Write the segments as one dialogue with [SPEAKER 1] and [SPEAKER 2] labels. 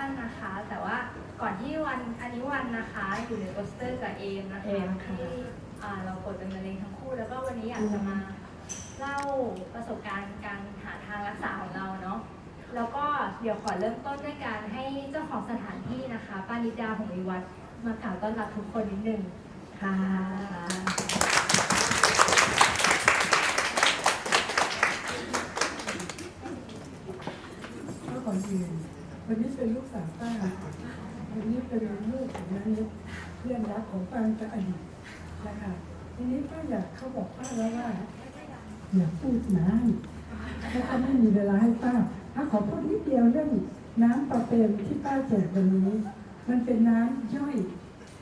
[SPEAKER 1] นๆนะคะแต่ว่าก่อนที่วันอันนี้วันนะคะอยู่ในโปสเตอร์กับเอมนะคะที่เราป่วยเป็นมะเร็งทั้งคู่แล้วก็วันนี้อยากจะมาเล่าประสบการณ์การหาทางรักษาของเราเนาะแล้วก็เดี๋ยวขอเริ่มต้นด้วยการให้เจ้าของสถานที่นะคะป้านิดาหงส์วิวัฒน์มากล่าวต้อนรับทุกคนนิดนึงค่ะ
[SPEAKER 2] ก่อนอื่นวันนี้เป็นลูกสาวป้าวันนี้เป็นลูกของนั้นเพื่อนรักของป้าจากอดีตนะคะทีนี้ป้าอยากเขาบอกป้าแล้วว่าอย่าพูดนานเพราะเขาไม่มีเวลาให้ป้าขอพูดนิดเดียวเรื่องน้ำปลาเปรมที่ป้าแจกวันนี้มันเป็นน้ำย่อย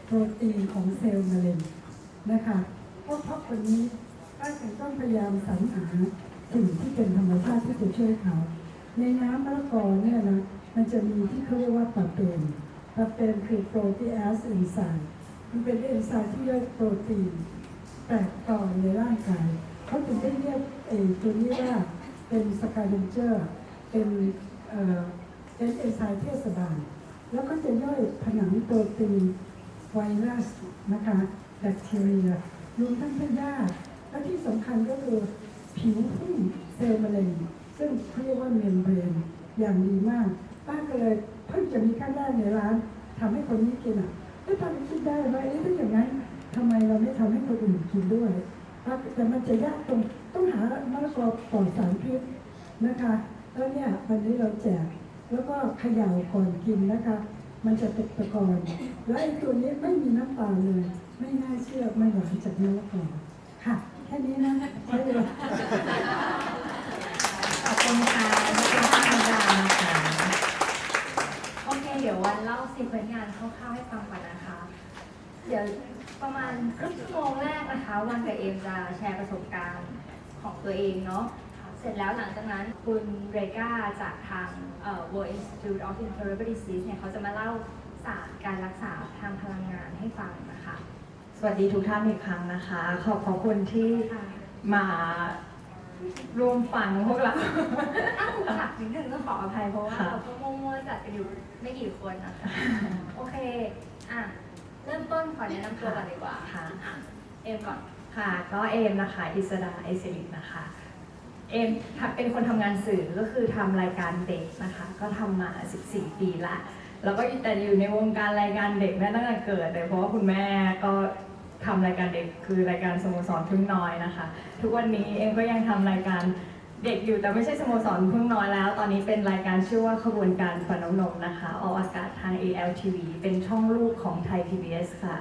[SPEAKER 2] โปรตีนของเซลล์มะเร็งนะคะเพราะคนนี้ป้าจึงต้องพยายามสรรหาสิ่งที่เป็นธรรมชาติที่จะช่วยเขาในน้ำมะละกอเนี่ยนะมันจะมีที่เขาเรียกว่าปลาเปรมคือโปรตีแอสเอนไซม์มันเป็นเอนไซม์ที่ย่อยโปรตีนแตกต่อในร่างกายเขาถึงได้เรียกตัวนี้ว่าเป็นสกาเลนเจอร์เป็นเอนไซม์เทศบาลแล้วก็จะย่อยผนังโปรตีนไวรัสนะคะแบคทีเรียรวมทั้งพยาธิและที่สำคัญก็คือผิวหุ้มเซลล์มะเร็งซึ่งเขาเรียกว่าเมมเบรนอย่างดีมากป้าก็เลยเพิ่งจะมีขั้นแรกในร้านทำให้คนนี้กินแล้วป้าคิดได้ว่าถ้าอย่างนั้นทำไมเราไม่ทำให้คนอื่นกินด้วยแต่มันจะยากตรงต้องหามะละกอปลอดสารพิษนะคะแล้วเนี่ยวันนี้เราแจกแล้วก็เขย่าก่อนกินนะคะมันจะตกตะกอนแล้วไอ้ตัวนี้ไม่มีน้ำตาลเลยไม่น่าเชื่อมันหวานจากมะละกอค่ะแค่นี้นะใช้เวลา
[SPEAKER 1] ขอบคุณค่ะขอบคุณค่ะอาจารย์นะคะโอเคเดี๋ยววันเล่าซีเควนซ์งานคร่าวๆให้ฟังก่อนนะคะเดี๋ยวประมาณครึ่งชั่วโมงแรกนะคะวันกับเอมจะแชร์ประสบการณ์ของตัวเองเนาะเสร็จแล้วหลังจากนั้นคุณเรกาจากทาง World Institute of Incurable Disease เนี่ยเขาจะมาเล่าศาสตร์การรักษาทางพลังงานให้ฟังนะคะ
[SPEAKER 3] สวัสดีทุกท่านอีกครั้งนะคะขอบคุณที่มาร่วมฟังพวกเรา
[SPEAKER 1] ค่ะนิดนึงต้องขออภัยเพราะว่าเราก็มั่วๆจัดกันอยู่ไม่กี่คนนะคะโอเคเริ่มต้นขอแนะนำตัวก่อนดีกว่าค่ะเอมก่อน
[SPEAKER 3] ค่ะก็เอมนะคะอิสดาไอซิลิกนะคะเอมเป็นคนทำงานสื่อก็คือทำรายการเด็กนะคะก็ทำมา14 ปีละแล้วก็แต่อยู่ในวงการรายการเด็กตั้งแต่เกิดเลยเพราะว่าคุณแม่ก็ทำรายการเด็กคือรายการสโมสรพึ่งน้อยนะคะทุกวันนี้เอมก็ยังทำรายการเด็กอยู่แต่ไม่ใช่สโมสรพึ่งน้อยแล้วตอนนี้เป็นรายการชื่อว่าขบวนการฝันน้ำนมนะคะออกอากาศทาง ALTV เป็นช่องลูกของไทย PBS ค่ะ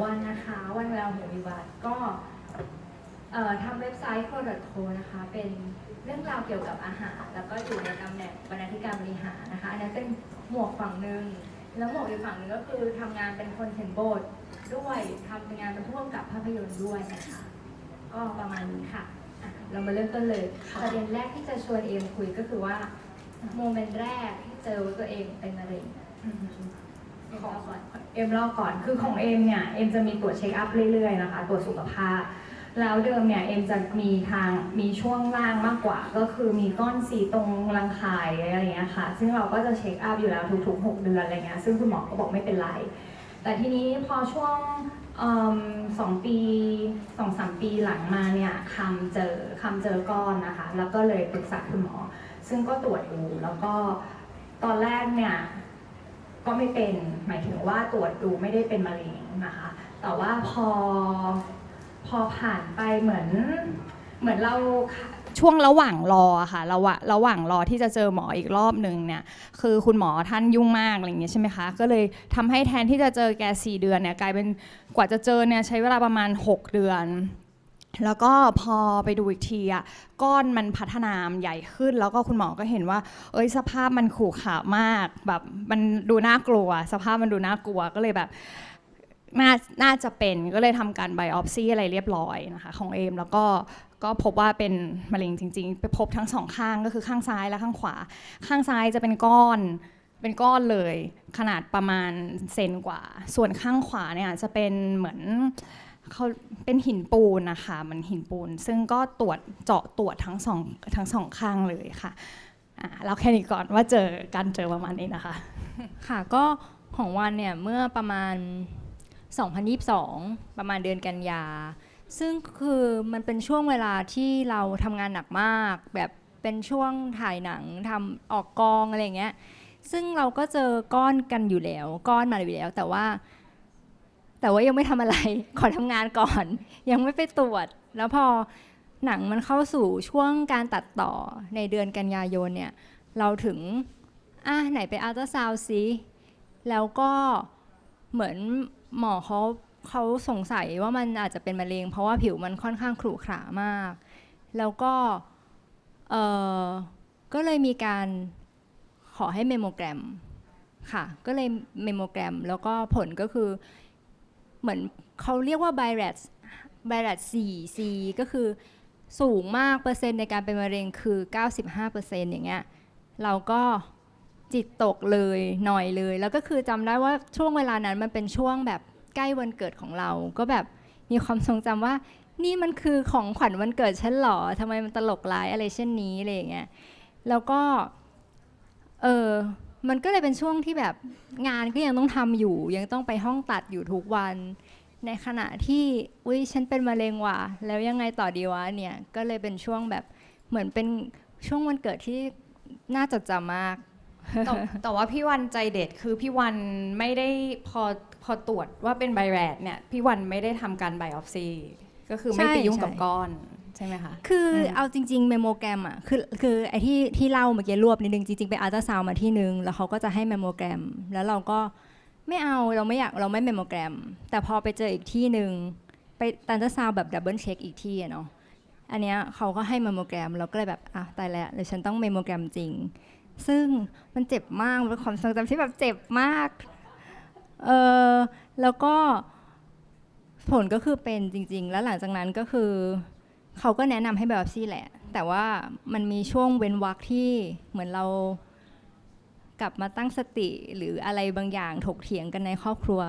[SPEAKER 1] วันนะคะวันเวลาหงส์วิวัฒน์ก็ทำเว็บไซต์ co.co นะคะเป็นเรื่องราวเกี่ยวกับอาหารแล้วก็อยู่ในตำแหน่งบรรณาธิการบริหารนะคะอันนั้นเป็นหมวกฝั่งหนึ่งแล้วหมวกอีกฝั่งหนึ่งก็คือทำงานเป็นคนเขียนบทด้วยทำงานเป็นผู้กำกับภาพยนตร์ด้วยนะคะก็ประมาณนี้ค่ะเรามาเริ่มต้นเลยประเด็นแรกที่จะชวนเอมคุยก็คือว่าโมเมนต์แรกที่เจอว่าตัวเองเป็นมะเร็ง
[SPEAKER 3] เอมเล่าก่อนคือของเอมเนี่ยเอมจะมีตรวจเช็คอัพเรื่อยๆนะคะตรวจสุขภาพแล้วเดิมเนี่ยเอมจะมีช่วงล่างมากกว่าก็คือมีก้อนสีตรงรังไข่อะไรอย่างเงี้ยค่ะซึ่งเราก็จะเช็คอัพอยู่แล้วทุกๆ6 เดือนอะไรเงี้ยซึ่งคุณหมอก็บอกไม่เป็นไรแต่ทีนี้พอช่วง2-3 ปีหลังมาเนี่ยคำเจอก้อนนะคะแล้วก็เลยปรึกษาคุณหมอซึ่งก็ตรวจดูแล้วก็ตอนแรกเนี่ยก็ไม่เป็นหมายถึงว่าตรวจดูไม่ได้เป็นมะเร็งนะคะแต่ว่าพอผ่านไปเหมือนเราช่วงระหว่างรอค่ะระหว่างรอที่จะเจอหมออีกรอบนึงเนี่ยคือคุณหมอท่านยุ่งมากอะไรอย่างเงี้ยใช่ไหมคะก็เลยทำให้แทนที่จะเจอแก4 เดือนเนี่ยกลายเป็นกว่าจะเจอเนี่ยใช้เวลาประมาณ6 เดือนแล้วก็พอไปดูอีกทีก้อนมันพัฒนาใหญ่ขึ้นแล้วก็คุณหมอก็เห็นว่าสภาพมันขู่ขามากแบบมันดูน่ากลัวสภาพมันดูน่ากลัวก็เลยแบบน่าจะเป็นก็เลยทำการไบออปซีอะไรเรียบร้อยนะคะของเอมแล้วก็พบว่าเป็นมะเร็งจริงๆไปพบทั้ง2 ข้างก็คือข้างซ้ายและข้างขวาข้างซ้ายจะเป็นก้อนเลยขนาดประมาณเซนกว่าส่วนข้างขวาเนี่ยจะเป็นเหมือนเขาเป็นหินปูนนะคะมันหินปูนซึ่งก็เจาะตรวจทั้งสองข้างเลยค่ะ เราแค่นี้ก่อนว่าเจอประมาณนี้นะคะ
[SPEAKER 4] ค่ะก็ของวันเนี่ยเมื่อประมาณ 2022 ประมาณเดือนกันยาซึ่งคือมันเป็นช่วงเวลาที่เราทำงานหนักมากแบบเป็นช่วงถ่ายหนังทำออกกองอะไรเงี้ยซึ่งเราก็เจอก้อนกันอยู่แล้วก้อนมาอยู่แล้วแต่ว่ายังไม่ทำอะไร ขอทำงานก่อนยังไม่ไปตรวจแล้วพอหนังมันเข้าสู่ช่วงการตัดต่อในเดือนกันยายนเนี่ยเราถึงไหนไปอัลตราซาวด์ซิแล้วก็เหมือนหมอเขาสงสัยว่ามันอาจจะเป็นมะเร็งเพราะว่าผิวมันค่อนข้างขรุขระมากแล้วก็เลยมีการขอให้เมมโมแกรมค่ะก็เลยเมมโมแกรมแล้วก็ผลก็คือเหมือนเขาเรียกว่า BRAF 4C ก็คือสูงมากเปอร์เซ็นต์ในการเป็นมะเร็งคือ 95% อย่างเงี้ยเราก็จิตตกเลยหน่อยเลยแล้วก็คือจำได้ว่าช่วงเวลานั้นมันเป็นช่วงแบบใกล้วันเกิดของเราก็แบบมีความทรงจำว่านี่มันคือของขวัญวันเกิดฉันหรอทำไมมันตลกร้ายอะไรเช่นนี้อะไรอย่างเงี้ยแล้วก็มันก็เลยเป็นช่วงที่แบบงานก็ยังต้องทำอยู่ยังต้องไปห้องตัดอยู่ทุกวันในขณะที่อุ๊ยฉันเป็นมะเร็งว่ะแล้วยังไงต่อดีวะเนี่ยก็เลยเป็นช่วงแบบเหมือนเป็นช่วงวันเกิดที่น่าจดจำมาก
[SPEAKER 3] แต่ว่าพี่วันใจเด็ดคือพี่วันไม่ได้พอตรวจว่าเป็นไบแรดเนี่ยพี่วันไม่ได้ทำการไบออปซีก็คือไม่ไปยุ่งกับก้อนใช่ไหมคะ
[SPEAKER 4] คือเอาจริงๆเมมโมแกรมอ่ะคือไอ้ที่เล่าเมื่อกี้รวบนิดนึงจริงๆไปอัลตราซาวด์มาที่นึงแล้วเขาก็จะให้เมมโมแกรมแล้วเราก็ไม่เอาเราไม่เมมโมแกรมแต่พอไปเจออีกที่นึงไปอัลตราซาวด์แบบดับเบิลเช็คอีกที่เนาะอันเนี้ยเขาก็ให้เมมโมแกรมเราก็เลยแบบตายแล้วเดี๋ยวฉันต้องเมมโมแกรมจริงซึ่งมันเจ็บมากเป็นความทรงจำที่แบบเจ็บมากแล้วก็ผลก็คือเป็นจริงๆแล้วหลังจากนั้นก็คือเขาก็แนะนำให้ไบออปซี่แหละแต่ว่ามันมีช่วงเว้นวรรคที่เหมือนเรากลับมาตั้งสติหรืออะไรบางอย่างถกเถียงกันในครอบครัว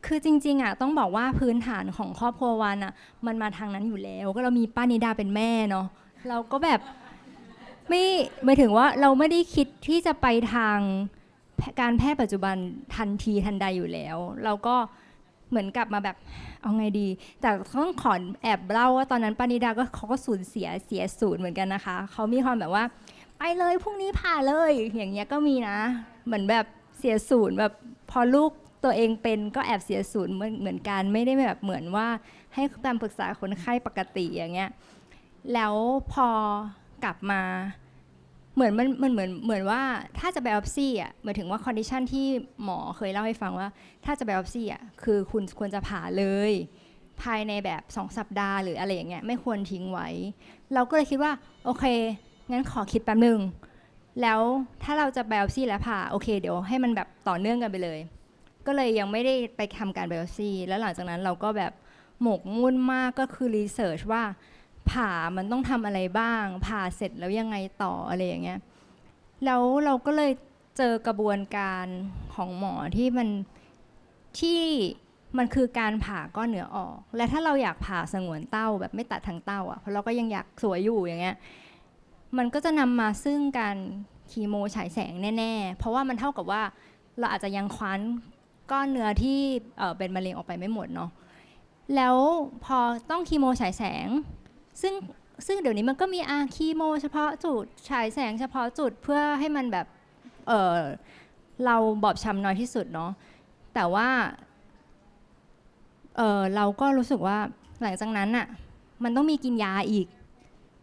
[SPEAKER 4] คือจริงๆต้องบอกว่าพื้นฐานของครอบครัววันมันมาทางนั้นอยู่แล้วก็เรามีป้านิดาเป็นแม่เนาะเราก็แบบไม่หมายถึงว่าเราไม่ได้คิดที่จะไปทางการแพทย์ปัจจุบันทันทีทันใดอยู่แล้วเราก็เหมือนกลับมาแบบเอาไงดีแต่ต้องขอแอบเล่าว่าตอนนั้นปานิดาเขาก็สูญเสียศูนย์เหมือนกันนะคะเขามีความแบบว่าไปเลยพรุ่งนี้ผ่าเลยอย่างเงี้ยก็มีนะเหมือนแบบเสียศูนย์แบบพอลูกตัวเองเป็นก็แอบเสียศูนย์เหมือนกันไม่ได้แบบเหมือนว่าให้คำปรึกษาคนไข้ปกติอย่างเงี้ยแล้วพอกลับมาเหมือนว่าถ้าจะไบออปซี่หมายถึงว่าคอนดิชันที่หมอเคยเล่าให้ฟังว่าถ้าจะไบออปซี่คือคุณควรจะผ่าเลยภายในแบบ2 สัปดาห์หรืออะไรอย่างเงี้ยไม่ควรทิ้งไว้เราก็เลยคิดว่าโอเคงั้นขอคิดแป๊บนึงแล้วถ้าเราจะไบออปซี่และผ่าโอเคเดี๋ยวให้มันแบบต่อเนื่องกันไปเลยก็เลยยังไม่ได้ไปทำการไบออปซี่แล้วหลังจากนั้นเราก็แบบหมกมุ่นมากก็คือรีเสิร์ชว่าผ่ามันต้องทำอะไรบ้างผ่าเสร็จแล้วยังไงต่ออะไรอย่างเงี้ยแล้วเราก็เลยเจอกระบวนการของหมอที่มันคือการผ่าก้อนเนื้อออกและถ้าเราอยากผ่าสงวนเต้าแบบไม่ตัดทั้งเต้าเพราะเราก็ยังอยากสวยอยู่อย่างเงี้ยมันก็จะนำมาซึ่งการคีโมฉายแสงแน่ๆเพราะว่ามันเท่ากับว่าเราอาจจะยังคว้านก้อนเนื้อที่เป็นมะเร็งออกไปไม่หมดเนาะแล้วพอต้องคีโมฉายแสงซึ่งเดี๋ยวนี้มันก็มีคีโมเฉพาะจุดฉายแสงเฉพาะจุดเพื่อให้มันแบบเราบอบช้ำน้อยที่สุดเนาะแต่ว่าเราก็รู้สึกว่าหลังจากนั้นมันต้องมีกินยาอีก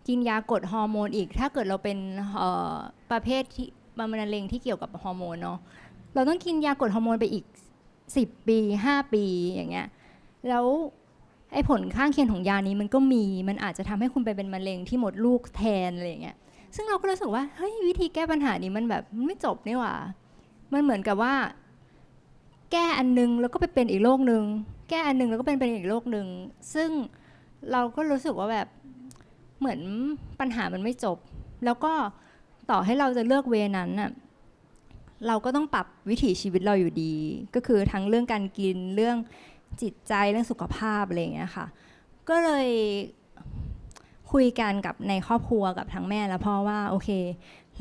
[SPEAKER 4] กินยากดฮอร์โมนอีกถ้าเกิดเราเป็นประเภทที่มะเร็งที่เกี่ยวกับฮอร์โมนเนาะเราต้องกินยากดฮอร์โมนไปอีก10 ปี5 ปีอย่างเงี้ยแล้วไอ้ผลข้างเคียงของยานี้มันอาจจะทำให้คุณไปเป็นมะเร็งที่หมดลูกแทนอะไรอย่างเงี้ยซึ่งเราก็รู้สึกว่าเฮ้ยวิธีแก้ปัญหานี้มันแบบไม่จบนี่หว่ามันเหมือนกับว่าแก้อันนึงแล้วก็ไปเป็นอีกโรคนึงแก้อันนึงแล้วก็เป็นอีกโรคนึงซึ่งเราก็รู้สึกว่าแบบเหมือนปัญหามันไม่จบแล้วก็ต่อให้เราจะเลือกเวนั้นเราก็ต้องปรับวิถีชีวิตเราอยู่ดีก็คือทั้งเรื่องการกินเรื่องจิตใจเรื่องสุขภาพอะไรอย่างเงี้ยค่ะก็เลยคุยกันกับในครอบครัวกับทั้งแม่และพ่อว่าโอเค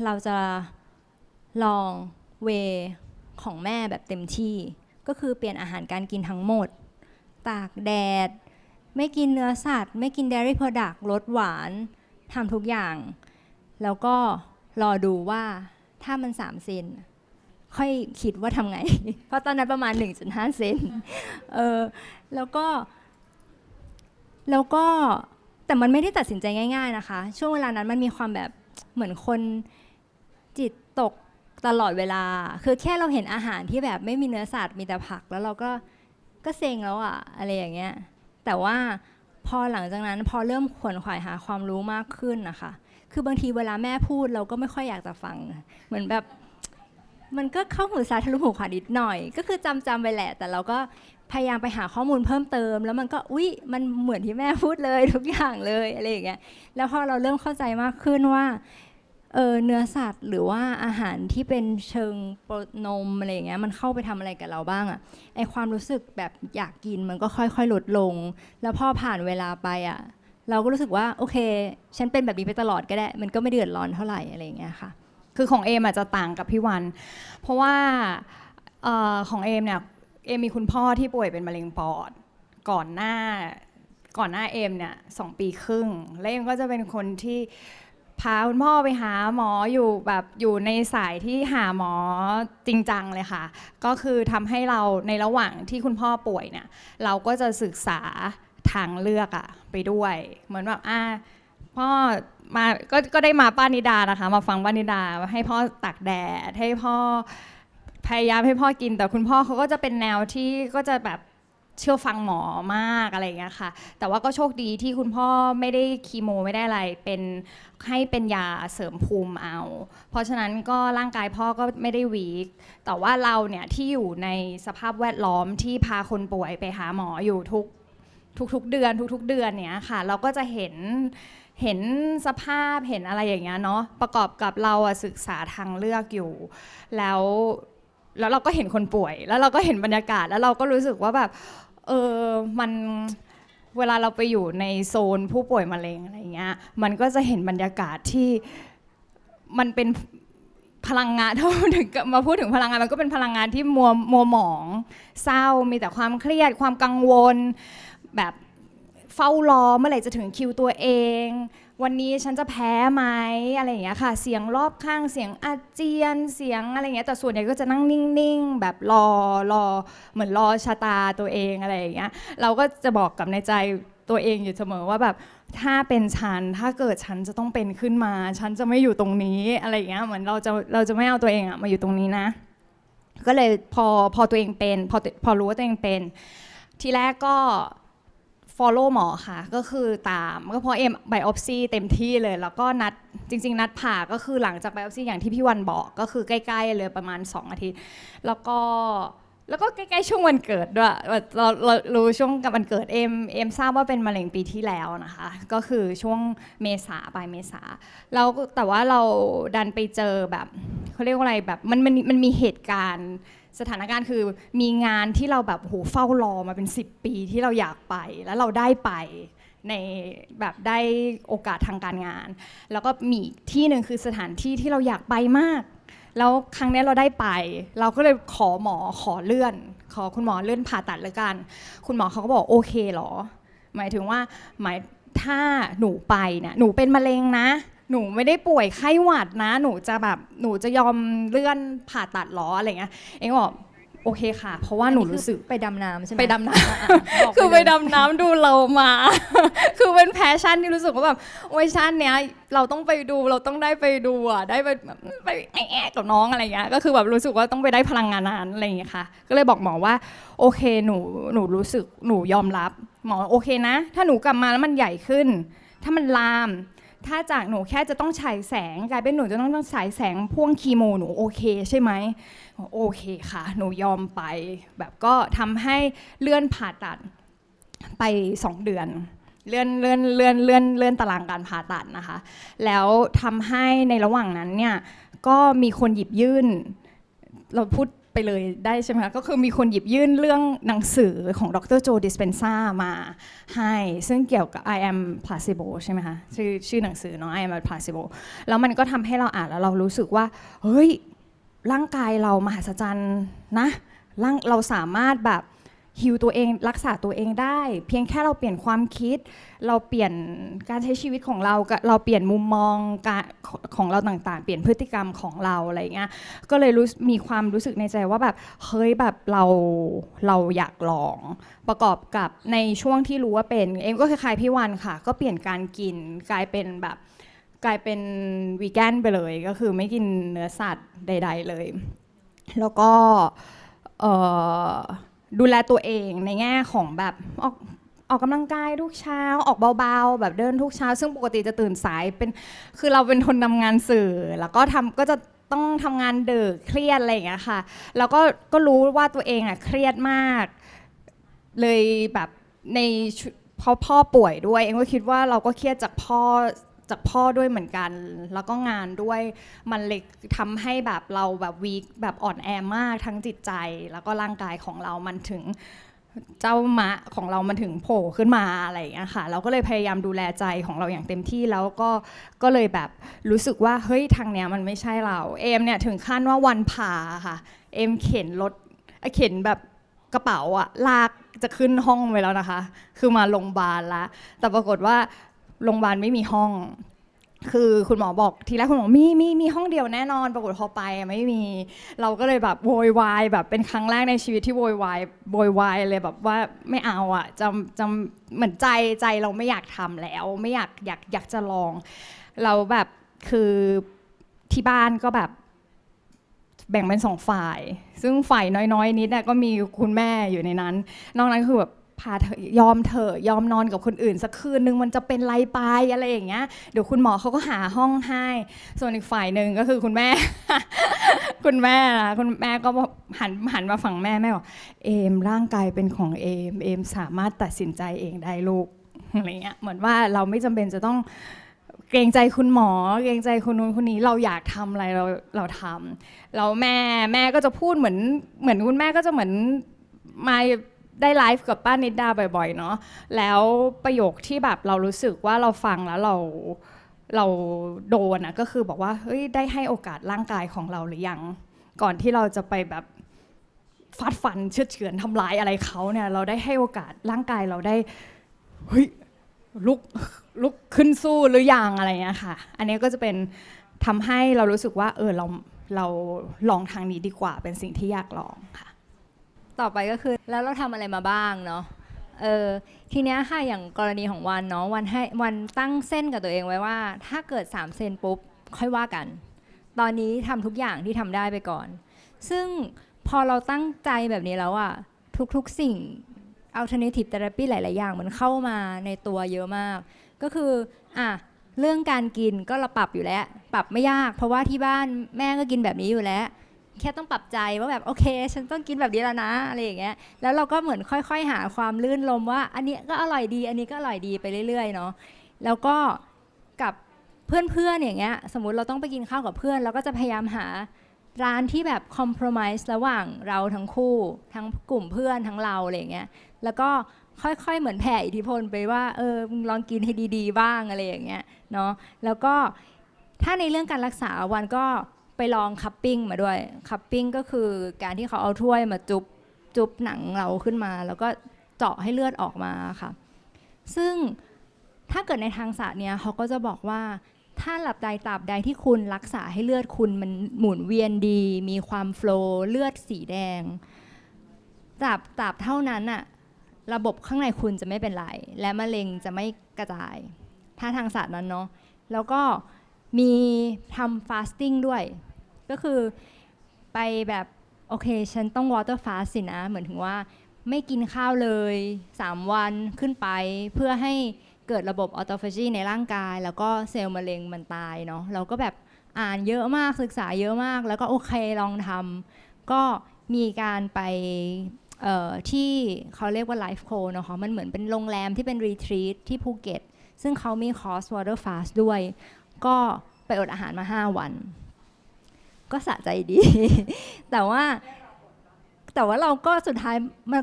[SPEAKER 4] เราจะลองเวของแม่แบบเต็มที่ก็คือเปลี่ยนอาหารการกินทั้งหมดตากแดดไม่กินเนื้อสัตว์ไม่กิน dairy product ลดหวานทำทุกอย่างแล้วก็รอดูว่าถ้ามัน3เซนค่อยคิดว่าทำไง เพราะตอนนั้นประมาณ 1.5 เซนแล้วก็แต่มันไม่ได้ตัดสินใจง่ายๆนะคะช่วงเวลานั้นมันมีความแบบเหมือนคนจิตตกตลอดเวลาคือแค่เราเห็นอาหารที่แบบไม่มีเนื้อสัตว์มีแต่ผักแล้วเราก็เซ็งแล้วอะอะไรอย่างเงี้ยแต่ว่าพอหลังจากนั้นพอเริ่มขวนขวายหาความรู้มากขึ้นนะคะคือบางทีเวลาแม่พูดเราก็ไม่ค่อยอยากจะฟังเหมือนแบบมันก็เข้าหูซ้ายทะลุหูขวานิดหน่อยก็คือจำไปแหละแต่เราก็พยายามไปหาข้อมูลเพิ่มเติมแล้วมันก็มันเหมือนที่แม่พูดเลยทุกอย่างเลยอะไรอย่างเงี้ยแล้วพอเราเริ่มเข้าใจมากขึ้นว่าเนื้อสัตว์หรือว่าอาหารที่เป็นเชิงนมอะไรอย่างเงี้ยมันเข้าไปทำอะไรกับเราบ้างอะไอความรู้สึกแบบอยากกินมันก็ค่อยๆลดลงแล้วพอผ่านเวลาไปอะเราก็รู้สึกว่าโอเคฉันเป็นแบบนี้ไปตลอดก็ได้มันก็ไม่เดือดร้อนเท่าไหร่อะไรอย่างเงี้ยค่ะ
[SPEAKER 3] คือของเอมอาจจะต่างกับพี่วันเพราะว่าของเอมเนี่ยเอมมีคุณพ่อที่ป่วยเป็นมะเร็งปอดก่อนหน้าเอมเนี่ย2 ปีครึ่งแล้วเอมก็จะเป็นคนที่พาคุณพ่อไปหาหมออยู่ในสายที่หาหมอจริงจังเลยค่ะก็คือทำให้เราในระหว่างที่คุณพ่อป่วยเนี่ยเราก็จะศึกษาทางเลือกไปด้วยเหมือนแบบพ่อมาก็ได้มาป้านิดานะคะมาฟังป้านิดาให้พ่อตากแดดให้พ่อพยายามให้พ่อกินแต่คุณพ่อเขาก็จะเป็นแนวที่ก็จะแบบเชื่อฟังหมอมากอะไรอย่างเงี้ยค่ะแต่ว่าก็โชคดีที่คุณพ่อไม่ได้คีโมไม่ได้อะไรให้เป็นยาเสริมภูมิเอาเพราะฉะนั้นก็ร่างกายพ่อก็ไม่ได้วีคแต่ว่าเราเนี่ยที่อยู่ในสภาพแวดล้อมที่พาคนป่วยไปหาหมออยู่ทุกเดือนเนี้ยค่ะเราก็จะเห็นสภาพเห็นอะไรอย่างเงี้ยเนาะประกอบกับเราศึกษาทางเลือกอยู่แล้วเราก็เห็นคนป่วยแล้วเราก็เห็นบรรยากาศแล้วเราก็รู้สึกว่าแบบมันเวลาเราไปอยู่ในโซนผู้ป่วยมะเร็งอะไรเงี้ยมันก็จะเห็นบรรยากาศที่มันเป็นพลังงานถ้ามาพูดถึงพลังงานมันก็เป็นพลังงานที่มัวหมองเศร้ามีแต่ความเครียดความกังวลแบบเฝ้ารอเมื่อไหร่จะถึงคิวตัวเองวันนี้ฉันจะแพ้ไหมอะไรอย่างเงี้ยค่ะเสียงรอบข้างเสียงอาเจียนเสียงอะไรอย่างเงี้ยแต่ส่วนใหญ่ก็จะนั่งนิ่งๆแบบรอเหมือนรอชะตาตัวเองอะไรอย่างเงี้ยเราก็จะบอกกับในใจตัวเองอยู่เสมอว่าแบบถ้าเป็นฉันถ้าเกิดฉันจะต้องเป็นขึ้นมาฉันจะไม่อยู่ตรงนี้อะไรอย่างเงี้ยเหมือนเราจะไม่เอาตัวเองมาอยู่ตรงนี้นะก็เลยพอตัวเองเป็นพอรู้ว่าตัวเองเป็นทีแรกก็follow หมอค่ะก็คือตามก็พอไบโอปซีเต็มที่เลยแล้วก็นัดจริงๆนัดผ่าก็คือหลังจากไบโอปซีอย่างที่พี่วันบอกก็คือใกล้ๆเลยประมาณ2 อาทิตย์แล้วก็ใกล้ๆช่วงวันเกิดด้วยเรารู้ช่วงกับวันเกิดเอ็มทราบว่าเป็นมะเร็งปีที่แล้วนะคะก็คือช่วงปลายเมษาแล้วแต่ว่าเราดันไปเจอแบบเขาเรียกว่าอะไรแบบมันมีเหตุการณ์สถานการณ์คือมีงานที่เราแบบโหเฝ้ารอมาเป็น10 ปีที่เราอยากไปแล้วเราได้ไปในแบบได้โอกาสทางการงานแล้วก็มีที่หนึ่งคือสถานที่ที่เราอยากไปมากแล้วครั้งนี้เราได้ไปเราก็เลยขอคุณหมอเลื่อนผ่าตัดเลยกันคุณหมอเขาก็บอกโอเคเหรอหมายถึงว่าถ้าหนูไปเนี่ยหนูเป็นมะเร็งนะหนูไม่ได้ป่วยไข้หวัดนะหนูจะยอมเลื่อนผ่าตัดหรออะไรเงี้ยเองบอกโอเคค่ะเพราะว่าหนูรู้สึก
[SPEAKER 4] ไปดำน้ำใช่ไหม
[SPEAKER 3] ไปดำน้ำคือไปดำน้ำดูเรามาคือเป็นแพชชั่นที่รู้สึกว่าแบบโอ้ยชั่นเนี้ยเราต้องไปดูเราต้องได้ไปดูได้ไปแอะกับน้องอะไรเงี้ยก็คือแบบรู้สึกว่าต้องไปได้พลังงานนั้นอะไรอย่างเงี้ยค่ะก็เลยบอกหมอว่าโอเคหนูรู้สึกหนูยอมรับหมอโอเคนะถ้าหนูกลับมาแล้วมันใหญ่ขึ้นถ้ามันลามถ้าจากหนูแค่จะต้องฉายแสงกลายเป็นหนูจะต้องฉายแสงพ่วงคีโมหนูโอเคใช่ไหมโอเคค่ะหนูยอมไปแบบก็ทำให้เลื่อนผ่าตัดไป2 เดือนเลื่อนตารางการผ่าตัดนะคะแล้วทำให้ในระหว่างนั้นเนี่ยก็มีคนหยิบยื่นเราพูด ไปเลยได้ใช่ไหมคะก็คือมีคนหยิบยื่นเรื่องหนังสือของดรโจดิสเปนซามาให้ซึ่งเกี่ยวกับ I am placebo ใช่ไหมคะชื่อหนังสือเนาะ I am placebo แล้วมันก็ทำให้เราอ่านแล้วเรารู้สึกว่าเฮ้ยร่างกายเรามหัศจรรย์นะเราสามารถแบบฮีลตัวเองรักษาตัวเองได้เพียงแค่เราเปลี่ยนความคิดเราเปลี่ยนการใช้ชีวิตของเราเปลี่ยนมุมมองของเราต่างๆเปลี่ยนพฤติกรรมของเราอะไรเงี้ยก็เลยมีความรู้สึกในใจว่าแบบเฮ้ยแบบเราอยากลองประกอบกับในช่วงที่รู้ว่าเป็นเอ็มก็คล้ายๆพี่วันค่ะก็เปลี่ยนการกินกลายเป็นวีแกนไปเลยก็คือไม่กินเนื้อสัตว์ใดๆเลยแล้วก็ดูแลตัวเองในแง่ของแบบออกกำลังกายทุกเช้าออกเบาๆแบบเดินทุกเช้าซึ่งปกติจะตื่นสายคือเราเป็นคนทำงานสื่อแล้วก็จะต้องทำงานดึกเครียดอะไรอย่างเงี้ยค่ะแล้วก็รู้ว่าตัวเองอ่ะเครียดมากเลยแบบเพราะพ่อป่วยด้วยเองก็คิดว่าเราก็เครียดจากพ่อด้วยเหมือนกันแล้วก็งานด้วยมันเลยทำให้แบบเราแบบวีคแบบอ่อนแอมากทั้งจิตใจแล้วก็ร่างกายของเรามันถึงเจ้ามะของเรามันถึงโผล่ขึ้นมาอะไรอย่างเงี้ยค่ะเราก็เลยพยายามดูแลใจของเราอย่างเต็มที่แล้วก็เลยแบบรู้สึกว่าเฮ้ยทางเนี้ยมันไม่ใช่เราเอมเนี่ยถึงขั้นว่าวันผ่าค่ะเอมเข็นแบบกระเป๋าอะลากจะขึ้นห้องไปแล้วนะคะคือมาโรงพยาบาลแล้วแต่ปรากฏว่าโรงพยาบาลไม่มีห้องคือคุณหมอบอกทีแรกคุณหมอมีห้องเดียวแน่นอนปรากฏพอไปไม่มีเราก็เลยแบบโวยวายแบบเป็นครั้งแรกในชีวิตที่โวยวายเลยแบบว่าไม่เอาอ่ะจำเหมือนใจเราไม่อยากทำแล้วไม่อยากจะลองเราแบบคือที่บ้านก็แบบแบ่งเป็น2ฝ่ายซึ่งฝ่ายน้อยๆนิดก็มีคุณแม่อยู่ในนั้นนอกนั้นคือแบบพาเธอยอมนอนกับคนอื่นสักคืนนึงมันจะเป็นไรไปอะไรอย่างเงี้ยเดี๋ยวคุณหมอเขาก็หาห้องให้ส่วนอีกฝ่ายหนึ่งก็คือคุณแม่ คุณแม่ก็หันมาฝั่งแม่บอกเอมร่างกายเป็นของเอมสามารถตัดสินใจเองได้ลูกอะไรเงี้ยเหมือนว่าเราไม่จำเป็นจะต้องเกรงใจคุณหมอเกรงใจคนนู้นคนนี้เราอยากทำอะไรเราทำแล้วแม่ก็จะพูดเหมือนคุณแม่ก็จะเหมือนมาได้ไลฟ์กับป้านิดดาบ่อยๆเนาะแล้วประโยคที่แบบเรารู้สึกว่าเราฟังแล้วเราโดนก็คือบอกว่าเฮ้ยได้ให้โอกาสร่างกายของเราหรือยังก่อนที่เราจะไปแบบฟาดฟันเชือดเฉือนทำร้ายอะไรเขาเนี่ยเราได้ให้โอกาสร่างกายเราได้เฮ้ยลุกขึ้นสู้หรือยังอะไรเงี้ยค่ะอันนี้ก็จะเป็นทำให้เรารู้สึกว่าเราลองทางนี้ดีกว่าเป็นสิ่งที่อยากลองค่ะ
[SPEAKER 4] ต่อไปก็คือแล้วเราทำอะไรมาบ้างเนาะทีเนี้ยค่ะอย่างกรณีของวันเนาะวันตั้งเส้นกับตัวเองไว้ว่าถ้าเกิด3เซนปุ๊บค่อยว่ากันตอนนี้ทำทุกอย่างที่ทำได้ไปก่อนซึ่งพอเราตั้งใจแบบนี้แล้วอะทุกสิ่ง alternative therapy หลายๆอย่างมันเข้ามาในตัวเยอะมากก็คือเรื่องการกินก็เราปรับอยู่แล้วปรับไม่ยากเพราะว่าที่บ้านแม่ก็กินแบบนี้อยู่แล้วแค่ต้องปรับใจว่าแบบโอเคฉันต้องกินแบบนี้แล้วนะอะไรอย่างเงี้ยแล้วเราก็เหมือนค่อยๆหาความลื่นลมว่าอันนี้ก็อร่อยดีอันนี้ก็อร่อยดีไปเรื่อยๆเนาะแล้วก็กับเพื่อนๆอย่างเงี้ยสมมุติเราต้องไปกินข้าวกับเพื่อนเราก็จะพยายามหาร้านที่แบบคอมโพรไมซ์ระหว่างเราทั้งคู่ทั้งกลุ่มเพื่อนทั้งเราอะไรอย่างเงี้ยแล้วก็ค่อยๆเหมือนแผ่อิทธิพลไปว่ามึงลองกินให้ดีๆบ้างอะไรอย่างเงี้ยเนาะแล้วก็ถ้าในเรื่องการรักษาวันก็ไปลองคัพปิ้งมาด้วยคัพปิ้งก็คือการที่เขาเอาถ้วยมาจุบหนังเราขึ้นมาแล้วก็เจาะให้เลือดออกมาค่ะซึ่งถ้าเกิดในทางศาสตร์เนี่ยเขาก็จะบอกว่าถ้าหลับใดตราบใดที่คุณรักษาให้เลือดคุณมันหมุนเวียนดีมีความโฟลว์เลือดสีแดงตราบเท่านั้นอะระบบข้างในคุณจะไม่เป็นไรและมะเร็งจะไม่กระจายถ้าทางศาสตร์นั้นเนาะแล้วก็มีทำฟาสติ้งด้วยก็คือไปแบบโอเคฉันต้อง water fast สินะเหมือนถึงว่าไม่กินข้าวเลย3วันขึ้นไปเพื่อให้เกิดระบบออโตฟาจีในร่างกายแล้วก็เซลล์มะเร็งมันตายเนาะเราก็แบบอ่านเยอะมากศึกษาเยอะมากแล้วก็โอเคลองทำก็มีการไปที่เขาเรียกว่าไลฟ์โคเนาะมันเหมือนเป็นโรงแรมที่เป็นรีทรีตที่ภูเก็ตซึ่งเขามีคอร์ส water fast ด้วยก็ไปอดอาหารมา5 วันก็สะใจดี แต่ว่า แต่ว่าเราก็สุดท้ายมัน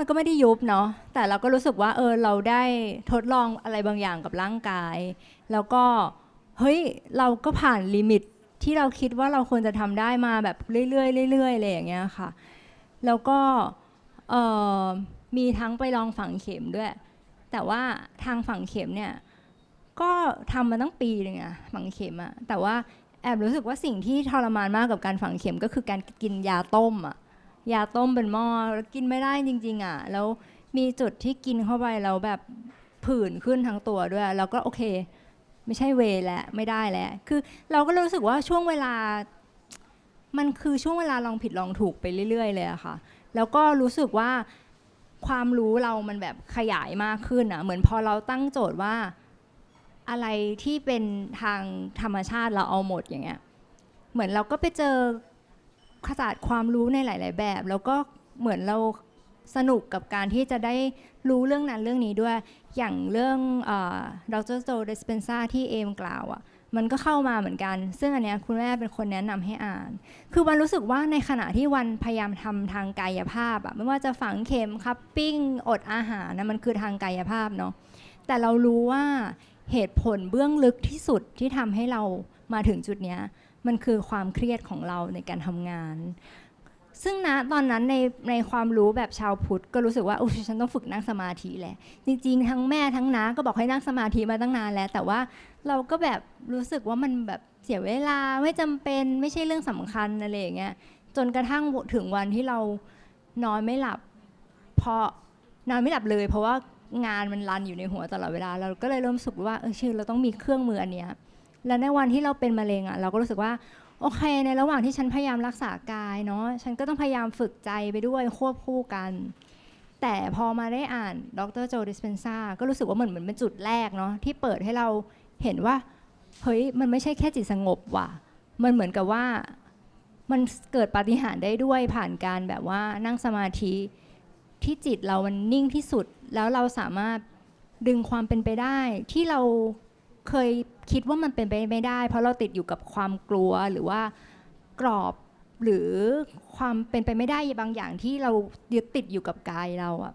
[SPEAKER 4] ก็ไม่ได้ยุบเนาะแต่เราก็รู้สึกว่าเราได้ทดลองอะไรบางอย่างกับร่างกายแล้วก็เฮ้ยเราก็ผ่านลิมิตที่เราคิดว่าเราควรจะทำได้มาแบบเรื่อยๆเรื่อยๆอะไรอย่างเงี้ยค่ะแล้วก็มีทั้งไปลองฝังเข็มด้วยแต่ว่าทางฝังเข็มเนี่ยก็ทำมาตั้งปีนึงอะฝังเข็มอะแต่ว่าแอบรู้สึกว่าสิ่งที่ทรมานมากกับการฝังเข็มก็คือการกินยาต้มอะยาต้มเป็นหม้อแล้วกินไม่ได้จริงๆอะแล้วมีจุดที่กินเข้าไปแล้วแบบผื่นขึ้นทั้งตัวด้วยแล้วก็โอเคไม่ใช่เวแล้วไม่ได้แล้วคือเราก็รู้สึกว่าช่วงเวลามันคือช่วงเวลาลองผิดลองถูกไปเรื่อยๆเลยอะค่ะแล้วก็รู้สึกว่าความรู้เรามันแบบขยายมากขึ้นอะเหมือนพอเราตั้งโจทย์ว่าอะไรที่เป็นทางธรรมชาติเราเอาหมดอย่างเงี้ยเหมือนเราก็ไปเจอขนาดความรู้ในหลายๆแบบแล้วก็เหมือนเราสนุกกับการที่จะได้รู้เรื่องนั้นเรื่องนี้ด้วยอย่างเรื่องดร.โจ ดิสเพนซาที่เอมกล่าวอ่ะมันก็เข้ามาเหมือนกันซึ่งอันเนี้ยคุณแม่เป็นคนแนะนำให้อ่านคือวันรู้สึกว่าในขณะที่วันพยายามทำทางกายภาพอ่ะไม่ว่าจะฝังเข็มคัพปิ้งอดอาหารนะมันคือทางกายภาพเนาะแต่เรารู้ว่าเหตุผลเบื้องลึกที่สุดที่ทำให้เรามาถึงจุดเนี้ยมันคือความเครียดของเราในการทำงานซึ่งนะตอนนั้นในความรู้แบบชาวพุทธก็รู้สึกว่าโอ้ฉันต้องฝึกนั่งสมาธิแหละจริงๆทั้งแม่ทั้งน้าก็บอกให้นั่งสมาธิมาตั้งนานแล้วแต่ว่าเราก็แบบรู้สึกว่ามันแบบเสียเวลาไม่จำเป็นไม่ใช่เรื่องสำคัญอะไรอย่างเงี้ยจนกระทั่งถึงวันที่เรานอนไม่หลับเพราะนอนไม่หลับเลยเพราะว่างานมันรันอยู่ในหัวตลอดเวลาเราก็เลยเริ่มรู้สึกว่าชื่อเราต้องมีเครื่องมืออันเนี้ยแล้วในวันที่เราเป็นมะเร็งอ่ะเราก็รู้สึกว่าโอเคในระหว่างที่ฉันพยายามรักษากายเนาะฉันก็ต้องพยายามฝึกใจไปด้วยควบคู่กันแต่พอมาได้อ่านดร.โจ ดิสเพนซาก็รู้สึกว่าเหมือนเป็นจุดแรกเนาะที่เปิดให้เราเห็นว่าเฮ้ยมันไม่ใช่แค่จิตสงบว่ะมันเหมือนกับว่ามันเกิดปาฏิหาริย์ได้ด้วยผ่านการแบบว่านั่งสมาธิที่จิตเรามันนิ่งที่สุดแล้วเราสามารถดึงความเป็นไปได้ที่เราเคยคิดว่ามันเป็นไปไม่ได้เพราะเราติดอยู่กับความกลัวหรือว่ากรอบหรือความเป็นไปไม่ได้บางอย่างที่เรายึดติดอยู่กับกายเราอะ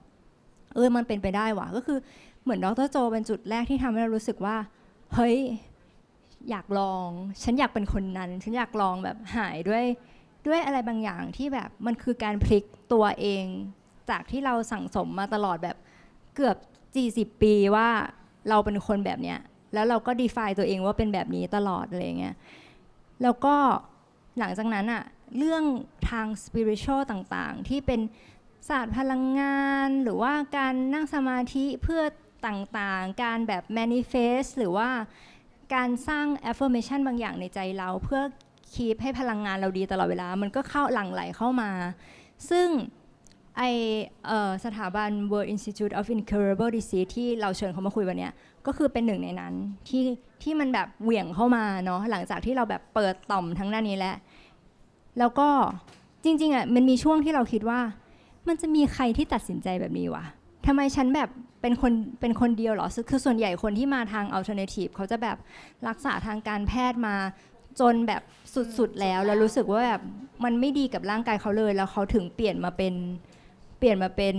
[SPEAKER 4] มันเป็นไปได้ว่ะก็คือเหมือนดร.โจเป็นจุดแรกที่ทำให้เรารู้สึกว่าเฮ้ยอยากลองฉันอยากเป็นคนนั้นฉันอยากลองแบบหายด้วยอะไรบางอย่างที่แบบมันคือการพลิกตัวเองจากที่เราสั่งสมมาตลอดแบบเกือบ40 ปีว่าเราเป็นคนแบบเนี้ยแล้วเราก็ define ตัวเองว่าเป็นแบบนี้ตลอดอะไรเงี้ยแล้วก็หลังจากนั้นอะเรื่องทาง spiritual ต่างๆที่เป็นศาสตร์พลังงานหรือว่าการนั่งสมาธิเพื่อต่างๆการแบบ manifest หรือว่าการสร้าง affirmation บางอย่างในใจเราเพื่อ keep ให้พลังงานเราดีตลอดเวลามันก็เข้าหลั่งไหลเข้ามาซึ่งสถาบัน World Institute of Incurable Disease ที่เราเชิญเขามาคุยวันนี้ก็คือเป็นหนึ่งในนั้นที่มันแบบเหวี่ยงเข้ามาเนาะหลังจากที่เราแบบเปิดต่อมทั้งด้านนี้แล้วก็จริงๆอ่ะมันมีช่วงที่เราคิดว่ามันจะมีใครที่ตัดสินใจแบบนี้วะทำไมฉันแบบเป็นคนเดียวหรอคือส่วนใหญ่คนที่มาทาง alternative เขาจะแบบรักษาทางการแพทย์มาจนแบบสุดๆแล้วรู้สึกว่าแบบมันไม่ดีกับร่างกายเขาเลยแล้วเขาถึงเปลี่ยนมาเป็น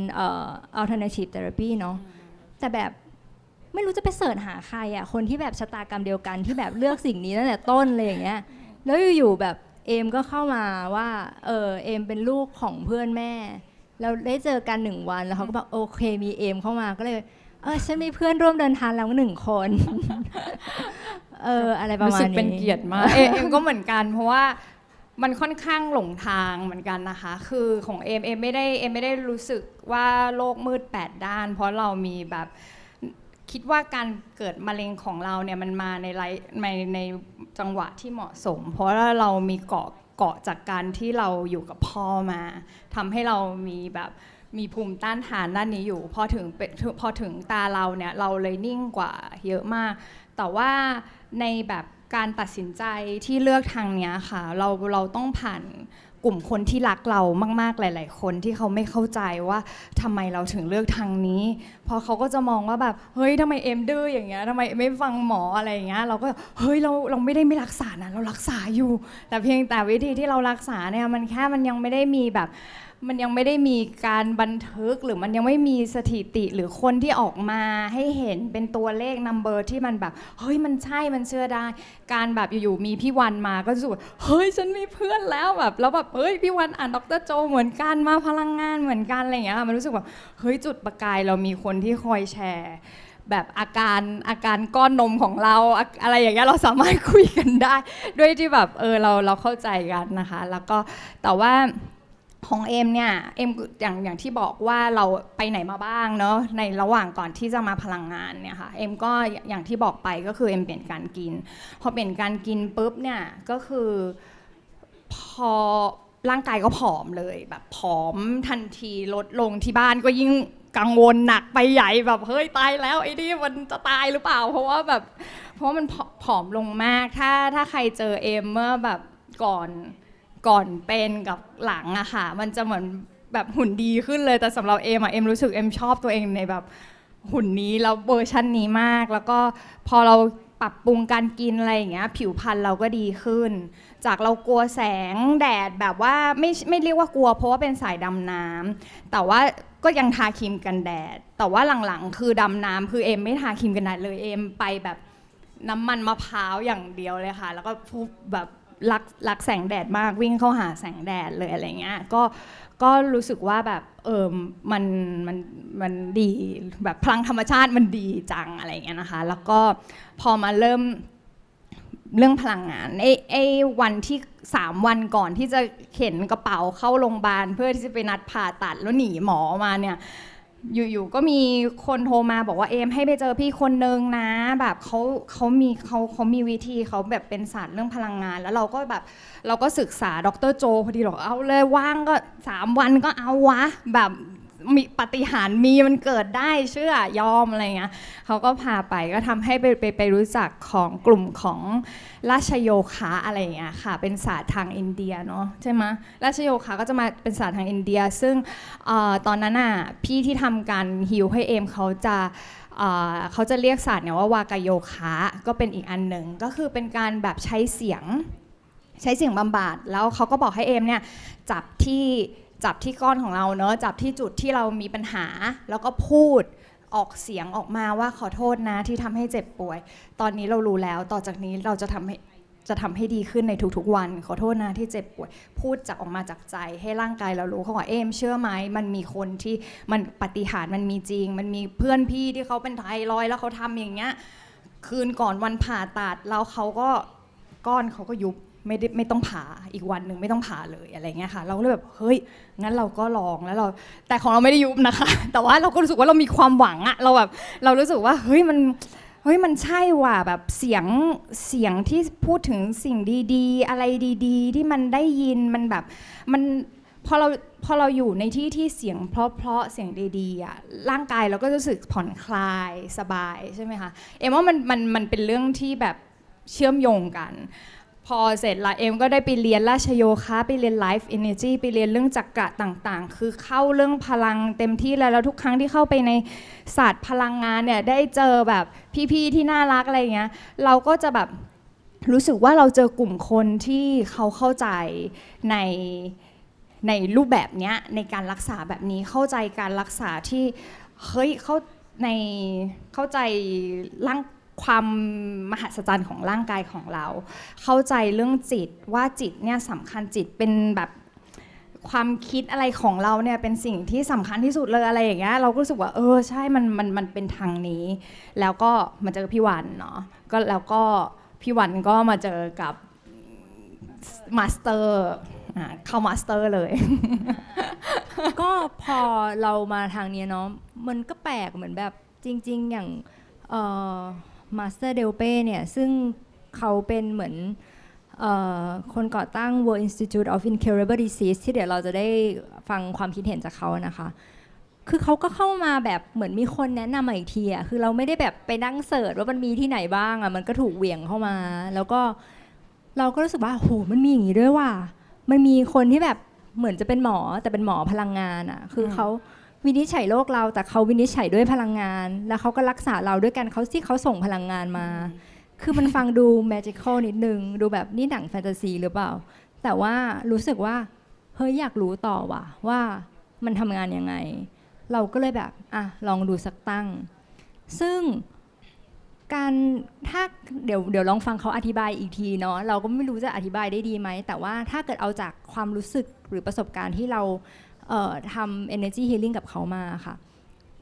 [SPEAKER 4] alternative therapy เนาะแต่แบบไม่รู้จะไปเสิร์ชหาใครอ่ะคนที่แบบชะตากรรมเดียวกันที่แบบเลือกสิ่งนี้ตั้งแต่ต้นเลยอย่างเงี้ยแล้วอยู่ๆแบบเอมก็เข้ามาว่าเอมเป็นลูกของเพื่อนแม่เราได้เจอกัน1 วันแล้วเขาก็บอกโอเคมีเอมเข้ามาก็เลยฉันมีเพื่อนร่วมเดินทางแล้ว1 คนอะไรประมาณนี้รู้สึก
[SPEAKER 5] เป็นเกียรติมากเอมก็เหมือนกันเพราะว่ามันค่อนข้างหลงทางเหมือนกันนะคะคือของเอมไม่ได้รู้สึกว่าโลกมืด8 ด้านเพราะเรามีแบบคิดว่าการเกิดมะเร็งของเราเนี่ยมันมาในจังหวะที่เหมาะสมเพราะว่าเรามีเกาะจากการที่เราอยู่กับพ่อมาทำให้เรามีภูมิต้านทานด้านนี้อยู่พอถึงตาเราเนี่ยเราเลยนิ่งกว่าเยอะมากแต่ว่าในแบบการตัดสินใจที่เลือกทางนี้ค่ะเราต้องผ่าน กลุ่มคนที่รักเรามากๆหลายๆคนที่เขาไม่เข้าใจว่าทำไมเราถึงเลือกทางนี้เพราะเขาก็จะมองว่าแบบเฮ้ยทำไมเอ็มดื้ออย่างเงี้ยทำไมไม่ฟังหมออะไรอย่างเงี้ยเราก็เฮ้ยเราไม่ได้ไม่รักษานะเรารักษาอยู่แต่เพียงแต่วิธีที่เรารักษาเนี่ยมันแค่มันยังไม่ได้มีแบบมันยังไม่ได้มีการบันทึกหรือมันยังไม่มีสถิติหรือคนที่ออกมาให้เห็นเป็นตัวเลขนัมเบอร์ที่มันแบบเฮ้ยมันใช่มันเชื่อได้การแบบอยู่ๆมีพี่วันมาก็รู้สึกว่าเฮ้ยฉันมีเพื่อนแล้วแบบแล้วแบบเฮ้ยพี่วันอ่านดร.โจเหมือนกันมาพลังงานเหมือนกันอะไรอย่างเงี้ยมันรู้สึกแบบเฮ้ยจุดประกายเรามีคนที่คอยแชร์แบบอาการก้อนนมของเราอะไรอย่างเงี้ยเราสามารถคุยกันได้ด้วยที่แบบเราเข้าใจกันนะคะแล้วก็แต่ว่าของเอ็มเนี่ยเอ็มอย่างที่บอกว่าเราไปไหนมาบ้างเนาะในระหว่างก่อนที่จะมาพลังงานเนี่ยค่ะเอ็มก็อย่างที่บอกไปก็คือเอ็มเปลี่ยนการกินพอเปลี่ยนการกินปุ๊บเนี่ยก็คือพอร่างกายก็ผอมเลยแบบผอมทันทีลดลงที่บ้านก็ยิ่งกังวลหนักไปใหญ่แบบเฮ้ยตายแล้วไอ้นี่มันจะตายหรือเปล่าเพราะว่ามันผอมลงมากถ้าใครเจอเอ็มเมื่อแบบก่อนเป็นกับหลังอะค่ะมันจะเหมือนแบบหุ่นดีขึ้นเลยแต่สำหรับเอ็มอะเอ็มรู้สึกเอ็มชอบตัวเองในแบบหุ่นนี้แล้วเวอร์ชันนี้มากแล้วก็พอเราปรับปรุงการกินอะไรอย่างเงี้ยผิวพรรณเราก็ดีขึ้นจากเรากลัวแสงแดดแบบว่าไม่เรียกว่ากลัวเพราะว่าเป็นสายดำน้ำแต่ว่าก็ยังทาครีมกันแดดแต่ว่าหลังๆคือดำน้ำคือเอ็มไม่ทาครีมกันแดดเลยเอ็มไปแบบน้ำมันมะพร้าวอย่างเดียวเลยค่ะแล้วก็แบบรักแสงแดดมากวิ่งเข้าหาแสงแดดเลยอะไรเงี้ยก็รู้สึกว่าแบบมันดีแบบพลังธรรมชาติมันดีจังอะไรเงี้ยนะคะแล้วก็พอมาเริ่มเรื่องพลังงานไอ้วันที่3 วันก่อนที่จะเข็นกระเป๋าเข้าโรงพยาบาลเพื่อที่จะไปนัดผ่าตัดแล้วหนีหมอมาเนี่ยอยู่ก็มีคนโทรมาบอกว่าเอมให้ไปเจอพี่คนนึงนะแบบเขามีวิธีเขาแบบเป็นศาสตร์เรื่องพลังงานแล้วเราก็ศึกษาดร.โจพอดีหรอกเอาเลยว่างก็3 วันก็เอาวะแบบมีปาฏิหาริย์มีมันเกิดได้เชื่อยอมอะไรเงี้ยเขาก็พาไปก็ทำให้ไปรู้จักของกลุ่มของราชโยคะอะไรอย่างเงี้ยค่ะเป็นศาสตร์ทางอินเดียเนาะใช่ไหมราชโยคะก็จะมาเป็นศาสตร์ทางอินเดียซึ่งตอนนั้นน่ะพี่ที่ทำการฮีลให้เอมเขาจะเรียกศาสตร์เนี่ยว่าวากโยคะก็เป็นอีกอันหนึ่งก็คือเป็นการแบบใช้เสียงบำบัดแล้วเขาก็บอกให้เอมเนี่ยจับที่ก้อนของเราเนอะจับที่จุดที่เรามีปัญหาแล้วก็พูดออกเสียงออกมาว่าขอโทษนะที่ทำให้เจ็บป่วยตอนนี้เรารู้แล้วต่อจากนี้เราจะทำให้ดีขึ้นในทุกๆวันขอโทษนะที่เจ็บป่วยพูดออกมาจากใจให้ร่างกายเรารู้เขาบอกเอมเชื่อไหมมันมีคนที่มันปาฏิหาริย์มันมีจริงมันมีเพื่อนพี่ที่เขาเป็นไทรอยด์แล้วเขาทำอย่างเงี้ยคืนก่อนวันผ่าตัดแล้วเขาก็ก้อนเขาก็ยุบไม่ต้องผ่าอีกวันหนึ่งไม่ต้องผ่าเลยอะไรเงี้ยค่ะเราก็เลยแบบเฮ้ยงั้นเราก็ลองแล้วแต่ของเราไม่ได้ยุบนะคะแต่ว่าเราก็รู้สึกว่าเรามีความหวังอะเรารู้สึกว่าเฮ้ยมันใช่ว่ะแบบเสียงที่พูดถึงสิ่งดีๆอะไรดีๆที่มันได้ยินมันแบบมันพอเราอยู่ในที่เสียงเพราะเสียงดีๆอะร่างกายเราก็รู้สึกผ่อนคลายสบายใช่ไหมคะเอ็มว่ามันเป็นเรื่องที่แบบเชื่อมโยงกันพอเสร็จละเอ็มก็ได้ไปเรียนราชโยคะไปเรียน Life Energy ไปเรียนเรื่องจักระต่างๆคือเข้าเรื่องพลังเต็มที่แล้วทุกครั้งที่เข้าไปในศาสตร์พลังงานเนี่ยได้เจอแบบพี่ๆที่น่ารักอะไรเงี้ยเราก็จะแบบรู้สึกว่าเราเจอกลุ่มคนที่เขาเข้าใจในรูปแบบนี้ในการรักษาแบบนี้เข้าใจการรักษาที่เฮ้ยเข้าใจความมหัศจรรย์ของร่างกายของเราเข้าใจเรื่องจิตว่าจิตเนี่ยสำคัญจิตเป็นแบบความคิดอะไรของเราเนี่ยเป็นสิ่งที่สำคัญที่สุดเลยอะไรอย่างเงี้ยเราก็รู้สึกว่าใช่มันเป็นทางนี้แล้วก็มาเจอพี่วันเนาะแล้วก็พี่วันก็มาเจอกับมาสเตอร์เข้ามาสเตอร์เลย
[SPEAKER 4] ก็พอเรามาทางนี้เนาะมันก็แปลกเหมือนแบบจริงๆอย่างมาสเตอร์เดลเป้เนี่ยซึ่งเขาเป็นเหมือนคนก่อตั้ง World Institute of Incurable Disease ที่เดี๋ยวเราจะได้ฟังความคิดเห็นจากเขานะคะคือเขาก็เข้ามาแบบเหมือนมีคนแนะนำมาอีกทีอ่ะคือเราไม่ได้แบบไปนั่งเสิร์ชว่ามันมีที่ไหนบ้างอ่ะมันก็ถูกเหวี่ยงเข้ามาแล้วก็เราก็รู้สึกว่าโหมันมีอย่างนี้ด้วยว่ะ มันมีคนที่แบบเหมือนจะเป็นหมอแต่เป็นหมอพลังงานอ่ะคือเขาวินิจฉัยโรคเราแต่เขาวินิจฉัยด้วยพลังงานแล้วเขาก็รักษาเราด้วยกันเขาที่เขาส่งพลังงานมาคือมันฟังดูแมจิคอลนิดนึงดูแบบนี่หนังแฟนตาซีหรือเปล่าแต่ว่ารู้สึกว่าเฮ้ยอยากรู้ต่อว่ะว่ามันทำงานยังไงเราก็เลยแบบลองดูสักตั้งซึ่งการถ้าเดี๋ยวลองฟังเขาอธิบายอีกทีเนาะเราก็ไม่รู้จะอธิบายได้ดีไหมแต่ว่าถ้าเกิดเอาจากความรู้สึกหรือประสบการณ์ที่เราทำ energy healing กับเขามาค่ะ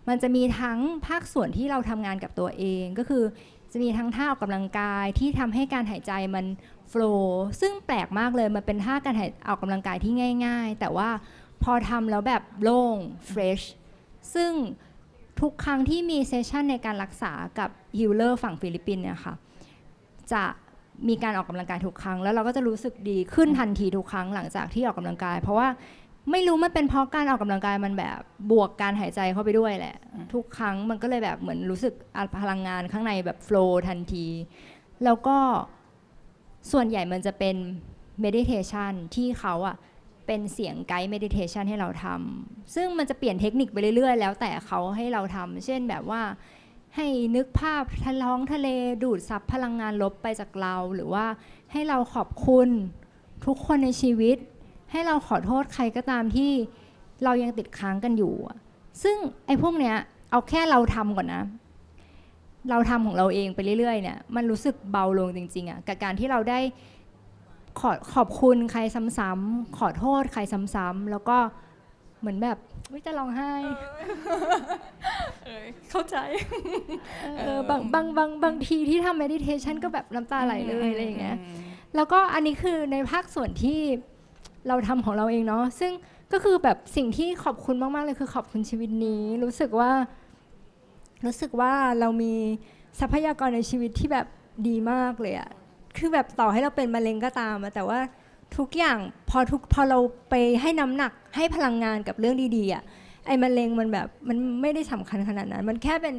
[SPEAKER 4] มันจะมีทั้งภาคส่วนที่เราทำงานกับตัวเองก็คือจะมีทั้งท่าออกกำลังกายที่ทำให้การหายใจมันโฟลว์ซึ่งแปลกมากเลยมันเป็นท่าการออกกำลังกายที่ง่ายๆแต่ว่าพอทำแล้วแบบโล่ง fresh ซึ่งทุกครั้งที่มีเซสชันในการรักษากับฮิลเลอร์ฝั่งฟิลิปปินส์เนี่ยค่ะจะมีการออกกำลังกายทุกครั้งแล้วเราก็จะรู้สึกดีขึ้นทันทีทุกครั้งหลังจากที่ออกกำลังกายเพราะว่าไม่รู้มันเป็นเพราะการออกกำลังกายมันแบบบวกการหายใจเข้าไปด้วยแหละทุกครั้งมันก็เลยแบบเหมือนรู้สึกพลังงานข้างในแบบโฟลว์ทันทีแล้วก็ส่วนใหญ่มันจะเป็นเมดิเทชันที่เขาเป็นเสียงไกด์เมดิเทชันให้เราทำซึ่งมันจะเปลี่ยนเทคนิคไปเรื่อยๆแล้วแต่เขาให้เราทำเช่นแบบว่าให้นึกภาพท้องทะเลดูดซับพลังงานลบไปจากเราหรือว่าให้เราขอบคุณทุกคนในชีวิตให้เราขอโทษใครก็ตามที่เรายังติดค้างกันอยู่ซึ่งไอ้พวกเนี้ยเอาแค่เราทำก่อนนะเราทำของเราเองไปเรื่อยๆเนี่ยมันรู้สึกเบาลงจริงๆกับการที่เราได้ขอบคุณใครซ้ำๆขอโทษใครซ้ำๆแล้วก็เหมือนแบบจะร้องไห้
[SPEAKER 5] เข้าใจ
[SPEAKER 4] บางทีที่ทำ meditation ก็แบบน้ำตาไหลเลยอะไรอย่างเงี้ยแล้วก็อันนี้คือในภาคส่วนที่เราทำของเราเองเนาะซึ่งก็คือแบบสิ่งที่ขอบคุณมากๆเลยคือขอบคุณชีวิตนี้รู้สึกว่าเรามีทรัพยากรในชีวิตที่แบบดีมากเลยอะคือแบบต่อให้เราเป็นมะเร็งก็ตามแต่ว่าทุกอย่างพอเราไปให้น้ำหนักให้พลังงานกับเรื่องดีๆไอ้มะเร็งมันแบบมันไม่ได้สำคัญขนาดนั้นมันแค่เป็น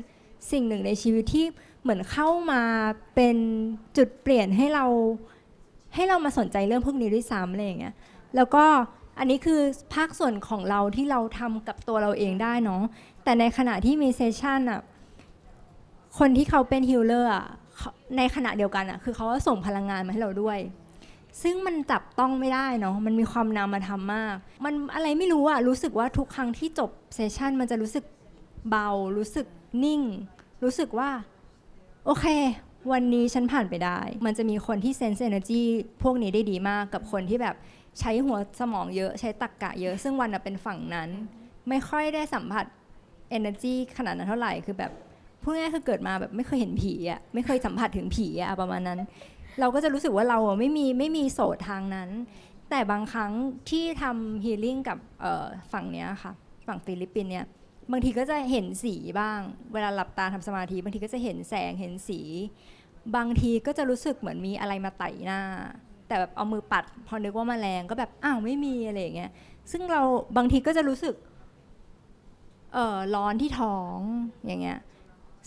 [SPEAKER 4] สิ่งหนึ่งในชีวิตที่เหมือนเข้ามาเป็นจุดเปลี่ยนให้เรามาสนใจเรื่องพวกนี้ด้วยซ้ำอะไรอย่างเงี้ยแล้วก็อันนี้คือภาคส่วนของเราที่เราทำกับตัวเราเองได้เนาะแต่ในขณะที่มีเซสชั่นคนที่เขาเป็นฮีลเลอร์ในขณะเดียวกันคือเขาก็ส่งพลังงานมาให้เราด้วยซึ่งมันจับต้องไม่ได้เนาะมันมีความนามธรรมมากมันอะไรไม่รู้รู้สึกว่าทุกครั้งที่จบเซสชั่นมันจะรู้สึกเบารู้สึกนิ่งรู้สึกว่าโอเควันนี้ฉันผ่านไปได้มันจะมีคนที่เซนส์เอเนอร์จีพวกนี้ได้ดีมากกับคนที่แบบใช้หัวสมองเยอะใช้ตรรกะเยอะซึ่งวันเป็นฝั่งนั้นไม่ค่อยได้สัมผัสเอเนอร์จีขนาดนั้นเท่าไหร่คือแบบพูดง่ายๆคือเกิดมาแบบไม่เคยเห็นผีไม่เคยสัมผัสถึงผีประมาณนั้นเราก็จะรู้สึกว่าเราไม่มีโสตทางนั้นแต่บางครั้งที่ทำฮีลิ่งกับฝั่งเนี้ยค่ะฝั่งฟิลิปปินส์เนี่ยบางทีก็จะเห็นสีบ้างเวลาหลับตาทำสมาธิบางทีก็จะเห็นแสงเห็นสีบางทีก็จะรู้สึกเหมือนมีอะไรมาไต่หน้าแต่แบบเอามือปัดพอนึกว่าแมลงก็แบบอ้าวไม่มีอะไรอย่างเงี้ยซึ่งเราบางทีก็จะรู้สึกร้อนที่ท้องอย่างเงี้ย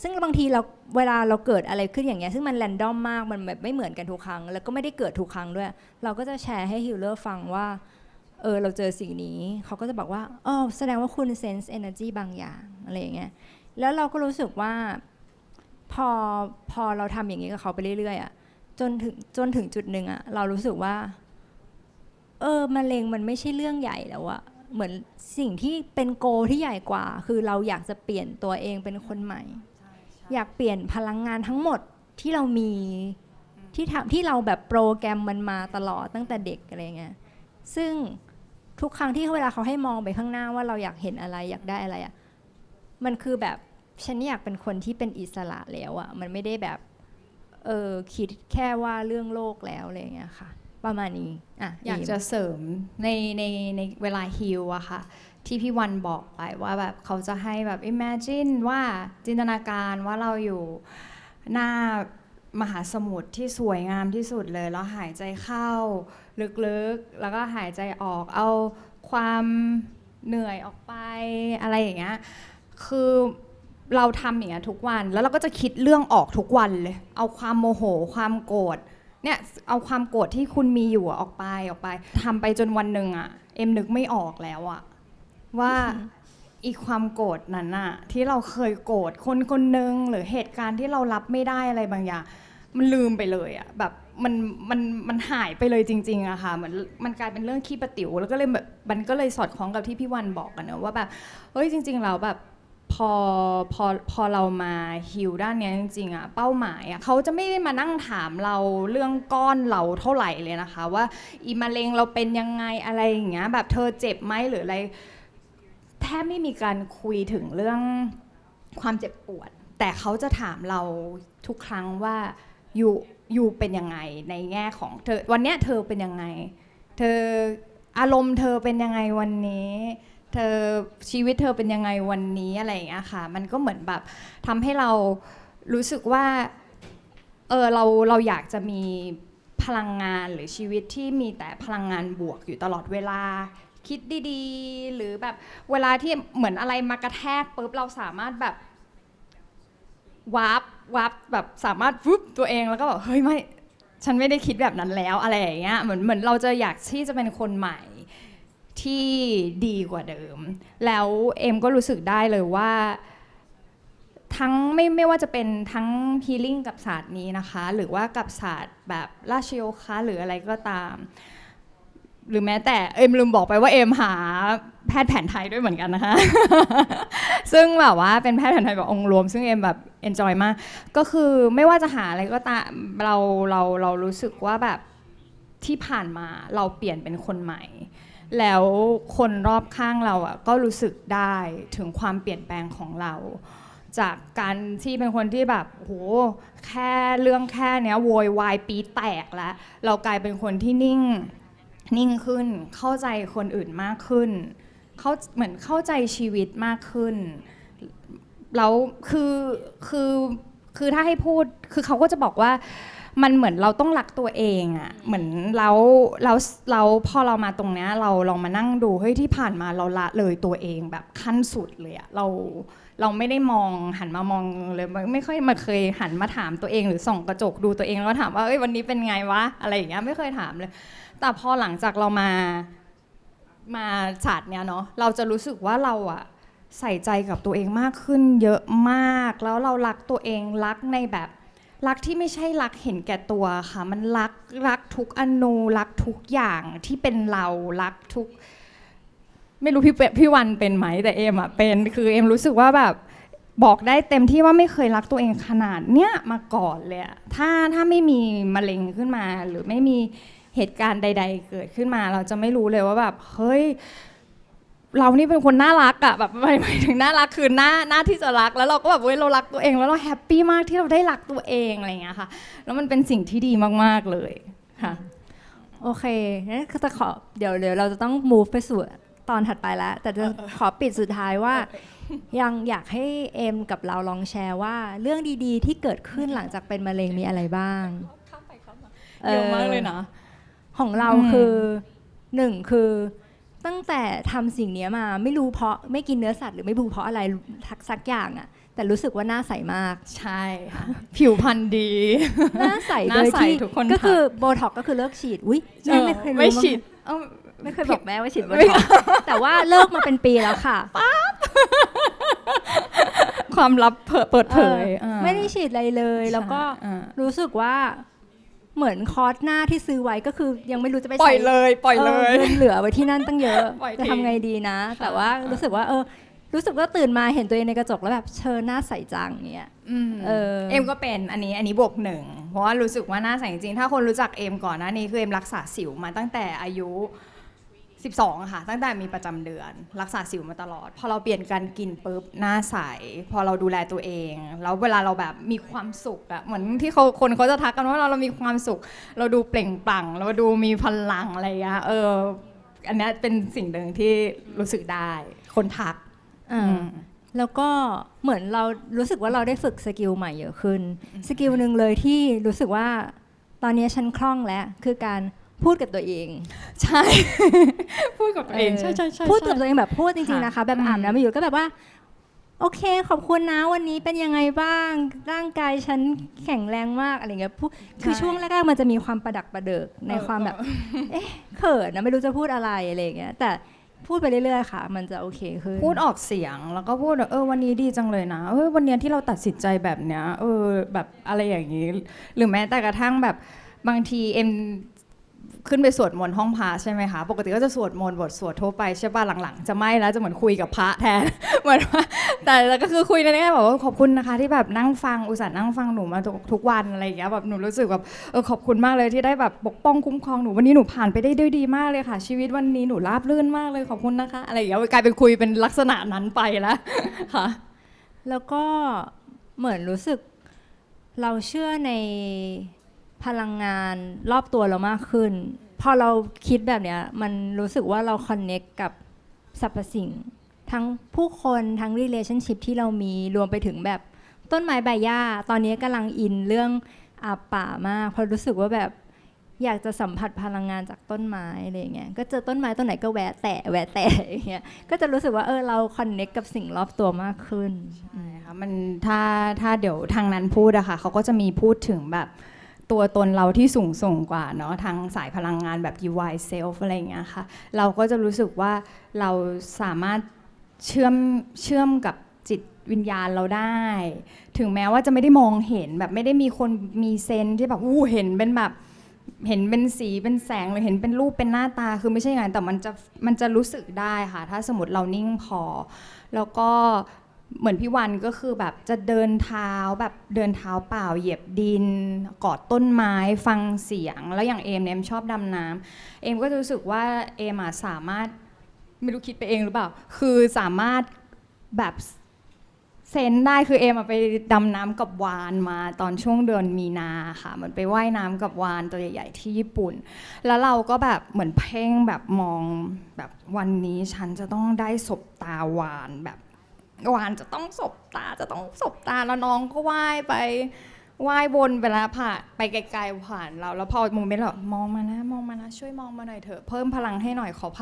[SPEAKER 4] ซึ่งบางทีเราเวลาเราเกิดอะไรขึ้นอย่างเงี้ยซึ่งมันแรนดอมมากมันแบบไม่เหมือนกันทุกครั้งแล้วก็ไม่ได้เกิดทุกครั้งด้วยเราก็จะแชร์ให้ฮีลเลอร์ฟังว่าเราเจอสิ่งนี้เขาก็จะบอกว่าแสดงว่าคุณเซนส์เอเนอร์จีบางอย่างอะไรอย่างเงี้ยแล้วเราก็รู้สึกว่าพอเราทำอย่างนี้กับเขาไปเรื่อยๆจนถึงจุดหนึ่งเรารู้สึกว่ามะเร็งมันไม่ใช่เรื่องใหญ่แล้วเหมือนสิ่งที่เป็นโกที่ใหญ่กว่าคือเราอยากจะเปลี่ยนตัวเองเป็นคนใหม่อยากเปลี่ยนพลังงานทั้งหมดที่เรามีที่เราแบบโปรแกรมมันมาตลอดตั้งแต่เด็กอะไรเงี้ยซึ่งทุกครั้งที่เวลาเขาให้มองไปข้างหน้าว่าเราอยากเห็นอะไรอยากได้อะไรมันคือแบบฉันอยากเป็นคนที่เป็นอิสระแล้วมันไม่ได้แบบคิดแค่ว่าเรื่องโลกแล้วอะไรเงี้ยค่ะประมาณนี้
[SPEAKER 5] อยากจะเสริมในเวลาฮีลค่ะที่พี่วันบอกไปว่าแบบเขาจะให้แบบ imagine ว่าจินตนาการว่าเราอยู่หน้ามหาสมุทรที่สวยงามที่สุดเลยแล้วหายใจเข้าลึกๆแล้วก็หายใจออกเอาความเหนื่อยออกไปอะไรอย่างเงี้ยคือเราทำอย่างเงี้ยทุกวันแล้วเราก็จะคิดเรื่องออกทุกวันเลยเอาความโมโหความโกรธ เนี่ยเอาความโกรธที่คุณมีอยู่ออกไปทำไปจนวันหนึ่งอะเอ็มนึกไม่ออกแล้วอะว่าอีความโกรธนั้นอะที่เราเคยโกรธคนคนหนึ่งหรือเหตุการณ์ที่เรารับไม่ได้อะไรบางอย่างมันลืมไปเลยอะแบบมันหายไปเลยจริงๆอะค่ะเหมือนมันกลายเป็นเรื่องขี้ประติ๋วแล้วก็เลยแบบมันก็เลยสอดคล้องกับที่พี่วันบอกกันนะว่าแบบเฮ้ยจริงๆเราแบบพอเรามาฮีลด้านนี้จริงๆอะเป้าหมายอะเขาจะไม่ได้มานั่งถามเราเรื่องก้อนเราเท่าไหร่เลยนะคะว่าอีมะเร็งเราเป็นยังไงอะไรอย่างเงี้ยแบบเธอเจ็บไหมหรืออะไรแทบไม่มีการคุยถึงเรื่องความเจ็บปวดแต่เขาจะถามเราทุกครั้งว่าอยู่เป็นยังไงในแง่ของเธอวันเนี้ยเธอเป็นยังไงเธออารมณ์เธอเป็นยังไงวันนี้เธอชีวิตเธอเป็นยังไงวันนี้อะไรอย่างเงี้ยค่ะมันก็เหมือนแบบทำให้เรารู้สึกว่าเราอยากจะมีพลังงานหรือชีวิตที่มีแต่พลังงานบวกอยู่ตลอดเวลาคิดดีๆหรือแบบเวลาที่เหมือนอะไรมากระแทกปุ๊บเราสามารถแบบวาร์ปแบบสามารถฟึบตัวเองแล้วก็แบบเฮ้ยไม่ฉันไม่ได้คิดแบบนั้นแล้วอะไรอย่างเงี้ยเหมือนเราจะอยากที่จะเป็นคนใหม่ที่ดีกว่าเดิมแล้วเอ็มก็รู้สึกได้เลยว่าทั้งไม่ว่าจะเป็นทั้งฮีลิ่งกับศาสตร์นี้นะคะหรือว่ากับศาสตร์แบบราชโยคะหรืออะไรก็ตามหรือแม้แต่เอ็มลืมบอกไปว่าเอ็มหาแพทย์แผนไทยด้วยเหมือนกันนะคะ ซึ่งแบบว่าเป็นแพทย์แผนไทยแบบองค์รวมซึ่งเอ็มแบบเอนจอยมากก็คือไม่ว่าจะหาอะไรก็ตามเรารู้สึกว่าแบบที่ผ่านมาเราเปลี่ยนเป็นคนใหม่แล้วคนรอบข้างเราอ่ะก็รู้สึกได้ถึงความเปลี่ยนแปลงของเราจากการที่เป็นคนที่แบบโหแค่เรื่องแค่เนี้ยโวยวายปีแตกแล้วเรากลายเป็นคนที่นิ่งขึ้นเข้าใจคนอื่นมากขึ้นเหมือนเข้าใจชีวิตมากขึ้นแล้วคือถ้าให้พูดคือเขาก็จะบอกว่ามันเหมือนเราต้องรักตัวเองอะเหมือนเราพอเรามาตรงเนี้ยเรามานั่งดูเฮ้ยที่ผ่านมาเราละเลยตัวเองแบบขั้นสุดเลยอะเราไม่ได้หันมามองเลยไม่ค่อยมาเคยหันมาถามตัวเองหรือส่องกระจกดูตัวเองแล้วถามว่าเอ้ยวันนี้เป็นไงวะอะไรอย่างเงี้ยไม่เคยถามเลยแต่พอหลังจากเรามาศาสตร์เนี้ยเนาะเราจะรู้สึกว่าเราอะใส่ใจกับตัวเองมากขึ้นเยอะมากแล้วเรารักตัวเองรักในแบบรักที่ไม่ใช่รักเห็นแก่ตัวค่ะมันรักทุกอนูรักทุกอย่างที่เป็นเรารักทุกไม่รู้พี่วันเป็นไหมแต่เอ็มอะเป็นคือเอ็มรู้สึกว่าแบบบอกได้เต็มที่ว่าไม่เคยรักตัวเองขนาดเนี้ยมาก่อนเลยถ้าไม่มีมะเร็งขึ้นมาหรือไม่มีเหตุการณ์ใดๆเกิดขึ้นมาเราจะไม่รู้เลยว่าแบบเฮ้ยเรานี่เป็นคนน่ารักอะแบบหมายถึงน่ารักคือหน้าที่จะรักแล้วเราก็แบบเว้ยเรารักตัวเองแล้วเราแฮปปี้มากที่เราได้รักตัวเองอะไรอย่างเงี้ยค่ะแล้วมันเป็นสิ่งที่ดีมากๆเลยค่ะ
[SPEAKER 4] โอเคงั้นจะขอเดี๋ยวเราจะต้อง move ไปสู่ตอนถัดไปแล้วแต่จะขอปิดสุดท้ายว่ายังอยากให้เอ็มกับเราลองแชร์ว่าเรื่องดีๆที่เกิดขึ้นหลังจากเป็นมะเร็งมีอะไรบ้าง
[SPEAKER 5] เยอะมากเลยนะ
[SPEAKER 4] ของเราคือหนึ่งคือตั้งแต่ทำสิ่งนี้มาไม่รู้เพราะไม่กินเนื้อสัตว์หรือไม่รู้เพราะอะไรสักอย่างอะแต่รู้สึกว่าหน้าใสมาก
[SPEAKER 5] ใช่ค่ะผิวพรรณดี
[SPEAKER 4] หน้าใสโดยที่ก็คือโบท็อกก็คือเลิกฉีดอุ้ยแม่ไม่เคยรู้ไม่ฉีดไม่เคยบอกแม่ว่าฉีดโบท็อกแต่ว่าเลิกมาเป็นปีแล้วค่ะ
[SPEAKER 5] ความลับเปิดเผย
[SPEAKER 4] ไม่ได้ฉีดอะไรเลยแล้วก็รู้สึกว่าเหมือนคอร์สหน้าที่ซื้อไว้ก็คือยังไม่รู้จะไป
[SPEAKER 5] ปล่อยเลย
[SPEAKER 4] เหลือไว้ที่นั่นตั้งเยอะจะทำไงดีนะแต่ว่ารู้สึกว่ารู้สึกว่าตื่นมาเห็นตัวเองในกระจกแล้วแบบเชิญหน้าใสจังเงี้ย
[SPEAKER 5] เอ็มก็เป็นอันนี้บวกหนึ่งเพราะว่ารู้สึกว่าหน้าใสจริงถ้าคนรู้จักเอ็มก่อนหน้านี้คือเอ็มรักษาสิวมาตั้งแต่อายุ12ค่ะตั้งแต่มีประจำเดือนรักษาสิวมาตลอดพอเราเปลี่ยนการกินปุ๊บหน้าใสพอเราดูแลตัวเองแล้วเวลาเราแบบมีความสุขอะเหมือนที่คนเขาจะทักกันว่าเรามีความสุขเราดูเปล่งปลั่งเราดูมีพลังอะไรอย่างเงี้ยอันนี้เป็นสิ่งหนึ่งที่รู้สึกได้คนทัก
[SPEAKER 4] แล้วก็เหมือนเรารู้สึกว่าเราได้ฝึกสกิลใหม่เยอะขึ้นสกิลหนึ่งเลยที่รู้สึกว่าตอนนี้ฉันคล่องแล้วคือการพูดกับตัวเอง
[SPEAKER 5] ใช่ พูดกับตัวเองใช่
[SPEAKER 4] พูดกับตัวเองแบบพูดจริงๆนะคะแบบอ่านนะไม่อยู่ก็แบบว่า โอเคขอบคุณนะวันนี้เป็นยังไงบ้างร่างกายฉันแข็งแรงมากอะไรเงี้ยคือช่วงแรกๆมันจะมีความประดักประเดิกในความแบบเอ๊ะเขินนะไม่รู้จะพูดอะไรอะไรเงี้ยแต่พูดไปเรื่อยๆค่ะมันจะโอเคขึ้น
[SPEAKER 5] พูดออกเสียงแล้วก็พูดวันนี้ดีจังเลยนะวันนี้ที่เราตัดสินใจแบบเนี้ยแบบอะไรอย่างนี้หรือแม้แต่กระทั่งแบบบางทีเอ็มขึ้นไปสวดมนต์ห้องพระใช่ไหมคะปกติก็จะสวดมนต์บทสวดทั่วไปใช่ป่ะหลังๆจะไม่แล้วจะเหมือนคุยกับพระแทน เหมือนว่าแต่ก็คือคุยในนี้บอกว่าขอบคุณนะคะที่แบบนั่งฟังอุตส่าห์นั่งฟังหนูมาทุกวันอะไรอย่างเงี้ยแบบหนูรู้สึกแบบขอบคุณมากเลยที่ได้แบบปกป้องคุ้มครองหนูวันนี้หนูผ่านไปได้ด้วยดีมากเลยค่ะชีวิตวันนี้หนูราบรื่นมากเลยขอบคุณนะคะอะไรอย่างเงี้ยกลายเป็นคุยเป็นลักษณะนั้นไปแล้ว ค่ะ
[SPEAKER 4] แล้วก็เหมือนรู้สึกเราเชื่อในพลังงานรอบตัวเรามากขึ้นพอเราคิดแบบเนี้ยมันรู้สึกว่าเราคอนเนคกับสรรพสิ่งทั้งผู้คนทั้ง relationship ที่เรามีรวมไปถึงแบบต้นไม้ใบหญ้าตอนนี้กำลังอินเรื่องอาป่ามากเพราะรู้สึกว่าแบบอยากจะสัมผัสพลังงานจากต้นไม้อะไรอย่างเงี้ยก็เจอต้นไม้ต้นไหนก็แวะแตะอย่างเงี้ยก็จะรู้สึกว่าเราคอนเนคกับสิ่งรอบตัวมากขึ้น
[SPEAKER 5] ใช่ค่ะมันถ้าเดี๋ยวทางนั้นพูดอะค่ะเขาก็จะมีพูดถึงแบบตัวตนเราที่สูงส่งกว่าเนาะทางสายพลังงานแบบ divine self อะไรอย่างเงี้ยค่ะเราก็จะรู้สึกว่าเราสามารถเชื่อมกับจิตวิญญาณเราได้ถึงแม้ว่าจะไม่ได้มองเห็นแบบไม่ได้มีคนมีเซนที่แบบเห็นเป็นแบบเห็นเป็นสีเป็นแสงหรือเห็นเป็นรูปเป็นหน้าตาคือไม่ใช่อย่างนั้นแต่มันจะรู้สึกได้ค่ะถ้าสมมติเรานิ่งพอแล้วก็เหมือนพี่วันก็คือแบบจะเดินเท้าแบบเดินเท้าเปล่าเหยียบดินกอดต้นไม้ฟังเสียงแล้วอย่างเอมเนี่ยเอมชอบดำน้ำเอมก็จะรู้สึกว่าเอมสามารถไม่รู้คิดไปเองหรือเปล่าคือสามารถแบบเซนได้คือเอมไปดำน้ำกับวาฬมาตอนช่วงเดือนมีนาค่ะเหมือนไปว่ายน้ำกับวาฬตัวใหญ่ๆที่ญี่ปุ่นแล้วเราก็แบบเหมือนเพ่งแบบมองแบบวันนี้ฉันจะต้องได้สบตาวาฬแบบวาฬจะต้องสบตาแล้วน้องก็ว่ายไปว่ายวนไปแล้วผ่านไปไกลๆผ่านเราแล้วพอโมเมนต์แบบมองมานะช่วยมองมาหน่อยเถอะเพิ่มพลังให้หน่อยขอพ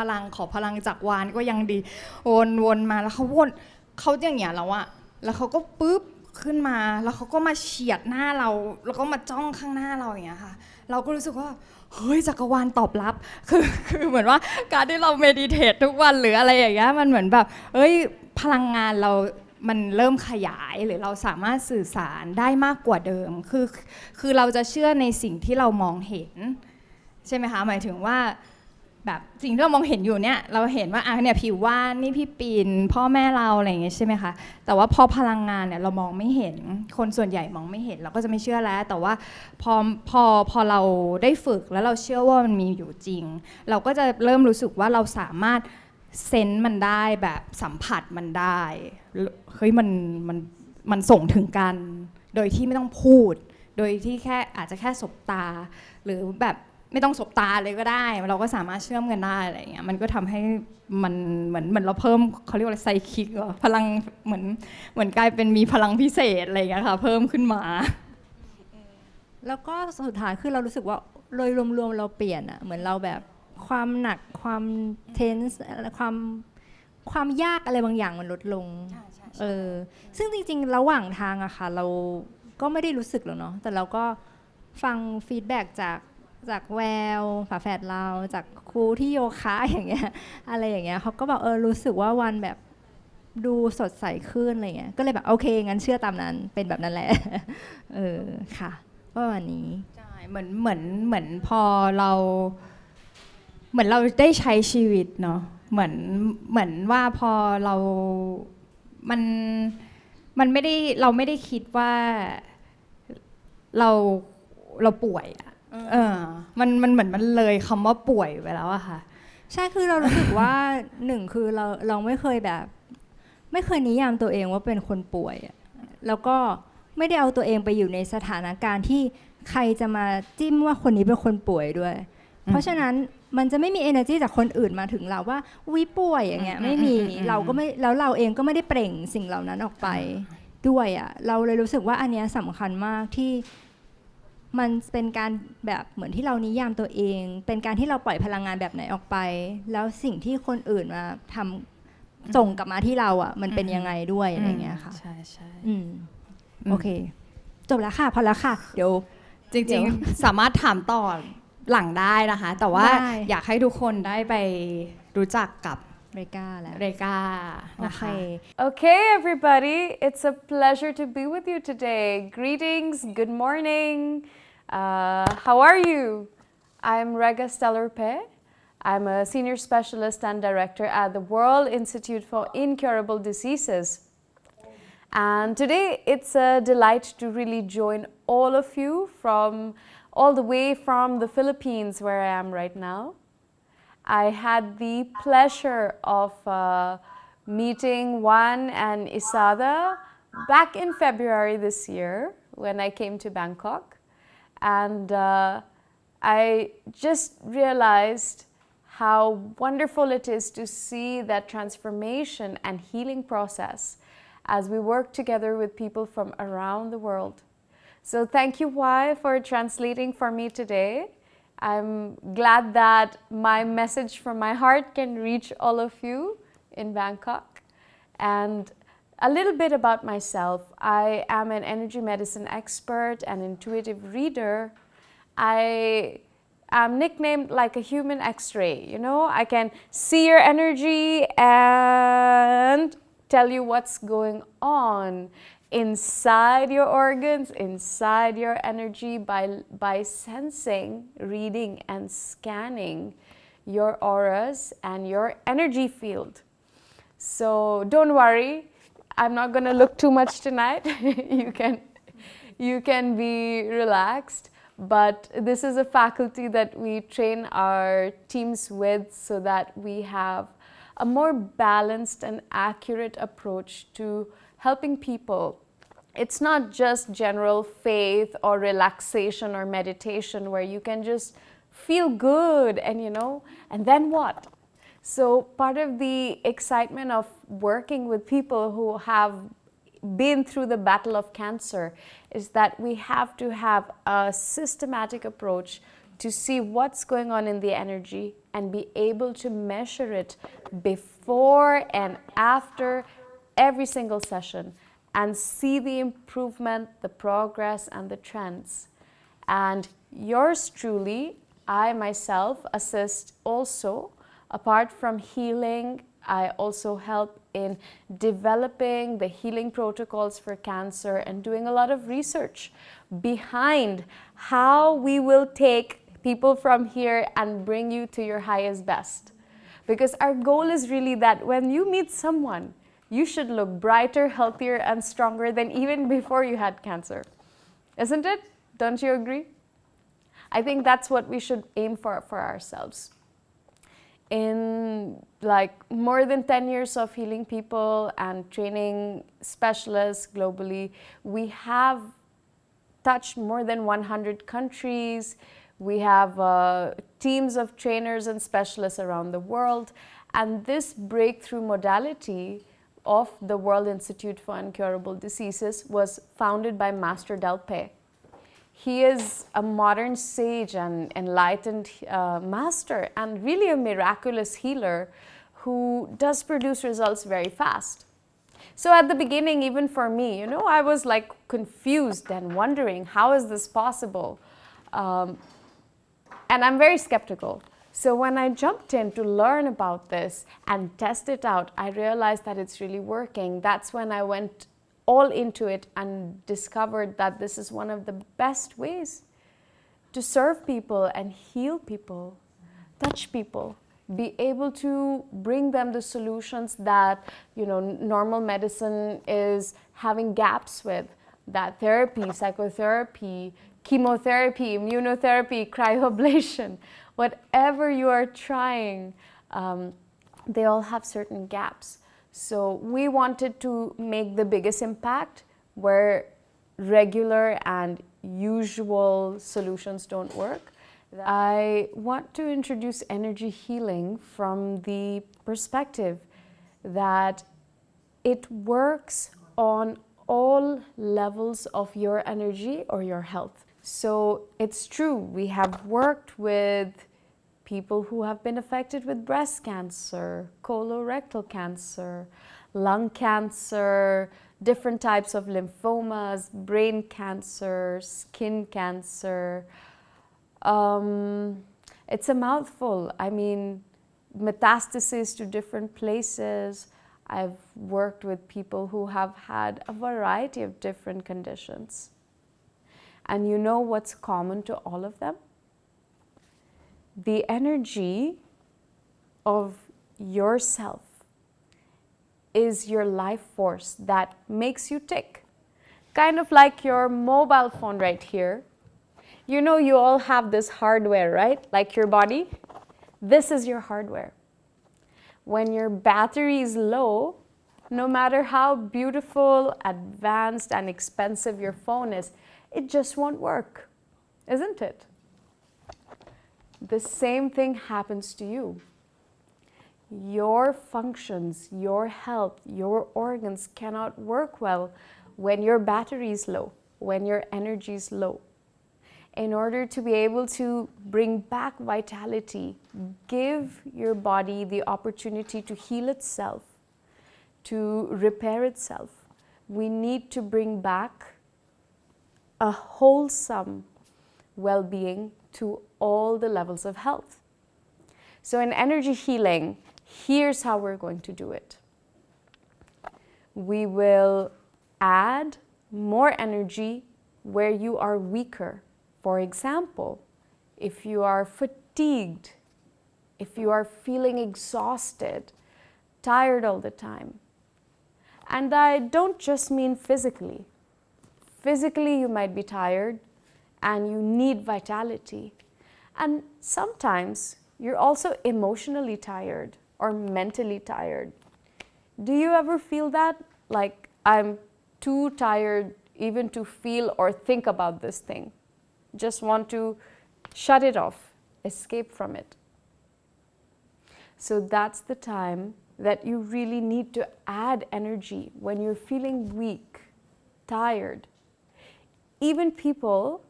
[SPEAKER 5] ลังจากวาฬก็ยังดีวนมาแล้วเขาอย่างเงี้ยแล้วอะแล้วเขาก็ปุ๊บขึ้นมาแล้วเขาก็มาเฉียดหน้าเราแล้วก็มาจ้องข้างหน้าเราอย่างเงี้ยค่ะเราก็รู้สึกว่าเฮ้ยจักรวาลตอบรับคือเหมือนว่าการที่เราเมดิเทตทุกวันหรืออะไรอย่างเงี้ยมันเหมือนแบบพลังงานเรามันเริ่มขยายหรือเราสามารถสื่อสารได้มากกว่าเดิมคือเราจะเชื่อในสิ่งที่เรามองเห็นใช่ไหมคะหมายถึงว่าแบบสิ่งที่เรามองเห็นอยู่เนี่ยเราเห็นว่าเนี่ยผิวว่านนี่พี่ปีนพ่อแม่เราอะไรอย่างเงี้ยใช่ไหมคะแต่ว่าพอพลังงานเนี่ยเรามองไม่เห็นคนส่วนใหญ่มองไม่เห็นเราก็จะไม่เชื่อแล้วแต่ว่าพอเราได้ฝึกแล้วเราเชื่อว่ามันมีอยู่จริงเราก็จะเริ่มรู้สึกว่าเราสามารถเซนส์มันได้แบบสัมผัสมันได้เฮ้ยมันส่งถึงกันโดยที่ไม่ต้องพูดโดยที่แค่อาจจะแค่สบตาหรือแบบไม่ต้องสบตาเลยก็ได้เราก็สามารถเชื่อมกันได้อะไรอย่างเงี้ยมันก็ทำให้มันเหมือนเราเพิ่มเขาเรียกว่าไซคิกพลังเหมือนกลายเป็นมีพลังพิเศษอะไรอย่างเงี้ยค่ะเพิ่มขึ้นมา
[SPEAKER 4] แล้วก็สุดท้ายคือเรารู้สึกว่าโดยรวมๆเราเปลี่ยนอะเหมือนเราแบบความหนักความเทนส์ความยากอะไรบางอย่างมันลดลงซึ่งจริงๆระหว่างทางอะค่ะเราก็ไม่ได้รู้สึกหรอกเนาะแต่เราก็ฟังฟีดแบ็กจากแววฝาแฝดเราจากครูที่โยคะอย่างเงี้ยอะไรอย่างเงี้ยเขาก็บอกรู้สึกว่าวันแบบดูสดใสขึ้นอะไรเงี้ยก็เลยแบบโอเคงั้นเชื่อตามนั้นเป็นแบบนั้นแหละค่ะประมาณนี้
[SPEAKER 5] ใช่เหมือนพอเราเหมือนเราได้ใช้ชีวิตเนาะเหมือนว่าพอมันไม่ได้เราไม่ได้คิดว่าเราป่วยอะมันเหมือนมันเลยคำว่าป่วยไปแล้วอะค่ะ
[SPEAKER 4] ใช่คือเรารู้สึกว่าหนึ่งคือเราไม่เคยแบบไม่เคยนิยามตัวเองว่าเป็นคนป่วยแล้วก็ไม่ได้เอาตัวเองไปอยู่ในสถานการณ์ที่ใครจะมาจิ้มว่าคนนี้เป็นคนป่วยด้วยเพราะฉะนั้นมันจะไม่มี energy จากคนอื่นมาถึงเราว่าวิป่วยอย่างเงี้ยไม่มีเราก็ไม่แล้วเราเองก็ไม่ได้เปล่งสิ่งเหล่านั้นออกไปด้วยอะเราเลยรู้สึกว่าอันเนี้ยสำคัญมากที่มันเป็นการแบบเหมือนที่เรานิยามตัวเองเป็นการที่เราปล่อยพลังงานแบบไหนออกไปแล้วสิ่งที่คนอื่นมาท ส่งกลับมาที่เราอ่ะมันเป็นยังไงด้วยอะไรเงี้ยค่ะ
[SPEAKER 5] ใช่ใช่
[SPEAKER 4] โอเคจบแล้วค่ะพอแล้วค่ะเดี๋ยว
[SPEAKER 5] จริงๆสามารถถามต่อหลังได้นะคะ แต่ว่า
[SPEAKER 4] ได้
[SPEAKER 5] อยากให้ทุกคนได้ไปรู้จักกับ
[SPEAKER 4] เรกาแล้ว
[SPEAKER 5] เรกา
[SPEAKER 4] โอ
[SPEAKER 5] นะ
[SPEAKER 4] เค
[SPEAKER 5] คะ
[SPEAKER 6] Okay, everybody, it's a pleasure to be with you today. Greetings, good morning. How are you? I'm Rega Stellarpe. I'm a senior specialist and director at the World Institute for Incurable Diseases. And today it's a delight to really join all of you from all the way from the Philippines, where I am right now. I had the pleasure of meeting Juan and Isada back in February this year when I came to Bangkok. And I just realized how wonderful it is to see that transformation and healing process as we work together with people from around the world. So thank you, Wai, for translating for me today. I'm glad that my message from my heart can reach all of you in Bangkok. And a little bit about myself. I am an energy medicine expert and intuitive reader. I am nicknamed like a human x-ray. You know, I can see your energy and tell you what's going on inside your organs, inside your energy by sensing, reading, and scanning your auras and your energy field. So don't worry, I'm not going to look too much tonight. you can be relaxed. But this is a faculty that we train our teams with so that we have a more balanced and accurate approach to helping people. It's not just general faith or relaxation or meditation where you can just feel good and and then what? So part of the excitement of working with people who have been through the battle of cancer is that we have to have a systematic approach to see what's going on in the energy and be able to measure it before and after every single session and see the improvement, the progress, and the trends. And yours truly, I myself assist also. Apart from healing, I also help in developing the healing protocols for cancer and doing a lot of research behind how we will take people from here and bring you to your highest best. Because our goal is really that when you meet someone, you should look brighter, healthier, and stronger than even before you had cancer. Isn't it? Don't you agree? I think that's what we should aim for ourselves. In like more than 10 years of healing people and training specialists globally, we have touched more than 100 countries. We have teams of trainers and specialists around the world. And this breakthrough modality of the World Institute for Incurable Diseases was founded by Master Delpe. He is a modern sage and enlightened master and really a miraculous healer who does produce results very fast. So at the beginning, even for me, I was like confused and wondering, how is this possible? And I'm very skeptical. So when I jumped in to learn about this and test it out, I realized that it's really working. That's when I went all into it and discovered that this is one of the best ways to serve people and heal people, touch people, be able to bring them the solutions that normal medicine is having gaps with, that therapy, psychotherapy, chemotherapy, immunotherapy, cryoablation, whatever you are trying, they all have certain gaps. So we wanted to make the biggest impact where regular and usual solutions don't work. I want to introduce energy healing from the perspective that it works on all levels of your energy or your health. So it's true, we have worked with people who have been affected with breast cancer, colorectal cancer, lung cancer, different types of lymphomas, brain cancer, skin cancer. It's a mouthful. I mean, metastases to different places. I've worked with people who have had a variety of different conditions. And you know what's common to all of them? The energy of yourself is your life force that makes you tick. Kind of like your mobile phone right here. You know, you all have this hardware, right? Like your body. This is your hardware. When your battery is low, no matter how beautiful, advanced, and expensive your phone is, it just won't work, isn't it? The same thing happens to you. Your functions, your health, your organs cannot work well when your battery is low, when your energy is low. In order to be able to bring back vitality, give your body the opportunity to heal itself, to repair itself, we need to bring back a wholesome well-being to all the levels of health. So in energy healing, here's how we're going to do it. We will add more energy where you are weaker. For example, if you are fatigued, if you are feeling exhausted, tired all the time. And I don't just mean physically. Physically, you might be tired and you need vitality. And sometimes you're also emotionally tired or mentally tired. Do you ever feel that? Like, I'm too tired even to feel or think about this thing. Just want to shut it off, escape from it. So that's the time that you really need to add energy when you're feeling weak, tired. Even people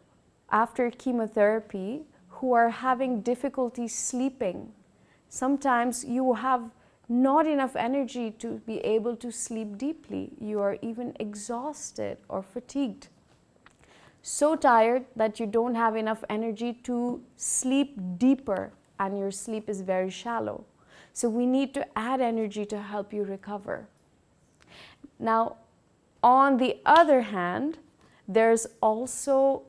[SPEAKER 6] after chemotherapy who are having difficulty sleeping, sometimes you have not enough energy to be able to sleep deeply. You are even exhausted or fatigued. So tired that you don't have enough energy to sleep deeper and your sleep is very shallow. So we need to add energy to help you recover. Now, on the other hand, there's also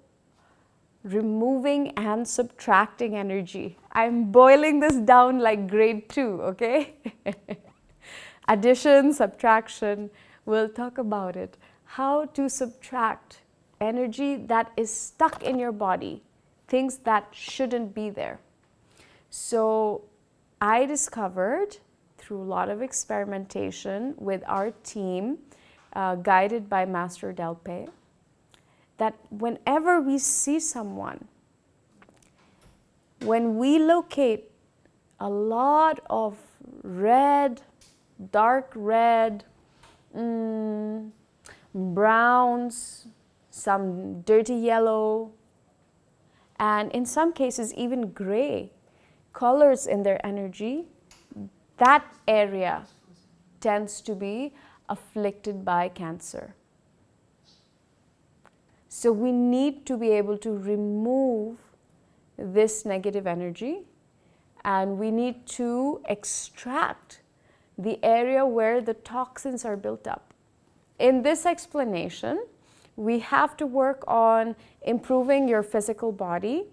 [SPEAKER 6] removing and subtracting energy. I'm boiling this down like grade 2, okay? Addition, subtraction, we'll talk about it. How to subtract energy that is stuck in your body, things that shouldn't be there. So I discovered through a lot of experimentation with our team, guided by Master Delpe, that whenever we see someone, when we locate a lot of red, dark red, browns, some dirty yellow, and in some cases even gray colors in their energy, that area tends to be afflicted by cancer. So we need to be able to remove this negative energy, and we need to extract the area where the toxins are built up. In this explanation, we have to work on improving your physical body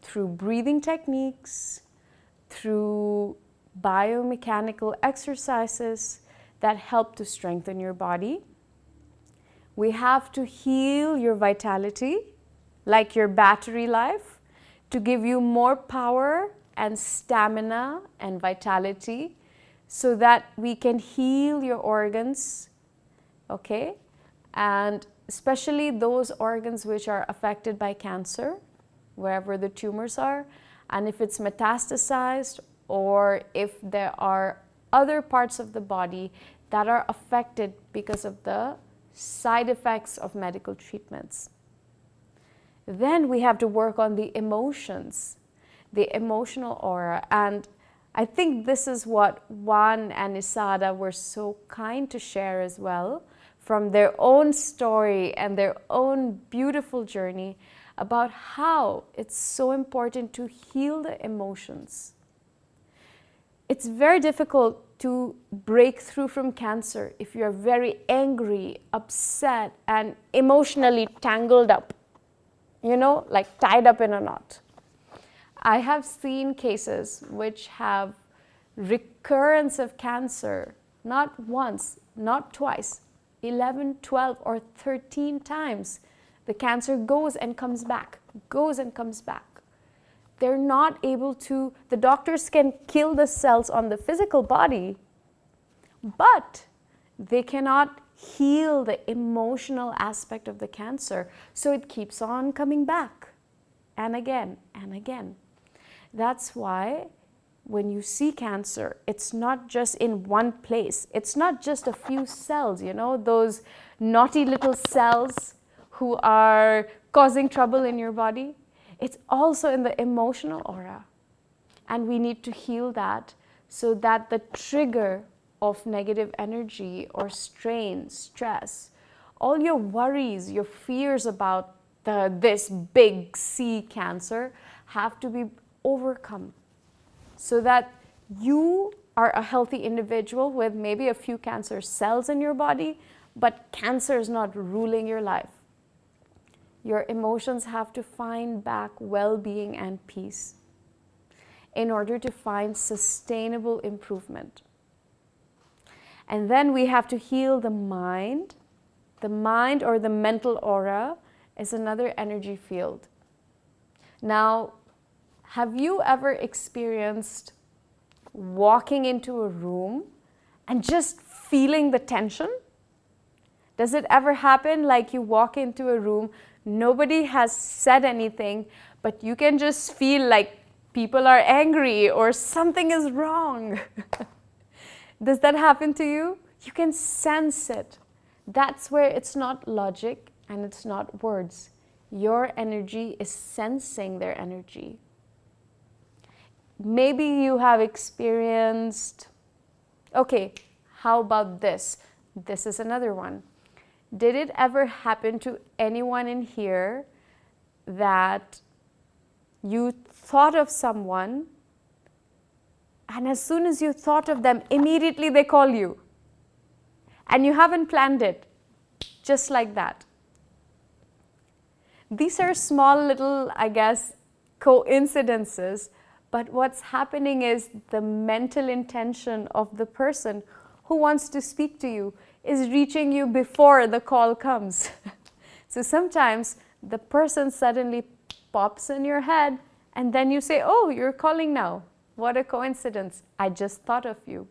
[SPEAKER 6] through breathing techniques, through biomechanical exercises that help to strengthen your body. We have to heal your vitality, like your battery life, to give you more power and stamina and vitality so that we can heal your organs, okay? And especially those organs which are affected by cancer, wherever the tumors are, and if it's metastasized or if there are other parts of the body that are affected because of the side effects of medical treatments. Then we have to work on the emotions. the emotional aura. And I think this is what Juan and Isada were so kind to share as well, from their own story and their own beautiful journey about how it's so important to heal the emotions. It's very difficult to break through from cancer if you're very angry, upset, and emotionally tangled up, you know, like tied up in a knot. I have seen cases which have recurrence of cancer, not once, not twice, 11, 12, or 13 times. The cancer goes and comes back, goes and comes back. They're not able to, the doctors can kill the cells on the physical body, but they cannot heal the emotional aspect of the cancer. So it keeps on coming back and again and again. That's why when you see cancer, it's not just in one place. It's not just a few cells, you know, those naughty little cells who are causing trouble in your body. It's also in the emotional aura. And we need to heal that so that the trigger of negative energy or strain, stress, all your worries, your fears about this big C cancer have to be overcome so that you are a healthy individual with maybe a few cancer cells in your body, but cancer is not ruling your life. Your emotions have to find back well-being and peace in order to find sustainable improvement. And then we have to heal the mind. The mind or the mental aura is another energy field. Now, have you ever experienced walking into a room and just feeling the tension? Does it ever happen like you walk into a room, nobody has said anything, but you can just feel like people are angry or something is wrong? Does that happen to you? You can sense it. That's where it's not logic and it's not words. Your energy is sensing their energy. Maybe you have experienced, okay, how about this? This is another one. Did it ever happen to anyone in here that you thought of someone and as soon as you thought of them, immediately they call you and you haven't planned it, just like that? These are small little, I guess, coincidences, but what's happening is the mental intention of the person who wants to speak to you is reaching you before the call comes. So sometimes the person suddenly pops in your head and then you say, oh, you're calling now. What a coincidence. I just thought of you.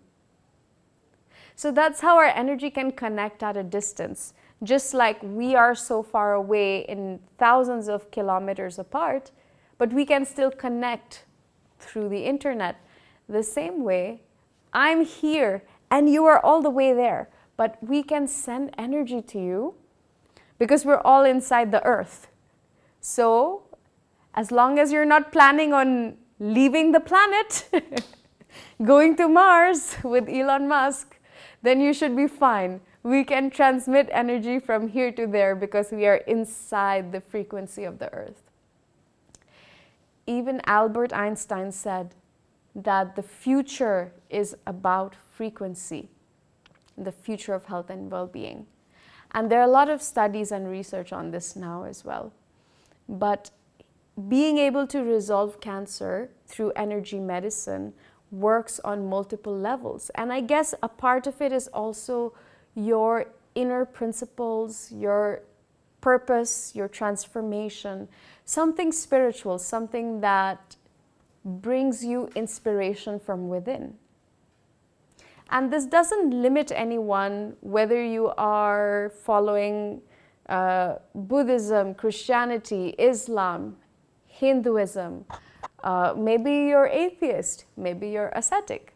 [SPEAKER 6] So that's how our energy can connect at a distance. Just like we are so far away in thousands of kilometers apart, but we can still connect through the internet. The same way, I'm here and you are all the way there, but we can send energy to you because we're all inside the earth. So as long as you're not planning on leaving the planet, going to Mars with Elon Musk, then you should be fine. We can transmit energy from here to there because we are inside the frequency of the earth. Even Albert Einstein said that the future is about frequency, the future of health and well-being. And there are a lot of studies and research on this now as well. But being able to resolve cancer through energy medicine works on multiple levels. And I guess a part of it is also your inner principles, your purpose, your transformation, something spiritual, something that brings you inspiration from within. And this doesn't limit anyone, whether you are following Buddhism, Christianity, Islam, Hinduism, maybe you're atheist, maybe you're ascetic.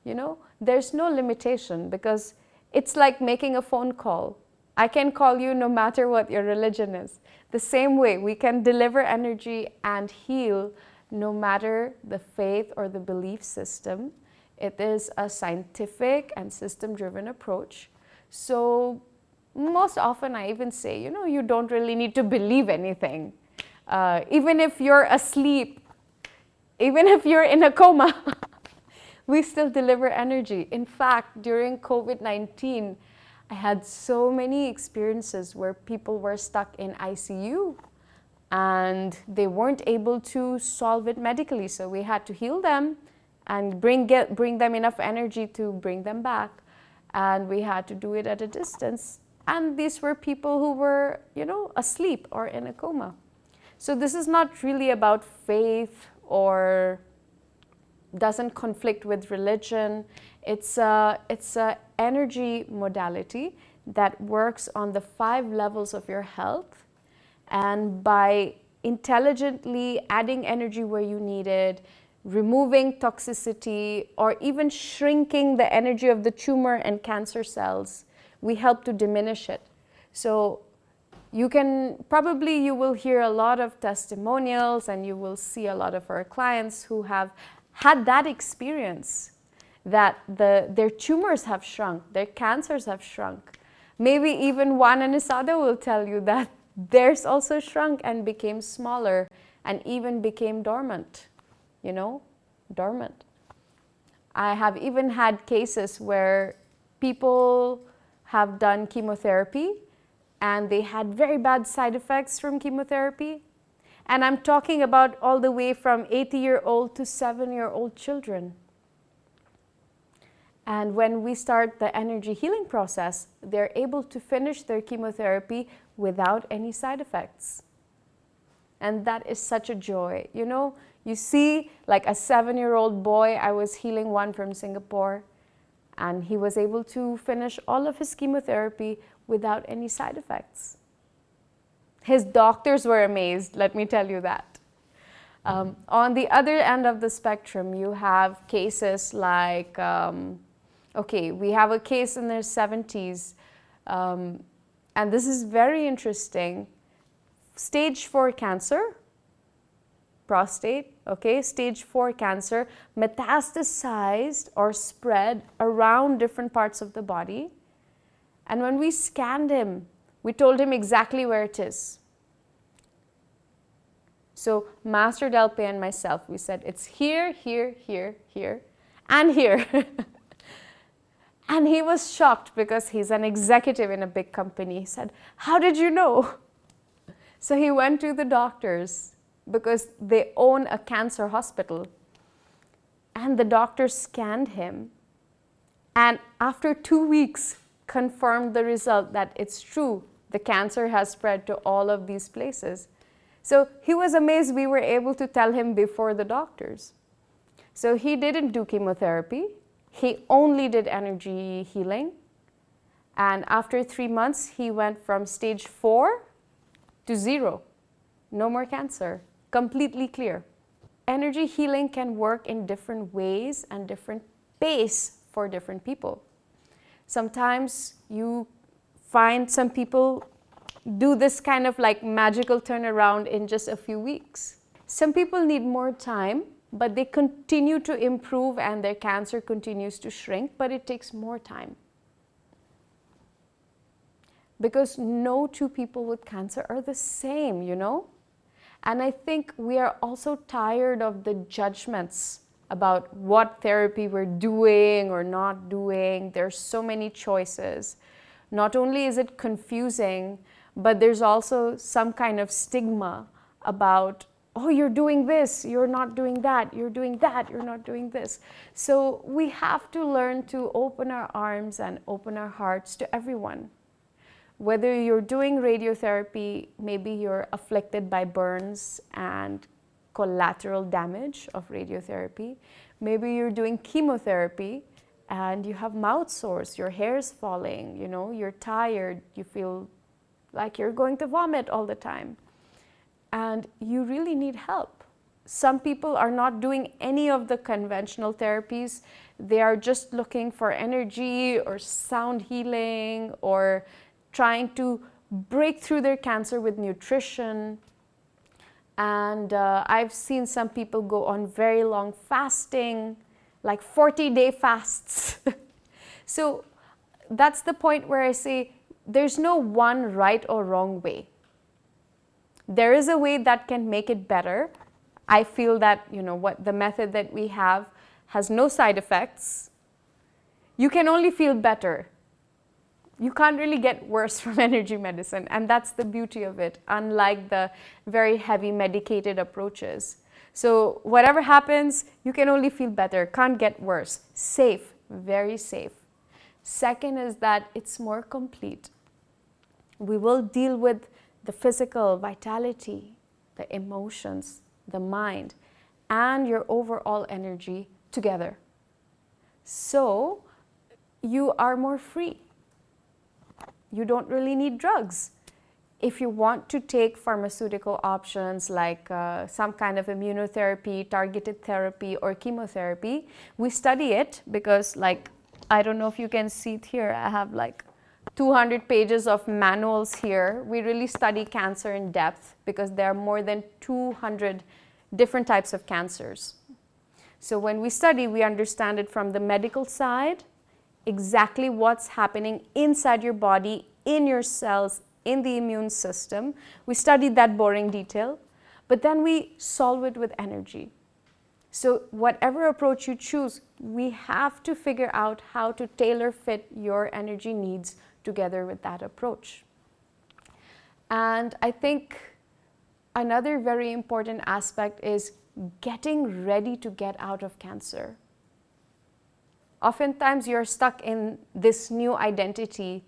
[SPEAKER 6] You know, there's no limitation because it's like making a phone call. I can call you no matter what your religion is. The same way we can deliver energy and heal no matter the faith or the belief system. It is a scientific and system-driven approach. So most often I even say, you don't really need to believe anything. Even if you're asleep, even if you're in a coma, we still deliver energy. In fact, during COVID-19, I had so many experiences where people were stuck in ICU and they weren't able to solve it medically. So we had to heal them and bring them enough energy to bring them back. And we had to do it at a distance. And these were people who were, asleep or in a coma. So this is not really about faith or doesn't conflict with religion. It's a energy modality that works on the 5 levels of your health. And by intelligently adding energy where you need it, removing toxicity, or even shrinking the energy of the tumor and cancer cells, we help to diminish it. So you will hear a lot of testimonials and you will see a lot of our clients who have had that experience, that their tumors have shrunk, their cancers have shrunk. Maybe even Juan and Isada will tell you that theirs also shrunk and became smaller and even became dormant. Dormant. I have even had cases where people have done chemotherapy and they had very bad side effects from chemotherapy. And I'm talking about all the way from 80-year-old to 7-year-old children. And when we start the energy healing process, they're able to finish their chemotherapy without any side effects. And that is such a joy. You see, like a 7-year-old boy, I was healing one from Singapore, and he was able to finish all of his chemotherapy without any side effects. His doctors were amazed, let me tell you that. On the other end of the spectrum, you have cases like, we have a case in their 70s, and this is very interesting. Stage 4 cancer, prostate, stage 4 cancer, metastasized or spread around different parts of the body. And when we scanned him, we told him exactly where it is. So Master Delpe and myself, we said, it's here, here, here, here, and here. And he was shocked because he's an executive in a big company. He said, how did you know? So he went to the doctors because they own a cancer hospital. And the doctor scanned him. And after 2 weeks, confirmed the result that it's true. The cancer has spread to all of these places. So he was amazed we were able to tell him before the doctors. So he didn't do chemotherapy. He only did energy healing. And after 3 months, he went from stage 4 to 0. No more cancer. Completely clear. Energy healing can work in different ways and different pace for different people. Sometimes you find some people do this kind of like magical turnaround in just a few weeks. Some people need more time, but they continue to improve and their cancer continues to shrink, but it takes more time. Because no 2 people with cancer are the same, And I think we are also tired of the judgments about what therapy we're doing or not doing. There's so many choices. Not only is it confusing, but there's also some kind of stigma about, oh, you're doing this, you're not doing that, you're doing that, you're not doing this. So we have to learn to open our arms and open our hearts to everyone. Whether you're doing radiotherapy, maybe you're afflicted by burns and collateral damage of radiotherapy. Maybe you're doing chemotherapy and you have mouth sores, your hair's falling, you're tired, you feel like you're going to vomit all the time. And you really need help. Some people are not doing any of the conventional therapies. They are just looking for energy or sound healing or trying to break through their cancer with nutrition. And I've seen some people go on very long fasting, like 40-day fasts. So that's the point where I say there's no one right or wrong way. There is a way that can make it better. I feel that, what the method that we have has no side effects. You can only feel better. You can't really get worse from energy medicine, and that's the beauty of it, unlike the very heavy medicated approaches. So whatever happens, you can only feel better, can't get worse. Safe, very safe. Second is that it's more complete. We will deal with the physical vitality, the emotions, the mind, and your overall energy together. So you are more free. You don't really need drugs. If you want to take pharmaceutical options like some kind of immunotherapy, targeted therapy, or chemotherapy, we study it because, I don't know if you can see it here, I have 200 pages of manuals here. We really study cancer in depth because there are more than 200 different types of cancers. So when we study, we understand it from the medical side, exactly what's happening inside your body, in your cells, in the immune system. We study that boring detail, but then we solve it with energy. So whatever approach you choose, we have to figure out how to tailor fit your energy needs together with that approach. And I think another very important aspect is getting ready to get out of cancer. Oftentimes you're stuck in this new identity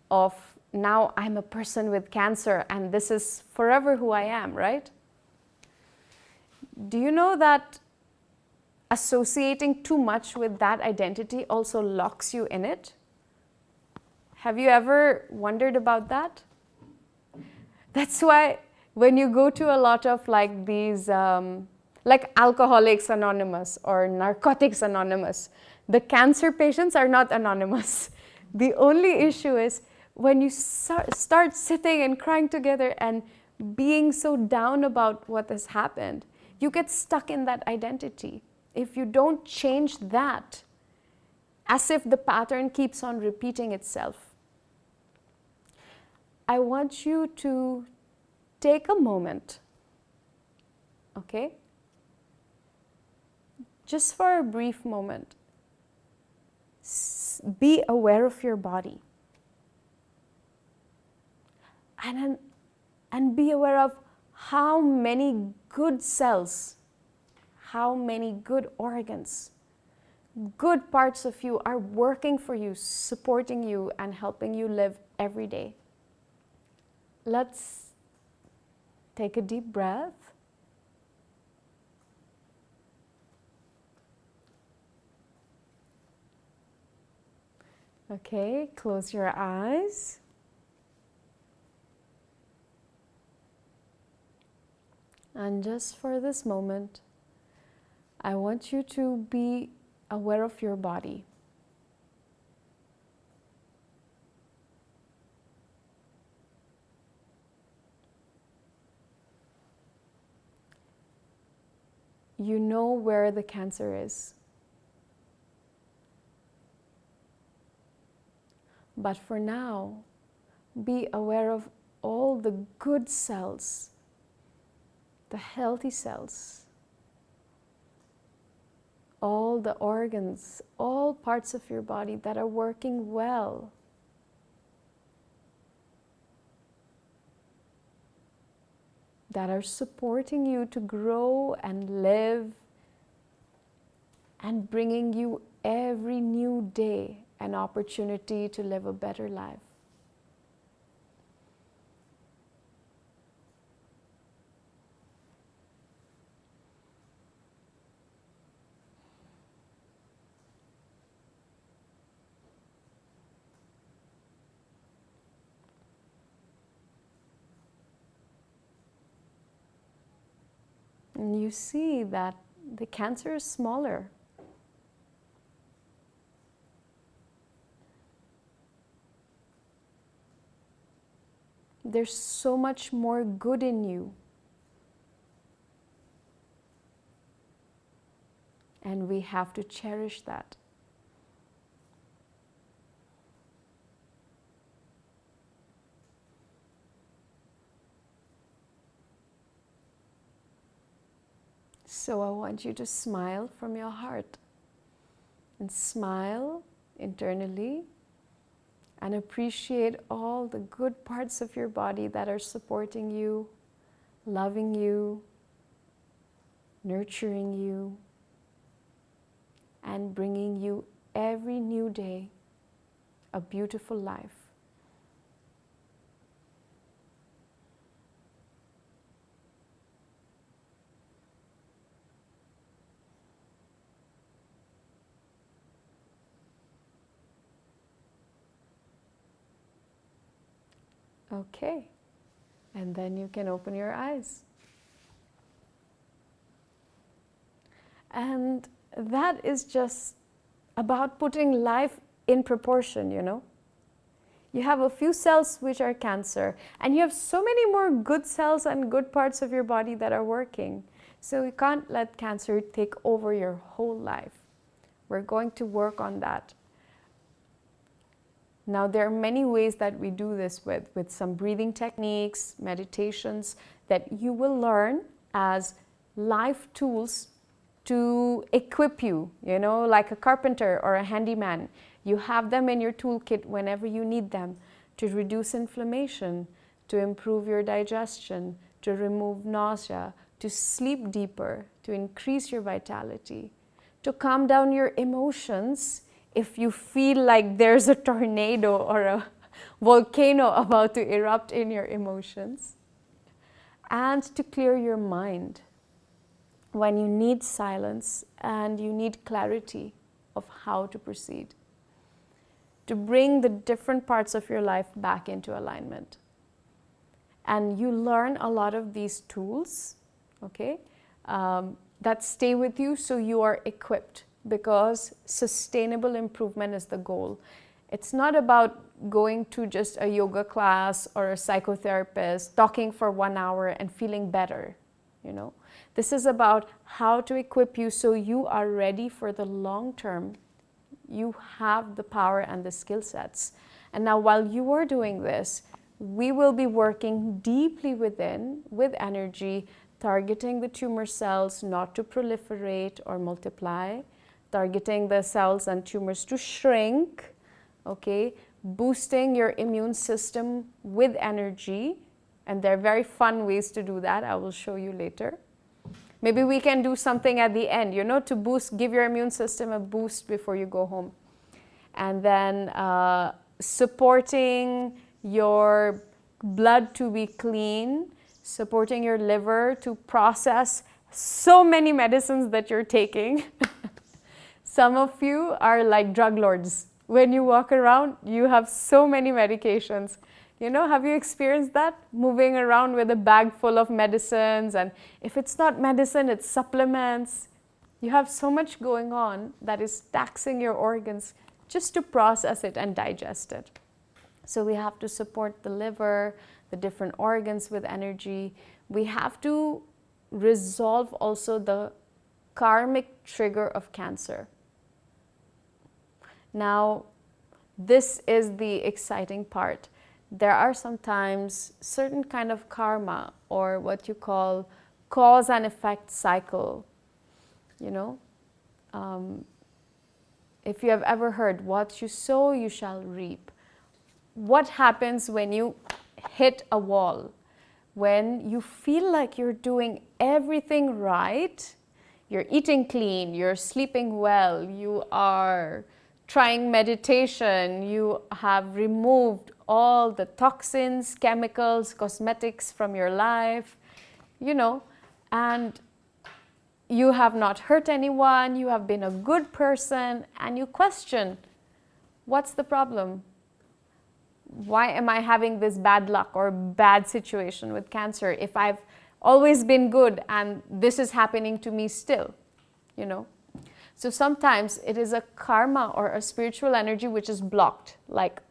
[SPEAKER 6] of now I'm a person with cancer and this is forever who I am, right? Do you know that associating too much with that identity also locks you in it? Have you ever wondered about that? That's why when you go to a lot of these, like Alcoholics Anonymous or Narcotics Anonymous, the cancer patients are not anonymous. The only issue is when you start sitting and crying together and being so down about what has happened, you get stuck in that identity. If you don't change that, as if the pattern keeps on repeating itself. I want you to take a moment, okay? Just for a brief moment, be aware of your body. And be aware of how many good cells, how many good organs, good parts of you are working for you, supporting you, and helping you live every day. Let's take a deep breath. Okay, close your eyes. And just for this moment, I want you to be aware of your body. You know where the cancer is. But for now, be aware of all the good cells, the healthy cells, all the organs, all parts of your body that are working well. That are supporting you to grow and live and bringing you every new day an opportunity to live a better life. And you see that the cancer is smaller. There's so much more good in you. and we have to cherish that. So I want you to smile from your heart and smile internally and appreciate all the good parts of your body that are supporting you, loving you, nurturing you, and bringing you every new day a beautiful life. Okay, and then you can open your eyes. And that is just about putting life in proportion, you know. You have a few cells which are cancer, and you have so many more good cells and good parts of your body that are working. So you can't let cancer take over your whole life. We're going to work on that. Now, there are many ways that we do this with some breathing techniques, meditations that you will learn as life tools to equip you, you know, like a carpenter or a handyman. You have them in your toolkit whenever you need them to reduce inflammation, to improve your digestion, to remove nausea, to sleep deeper, to increase your vitality, to calm down your emotions if you feel like there's a tornado or a volcano about to erupt in your emotions, and to clear your mind when you need silence and you need clarity of how to proceed, to bring the different parts of your life back into alignment. And you learn a lot of these tools, okay, that stay with you so you are equipped, because sustainable improvement is the goal. It's not about going to just a yoga class or a psychotherapist, talking for 1 hour and feeling better, you know. This is about how to equip you so you are ready for the long term. You have the power and the skill sets. And now while you are doing this, we will be working deeply within with energy, targeting the tumor cells not to proliferate or multiply, targeting the cells and tumors to shrink, okay, boosting your immune system with energy. And there are very fun ways to do that. I will show you later. Maybe we can do something at the end, you know, to boost, give your immune system a boost before you go home. And then supporting your blood to be clean, supporting your liver to process so many medicines that you're taking. Some of you are like drug lords. When you walk around, you have so many medications. You know, have you experienced that? Moving around with a bag full of medicines, and if it's not medicine, it's supplements. You have so much going on that is taxing your organs just to process it and digest it. So we have to support the liver, the different organs with energy. We have to resolve also the karmic trigger of cancer. Now, this is the exciting part. There are sometimes certain kind of karma, or what you call cause and effect cycle, you know. If you have ever heard, what you sow, you shall reap. What happens when you hit a wall? When you feel like you're doing everything right, you're eating clean, you're sleeping well, you are trying meditation, you have removed all the toxins, chemicals, cosmetics from your life, you know, and you have not hurt anyone, you have been a good person, and you question, what's the problem? Why am I having this bad luck or bad situation with cancer if I've always been good and this is happening to me still, you know? So sometimes it is a karma or a spiritual energy which is blocked. Like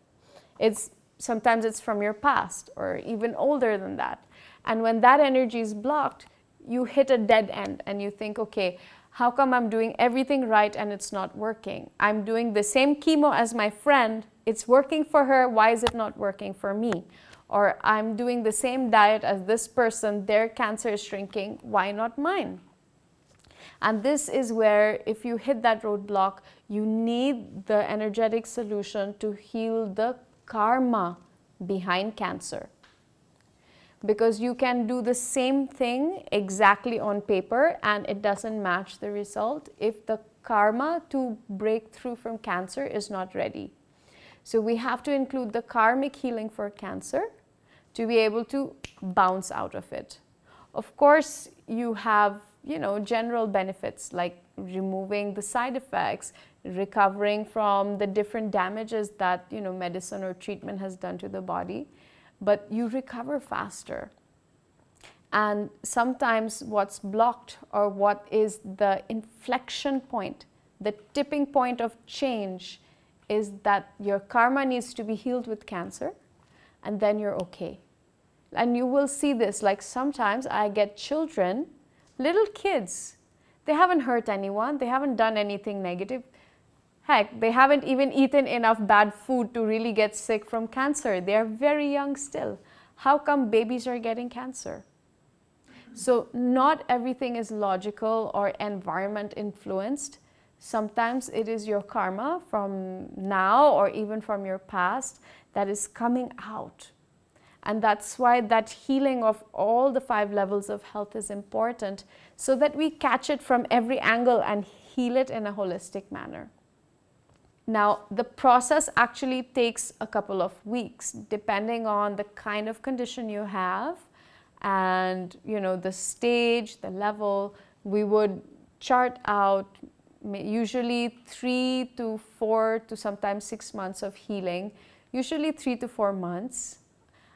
[SPEAKER 6] sometimes it's from your past or even older than that. And when that energy is blocked, you hit a dead end and you think, okay, How come I'm doing everything right and it's not working? I'm doing the same chemo as my friend. It's working for her. Why is it not working for me? Or I'm doing the same diet as this person. Their cancer is shrinking. Why not mine? And this is where if you hit that roadblock, you need the energetic solution to heal the karma behind cancer. Because you can do the same thing exactly on paper and it doesn't match the result if the karma to break through from cancer is not ready. So we have to include the karmic healing for cancer to be able to bounce out of it. Of course, you have, general benefits like removing the side effects, recovering from the different damages that, medicine or treatment has done to the body. But you recover faster. And sometimes what's blocked or what is the inflection point, the tipping point of change is that your karma needs to be healed with cancer and then you're okay. And you will see this, like sometimes I get children, little kids, they haven't hurt anyone, they haven't done anything negative. Heck, they haven't even eaten enough bad food to really get sick from cancer. They are very young still. How come babies are getting cancer? So not everything is logical or environment influenced. Sometimes it is your karma from now or even from your past that is coming out. And that's why that healing of all the 5 levels of health is important so that we catch it from every angle and heal it in a holistic manner. Now, the process actually takes a couple of weeks depending on the kind of condition you have and, the stage, the level. We would chart out usually 3 to 4 to sometimes 6 months of healing, usually 3 to 4 months.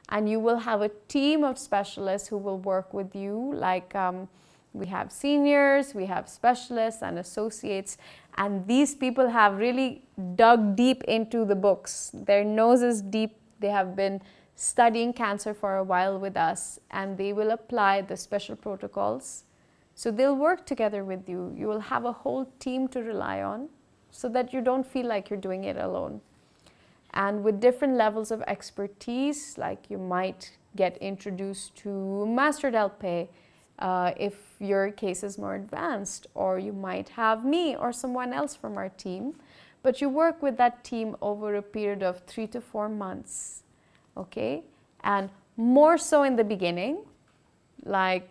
[SPEAKER 6] And you will have a team of specialists who will work with you, like we have seniors, we have specialists and associates, and these people have really dug deep into the books. Their nose is deep. They have been studying cancer for a while with us, and they will apply the special protocols. So they'll work together with you. You will have a whole team to rely on so that you don't feel like you're doing it alone. And with different levels of expertise, like you might get introduced to Master Delpe, if your case is more advanced, or you might have me or someone else from our team, but you work with that team over a period of 3 to 4 months, okay? And more so in the beginning, like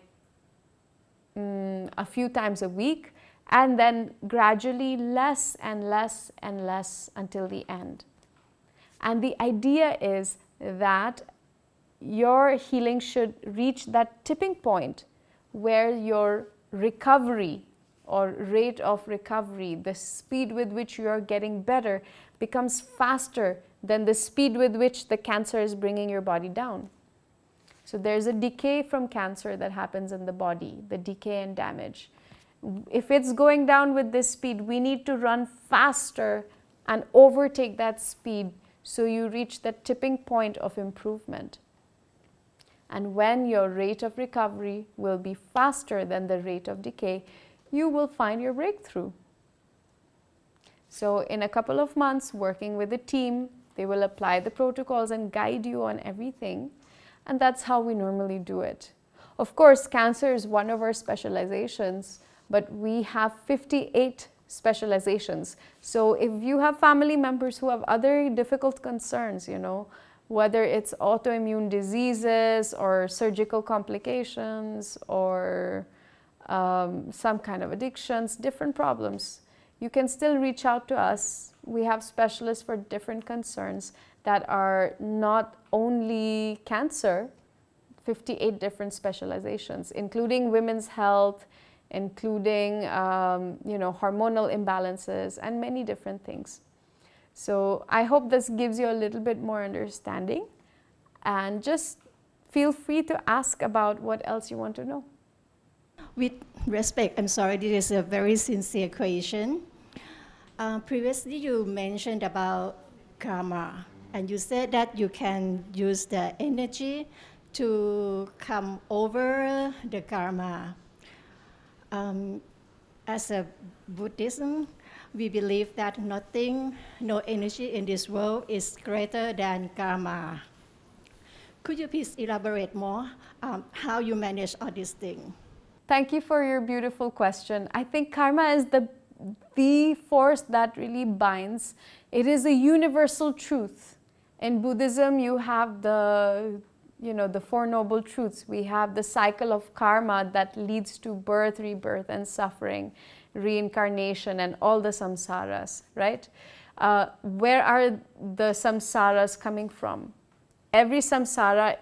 [SPEAKER 6] a few times a week, and then gradually less and less and less until the end. And the idea is that your healing should reach that tipping point where your recovery or rate of recovery, the speed with which you are getting better, becomes faster than the speed with which the cancer is bringing your body down. So there's a decay from cancer that happens in the body, the decay and damage. If it's going down with this speed, we need to run faster and overtake that speed so you reach the tipping point of improvement. And when your rate of recovery will be faster than the rate of decay, you will find your breakthrough. So in a couple of months, working with a team, they will apply the protocols and guide you on everything. And that's how we normally do it. Of course, cancer is one of our specializations, but we have 58 specializations. So if you have family members who have other difficult concerns, whether it's autoimmune diseases or surgical complications or some kind of addictions, different problems, you can still reach out to us. We have specialists for different concerns that are not only cancer, 58 different specializations, including women's health, including hormonal imbalances and many different things. So I hope this gives you a little bit more understanding, and just feel free to ask about what else you want to know.
[SPEAKER 7] With respect, I'm sorry, this is a very sincere question. Previously you mentioned about karma, and you said that you can use the energy to come over the karma. as a Buddhism, we believe that nothing, no energy in this world is greater than karma. Could you please elaborate more how you manage all these things?
[SPEAKER 6] Thank you for your beautiful question. I think karma is the force that really binds. It is a universal truth. In Buddhism, you have the Four Noble Truths. We have the cycle of karma that leads to birth, rebirth, and suffering, reincarnation, and all the samsaras, right? Where are the samsaras coming from? Every samsara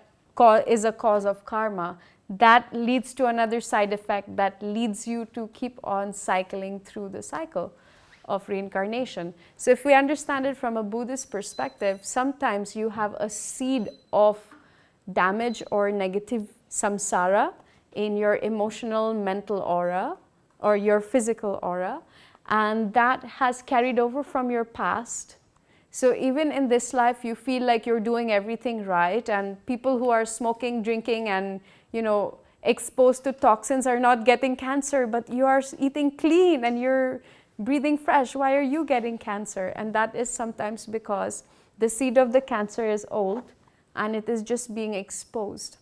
[SPEAKER 6] is a cause of karma. That leads to another side effect that leads you to keep on cycling through the cycle of reincarnation. So if we understand it from a Buddhist perspective, sometimes you have a seed of damage or negative samsara in your emotional, mental aura or your physical aura, and that has carried over from your past. So even in this life, you feel like you're doing everything right, and people who are smoking, drinking, and exposed to toxins are not getting cancer, but you are eating clean and you're breathing fresh. Why are you getting cancer? And that is sometimes because the seed of the cancer is old and it is just being exposed.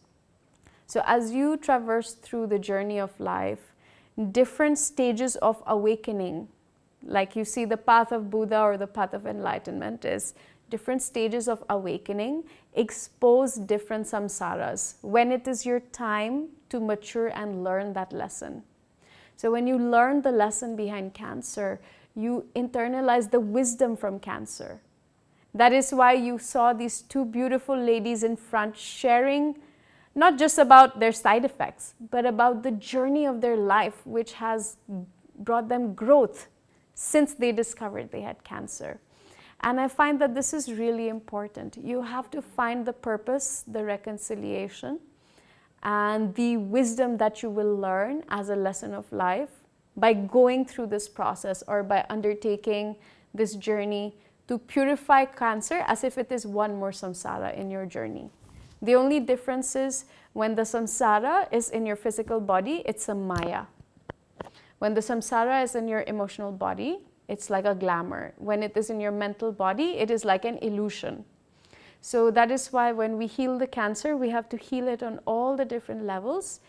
[SPEAKER 6] So as you traverse through the journey of life, different stages of awakening, like you see the path of Buddha or the path of enlightenment is different stages of awakening, expose different samsaras when it is your time to mature and learn that lesson. So when you learn the lesson behind cancer, you internalize the wisdom from cancer. That is why you saw these two beautiful ladies in front sharing not just about their side effects, but about the journey of their life, which has brought them growth since they discovered they had cancer. And I find that this is really important. You have to find the purpose, the reconciliation, and the wisdom that you will learn as a lesson of life by going through this process or by undertaking this journey to purify cancer as if it is one more samsara in your journey. The only difference is when the samsara is in your physical body, it's a maya. When the samsara is in your emotional body, it's like a glamour. When it is in your mental body, it is like an illusion. So that is why when we heal the cancer, we have to heal it on all the different levels.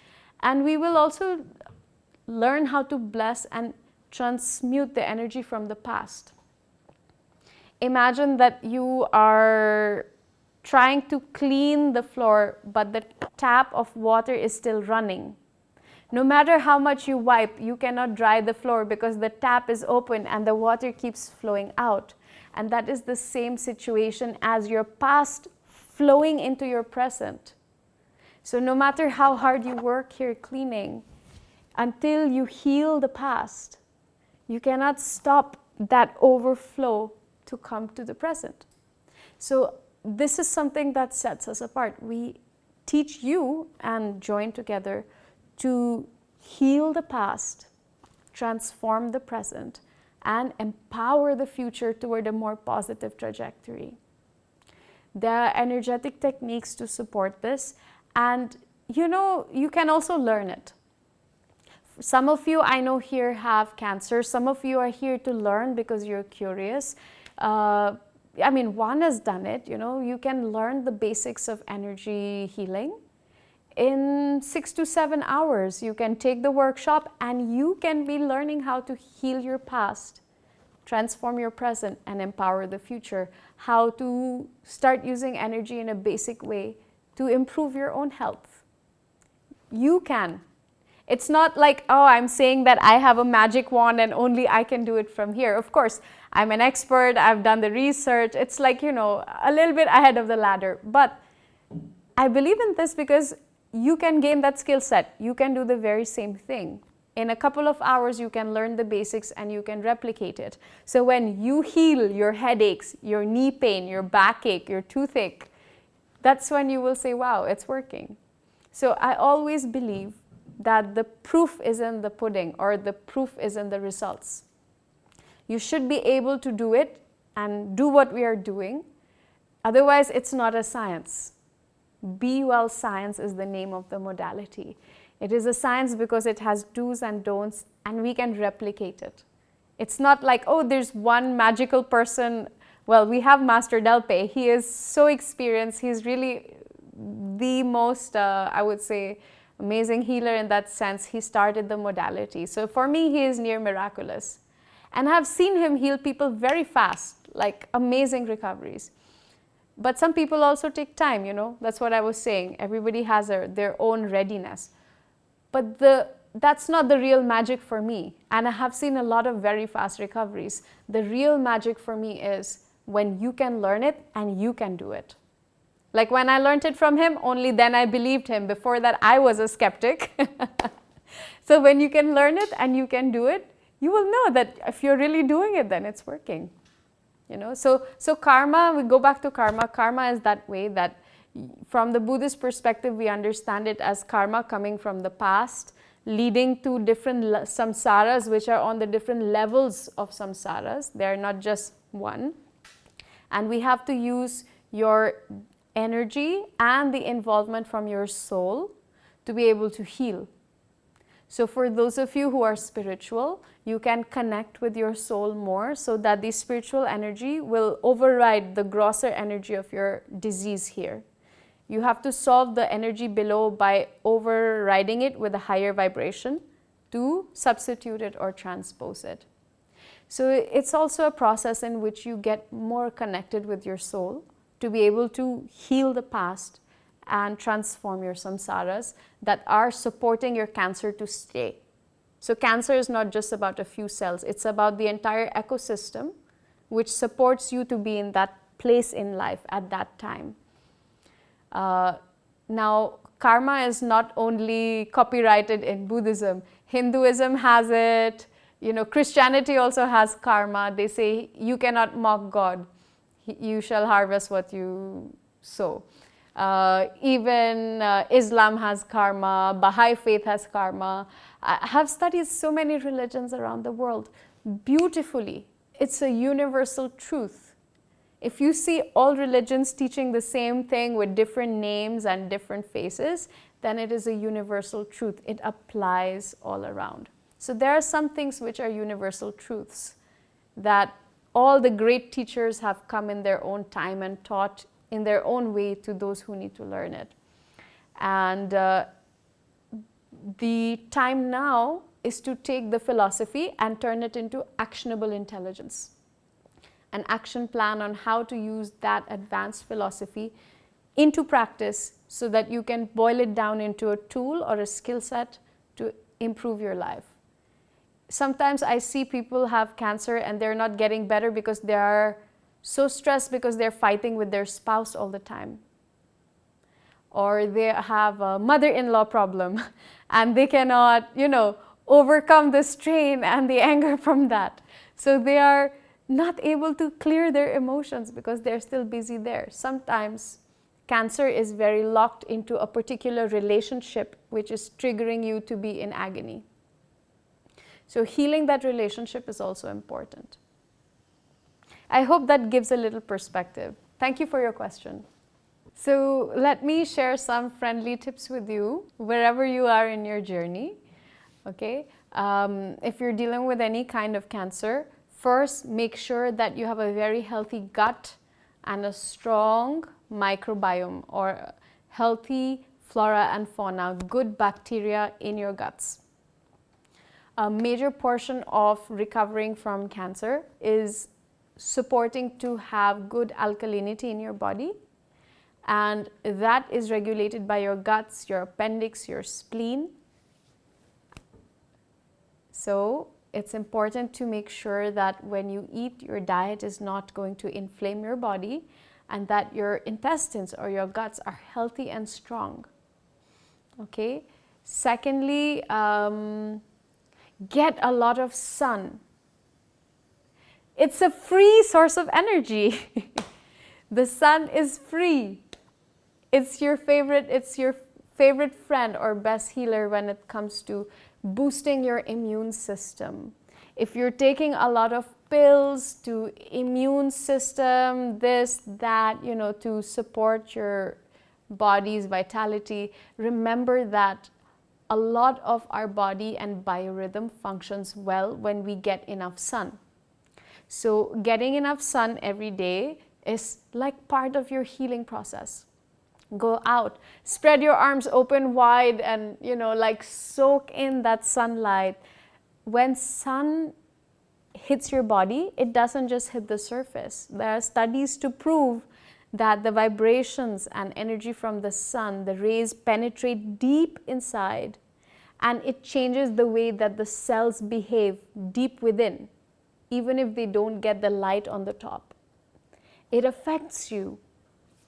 [SPEAKER 6] And we will also learn how to bless and transmute the energy from the past. Imagine that you are trying to clean the floor, but the tap of water is still running. No matter how much you wipe, you cannot dry the floor because the tap is open and the water keeps flowing out. And that is the same situation as your past flowing into your present. So no matter how hard you work here cleaning, until you heal the past, you cannot stop that overflow to come to the present. So this is something that sets us apart. We teach you and join together to heal the past, transform the present, and empower the future toward a more positive trajectory. There are energetic techniques to support this, and you can also learn it. Some of you I know here have cancer. Some of you are here to learn because you're curious. One has done it. You can learn the basics of energy healing. In 6 to 7 hours, you can take the workshop and you can be learning how to heal your past, transform your present, and empower the future. How to start using energy in a basic way to improve your own health. You can. It's not like, I'm saying that I have a magic wand and only I can do it from here. Of course, I'm an expert, I've done the research. It's like, a little bit ahead of the ladder. But I believe in this because you can gain that skill set. You can do the very same thing. In a couple of hours, you can learn the basics and you can replicate it. So when you heal your headaches, your knee pain, your backache, your toothache, that's when you will say, wow, it's working. So I always believe that the proof is in the pudding or the proof is in the results. You should be able to do it and do what we are doing. Otherwise, it's not a science. Be Well Science is the name of the modality. It is a science because it has do's and don'ts, and we can replicate it. It's not like, oh, there's one magical person. Well, we have Master Delpe. He is so experienced. He's really the most, I would say, amazing healer in that sense. He started the modality. So for me, he is near miraculous. And I've seen him heal people very fast, like amazing recoveries. But some people also take time, you know. That's what I was saying. Everybody has their own readiness. But that's not the real magic for me. And I have seen a lot of very fast recoveries. The real magic for me is when you can learn it and you can do it. Like when I learned it from him, only then I believed him. Before that, I was a skeptic. So when you can learn it and you can do it, you will know that if you're really doing it, then it's working. You know, so karma, we go back to karma. Karma is that way that from the Buddhist perspective, we understand it as karma coming from the past, leading to different samsaras, which are on the different levels of samsaras. They're not just one. And we have to use your energy and the involvement from your soul to be able to heal. So for those of you who are spiritual, you can connect with your soul more so that the spiritual energy will override the grosser energy of your disease here. You have to solve the energy below by overriding it with a higher vibration to substitute it or transpose it. So it's also a process in which you get more connected with your soul to be able to heal the past and transform your samsaras that are supporting your cancer to stay. So cancer is not just about a few cells, it's about the entire ecosystem which supports you to be in that place in life at that time. Now, karma is not only copyrighted in Buddhism. Hinduism has it, you know, Christianity also has karma. They say you cannot mock God. You shall harvest what you sow. Even Islam has karma, Baha'i faith has karma. I have studied so many religions around the world beautifully. It's a universal truth. If you see all religions teaching the same thing with different names and different faces, then it is a universal truth. It applies all around. So there are some things which are universal truths that all the great teachers have come in their own time and taught in their own way to those who need to learn it. And the time now is to take the philosophy and turn it into actionable intelligence. An action plan on how to use that advanced philosophy into practice so that you can boil it down into a tool or a skill set to improve your life. Sometimes I see people have cancer and they're not getting better because they are so stressed because they're fighting with their spouse all the time. Or they have a mother-in-law problem and they cannot, you know, overcome the strain and the anger from that. So they are not able to clear their emotions because they're still busy there. Sometimes cancer is very locked into a particular relationship which is triggering you to be in agony. So healing that relationship is also important. I hope that gives a little perspective. Thank you for your question. So let me share some friendly tips with you wherever you are in your journey. Okay, if you're dealing with any kind of cancer, first make sure that you have a very healthy gut and a strong microbiome or healthy flora and fauna, good bacteria in your guts. A major portion of recovering from cancer is supporting to have good alkalinity in your body, and that is regulated by your guts, your appendix, your spleen. So it's important to make sure that when you eat, your diet is not going to inflame your body and that your intestines or your guts are healthy and strong. Okay. Secondly, get a lot of sun. It's a free source of energy. The sun is free. It's your favorite friend or best healer when it comes to boosting your immune system. If you're taking a lot of pills to immune system, this, that, you know, to support your body's vitality, remember that a lot of our body and biorhythm functions well when we get enough sun. So getting enough sun every day is like part of your healing process. Go out, spread your arms open wide and, like soak in that sunlight. When sun hits your body, it doesn't just hit the surface. There are studies to prove that the vibrations and energy from the sun, the rays penetrate deep inside, and it changes the way that the cells behave deep within, even if they don't get the light on the top. It affects you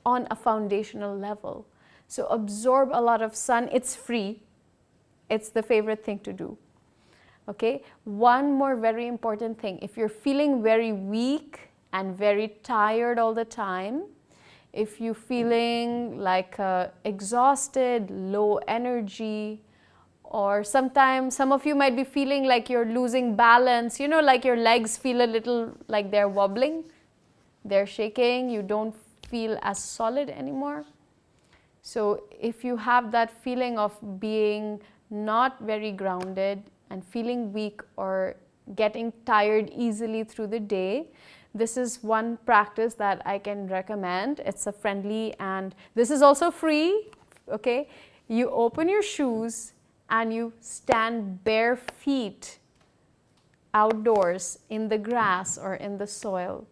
[SPEAKER 6] on a foundational level. So absorb a lot of sun. It's free. It's the favorite thing to do. Okay, one more very important thing. If you're feeling very weak and very tired all the time, if you're feeling like exhausted, low energy, or sometimes some of you might be feeling like you're losing balance, like your legs feel a little like they're wobbling, they're shaking, you don't feel as solid anymore. So if you have that feeling of being not very grounded and feeling weak or getting tired easily through the day, this is one practice that I can recommend. It's a friendly and this is also free, okay? You open your shoes and you stand bare feet outdoors in the grass or in the soil.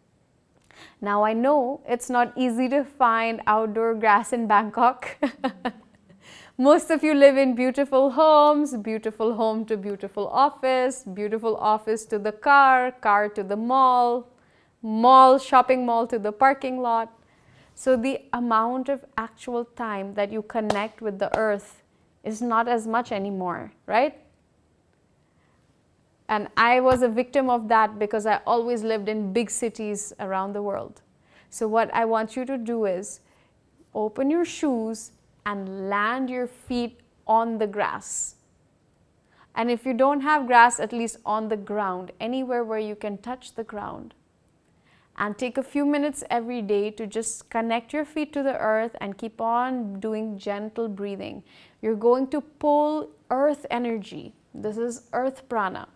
[SPEAKER 6] Now I know it's not easy to find outdoor grass in Bangkok. Most of you live in beautiful homes, beautiful home to beautiful office to the car to the mall, shopping mall to the parking lot. So the amount of actual time that you connect with the earth is not as much anymore, right? And I was a victim of that because I always lived in big cities around the world. So what I want you to do is open your shoes and land your feet on the grass. And if you don't have grass, at least on the ground, anywhere where you can touch the ground. And take a few minutes every day to just connect your feet to the earth and keep on doing gentle breathing. You're going to pull earth energy. This is earth prana.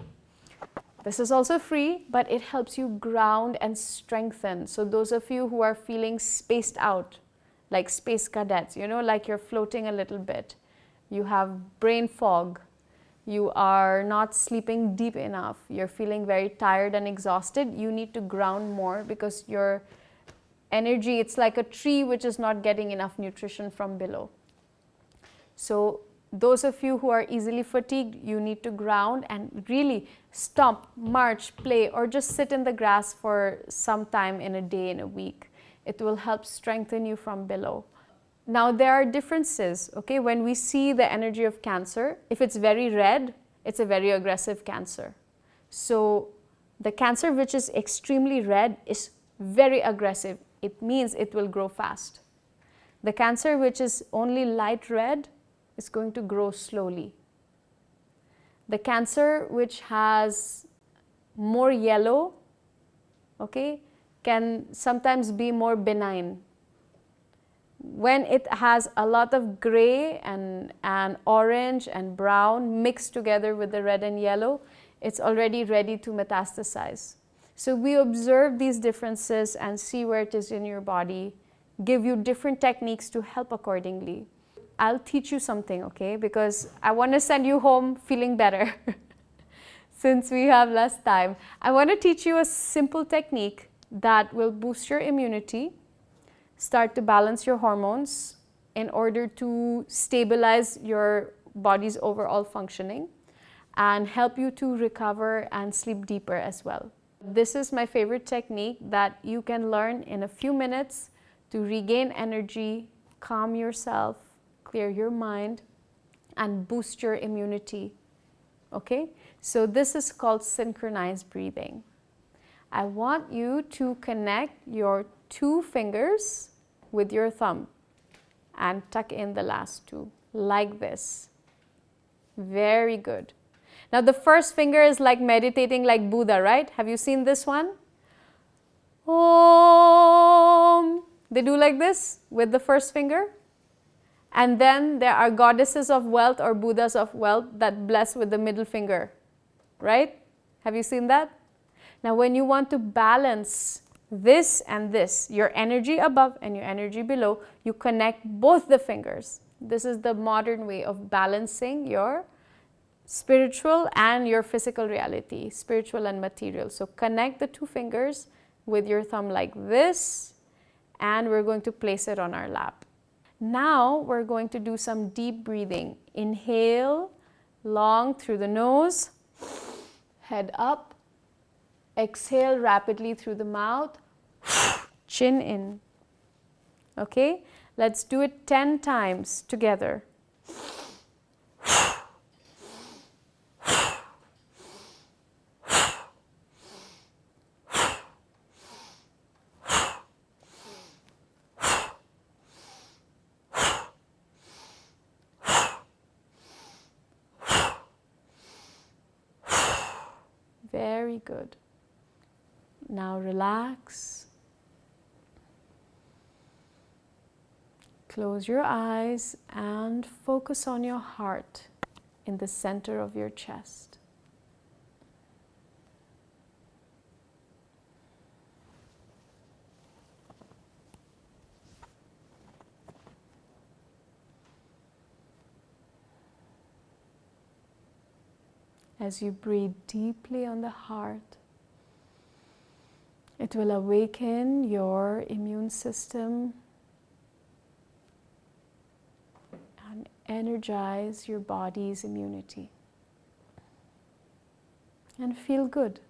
[SPEAKER 6] This is also free, but it helps you ground and strengthen. So those of you who are feeling spaced out, like space cadets, like you're floating a little bit, you have brain fog, you are not sleeping deep enough, you're feeling very tired and exhausted, you need to ground more because your energy, it's like a tree which is not getting enough nutrition from below. So those of you who are easily fatigued, you need to ground and really stomp, march, play, or just sit in the grass for some time in a day, in a week. It will help strengthen you from below. Now there are differences, okay? When we see the energy of cancer, if it's very red, it's a very aggressive cancer. So the cancer which is extremely red is very aggressive. It means it will grow fast. The cancer which is only light red is going to grow slowly. The cancer which has more yellow, okay, can sometimes be more benign. When it has a lot of gray and orange and brown mixed together with the red and yellow, it's already ready to metastasize. So we observe these differences and see where it is in your body, give you different techniques to help accordingly. I'll teach you something, okay, because I want to send you home feeling better. Since we have less time, I want to teach you a simple technique that will boost your immunity, start to balance your hormones in order to stabilize your body's overall functioning and help you to recover and sleep deeper as well. This is my favorite technique that you can learn in a few minutes to regain energy, calm yourself, clear your mind, and boost your immunity. Okay? So this is called synchronized breathing. I want you to connect your 2 fingers with your thumb and tuck in the last 2, like this. Very good. Now the first finger is like meditating like Buddha, right? Have you seen this one? Om. They do like this with the first finger. And then there are goddesses of wealth or Buddhas of wealth that bless with the middle finger, right? Have you seen that? Now when you want to balance this and this, your energy above and your energy below, you connect both the fingers. This is the modern way of balancing your spiritual and your physical reality, spiritual and material. So connect the two fingers with your thumb like this, and we're going to place it on our lap. Now we're going to do some deep breathing. Inhale long through the nose, head up. Exhale rapidly through the mouth, chin in. Okay, let's do it 10 times together. Very good. Now relax. Close your eyes and focus on your heart in the center of your chest. As you breathe deeply on the heart, it will awaken your immune system and energize your body's immunity. And feel good.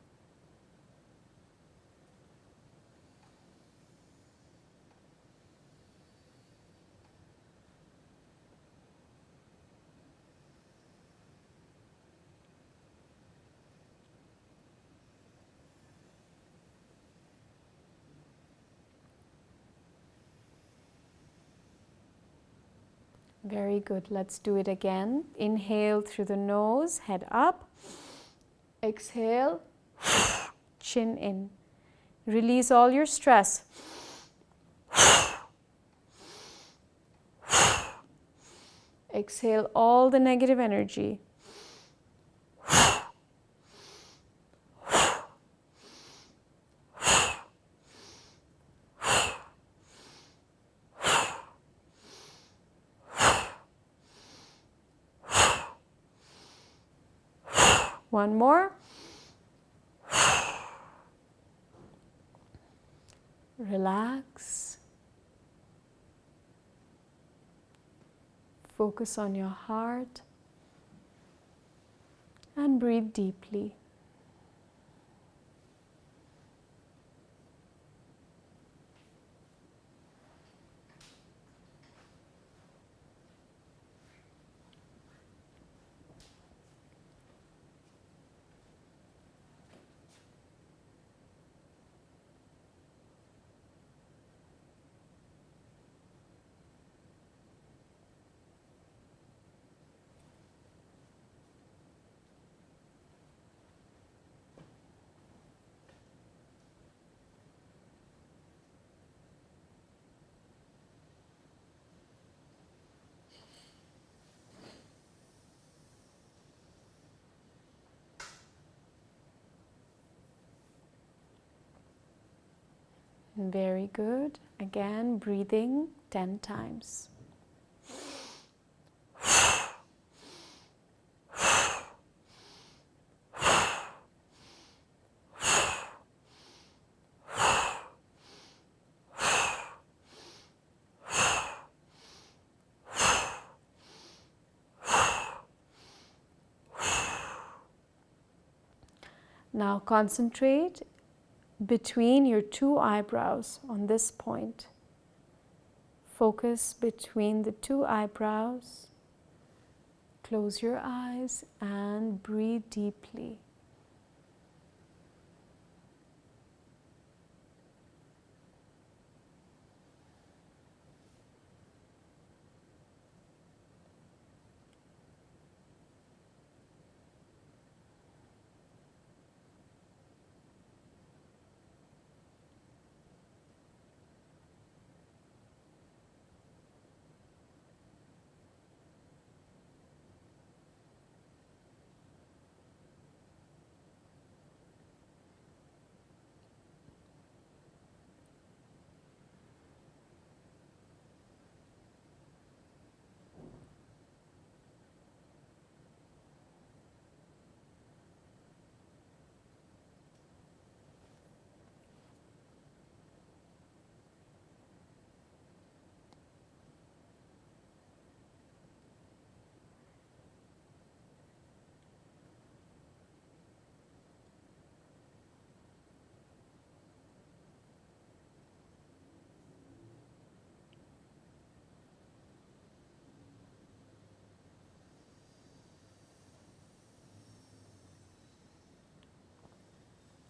[SPEAKER 6] Very good. Let's do it again. Inhale through the nose, head up. Exhale, chin in. Release all your stress. Exhale all the negative energy. One more. Relax. Focus on your heart and breathe deeply. Very good. Again, breathing 10 times. Now concentrate between your two eyebrows on this point. Focus between the two eyebrows. Close your eyes and breathe deeply.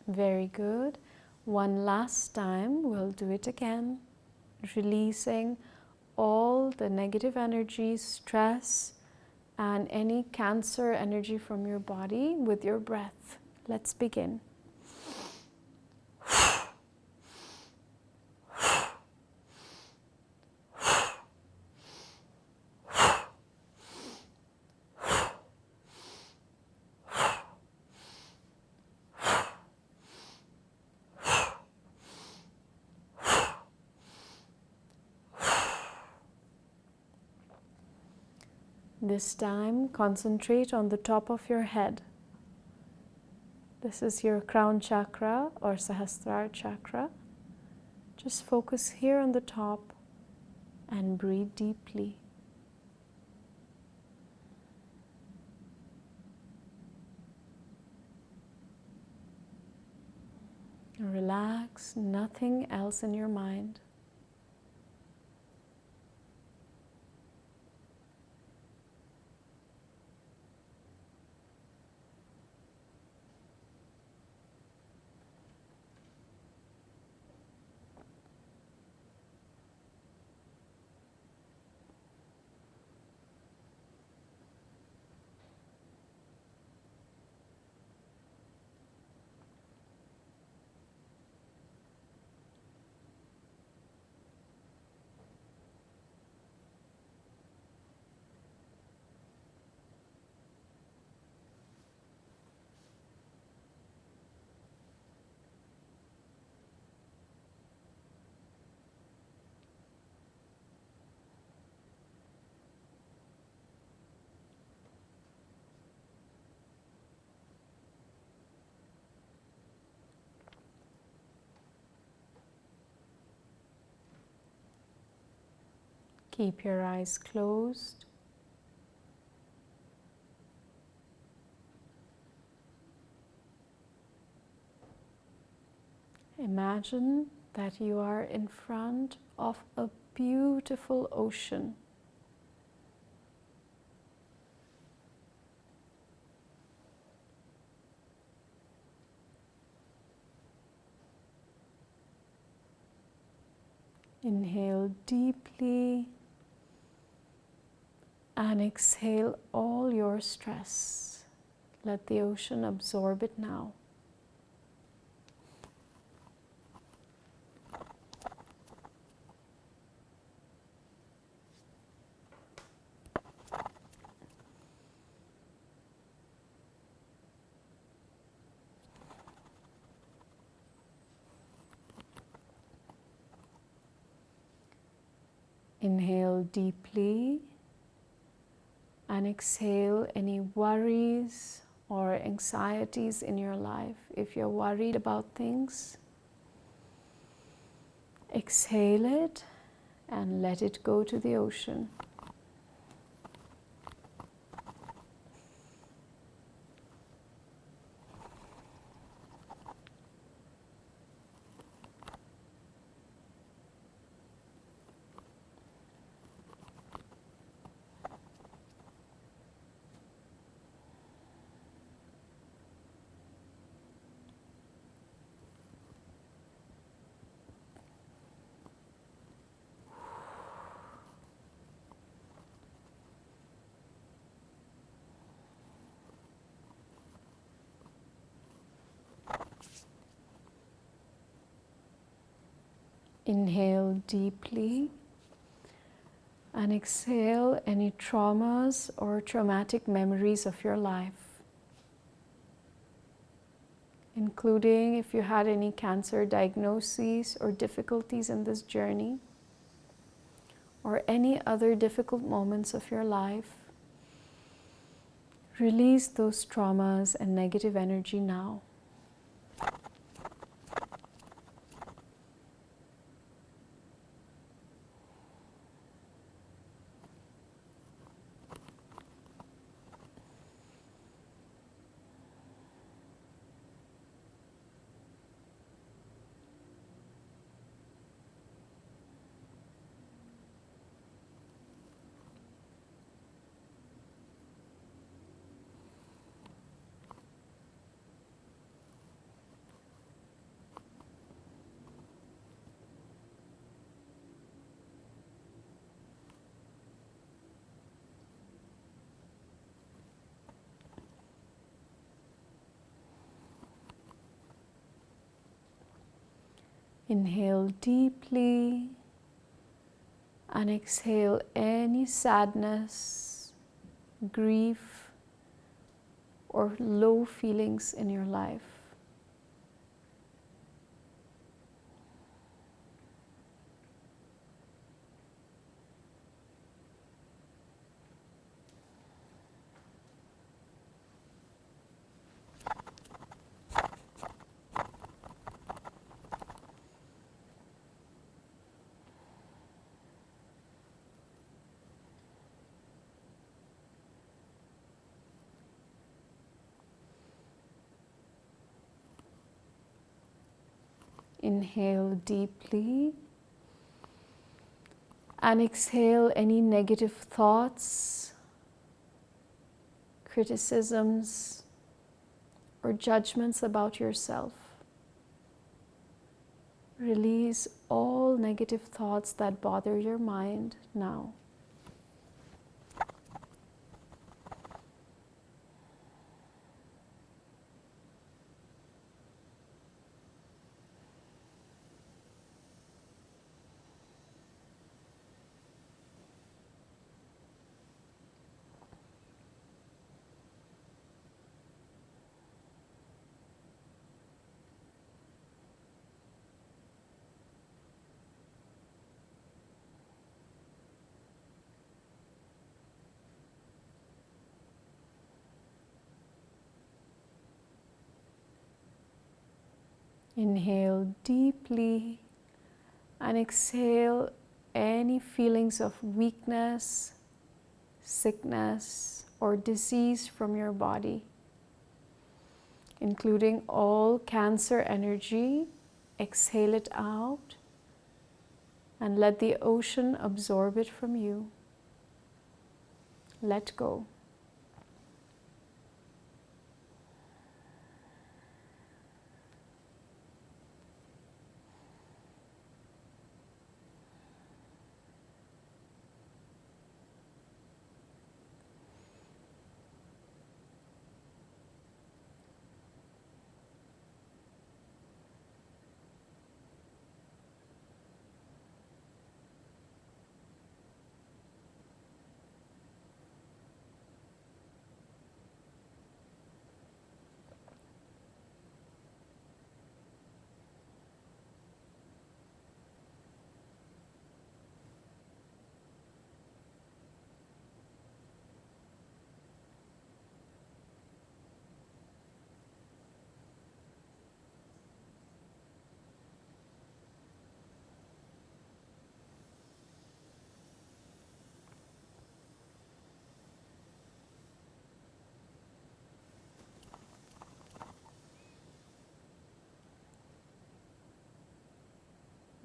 [SPEAKER 6] Very good. One last time, we'll do it again, releasing all the negative energy, stress, and any cancer energy from your body with your breath. Let's begin. This time, concentrate on the top of your head. This is your crown chakra or Sahasrara chakra. Just focus here on the top and breathe deeply. Relax, nothing else in your mind. Keep your eyes closed. Imagine that you are in front of a beautiful ocean. Inhale deeply and exhale all your stress. Let the ocean absorb it now. Inhale deeply and exhale any worries or anxieties in your life. If you're worried about things, exhale it and let it go to the ocean. Inhale deeply and exhale any traumas or traumatic memories of your life, including if you had any cancer diagnoses or difficulties in this journey, or any other difficult moments of your life. Release those traumas and negative energy now. Inhale deeply and exhale any sadness, grief, or low feelings in your life. Inhale deeply and exhale any negative thoughts, criticisms, or judgments about yourself. Release all negative thoughts that bother your mind now. Inhale deeply and exhale any feelings of weakness, sickness, or disease from your body, including all cancer energy. Exhale it out and let the ocean absorb it from you. Let go.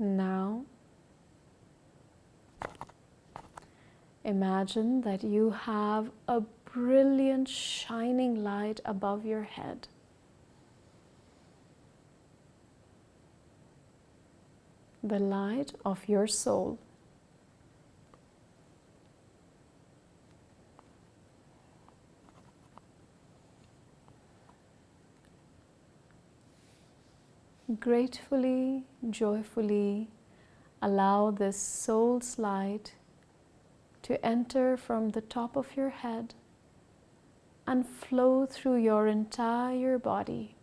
[SPEAKER 6] Now, imagine that you have a brilliant shining light above your head. The light of your soul. Gratefully, joyfully allow this soul's light to enter from the top of your head and flow through your entire body.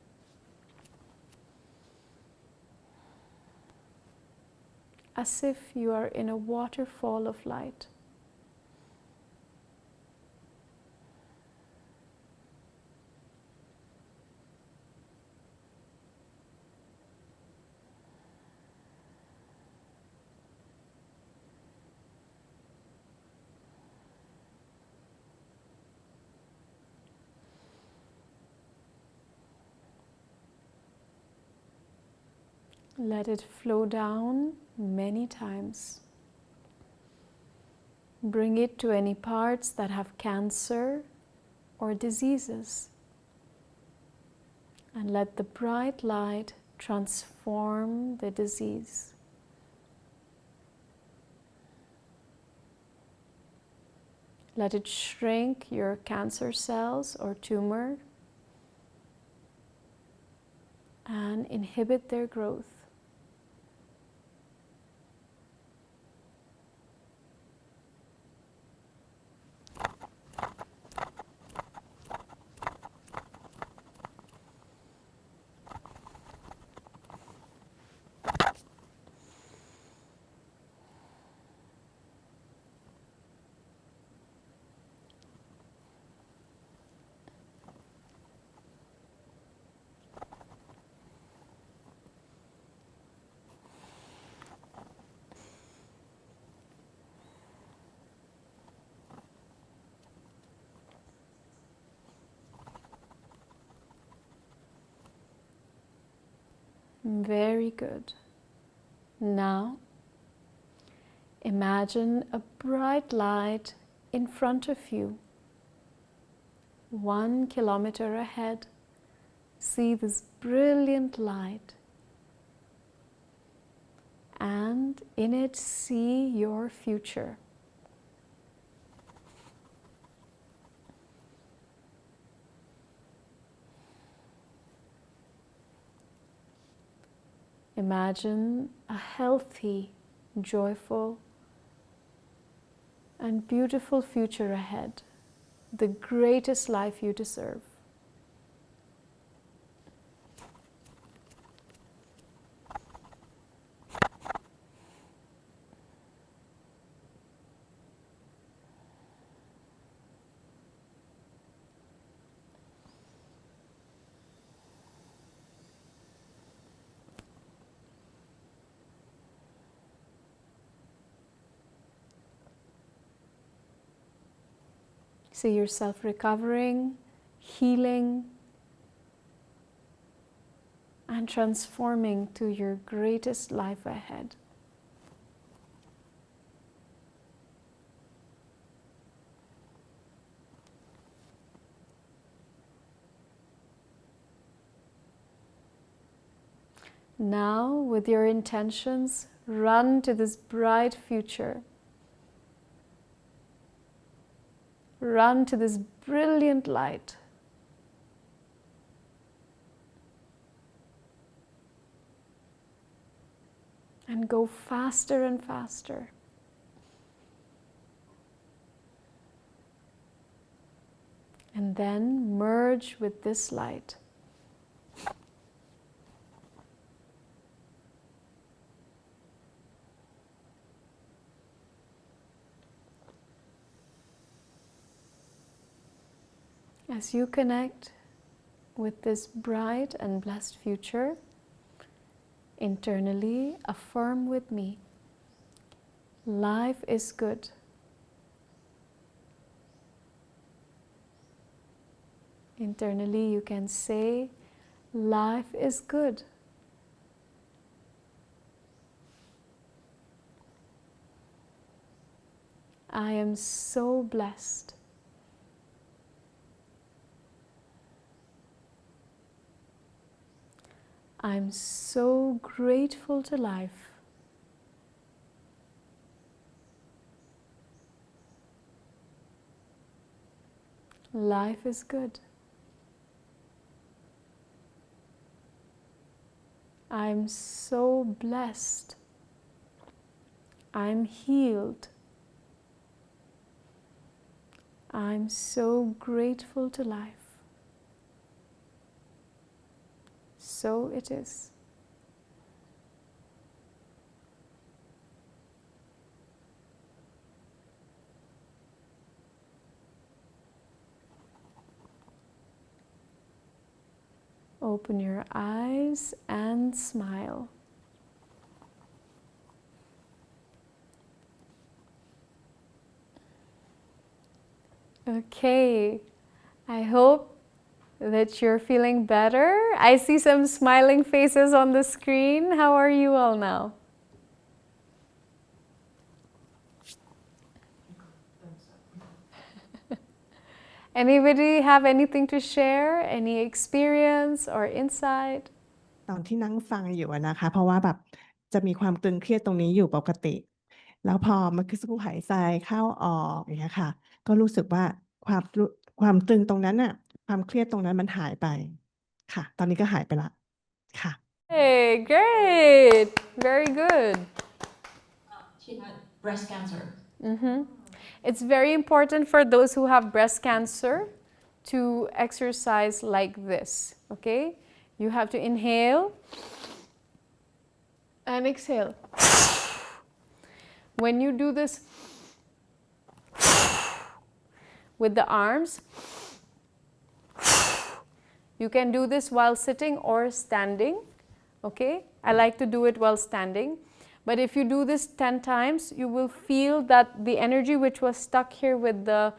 [SPEAKER 6] As if you are in a waterfall of light. Let it flow down many times. Bring it to any parts that have cancer or diseases. And let the bright light transform the disease. Let it shrink your cancer cells or tumor and inhibit their growth. Very good. Now, imagine a bright light in front of you. 1 kilometer ahead, see this brilliant light. And in it, see your future. Imagine a healthy, joyful, and beautiful future ahead, the greatest life you deserve. See yourself recovering, healing, and transforming to your greatest life ahead. Now, with your intentions, run to this bright future. Run to this brilliant light. And go faster and faster. And then merge with this light. As you connect with this bright and blessed future, internally affirm with me, life is good. Internally you can say, life is good. I am so blessed. I'm so grateful to life. Life is good. I'm so blessed. I'm healed. I'm so grateful to life. So it is. Open your eyes and smile. Okay, I hope that you're feeling better. I see some smiling faces on the screen. How are you all now? Anybody have anything to share? Any experience or insight?
[SPEAKER 8] ตอนที่นั่งฟังอยู่อะนะคะเพราะว่าแบบจะมีความตึงเครียดตรงนี้อยู่ปกติแล้วพอเมื่อกี้สักครู่หายใจเข้าออกอย่างเงี้ยค่ะก็รู้สึกว่าความตึงตรงนั้นน่ะความเครียดตรงนั้นมันหายไปค่ะตอนนี้ก็หายไปละค่ะ
[SPEAKER 6] Hey, great! Very good.
[SPEAKER 9] She had breast cancer.
[SPEAKER 6] It's very important for those who have breast cancer to exercise like this, okay? You have to inhale and exhale. When you do this with the arms, you can do this while sitting or standing, okay? I like to do it while standing. But if you do this 10 times, you will feel that the energy which was stuck here with the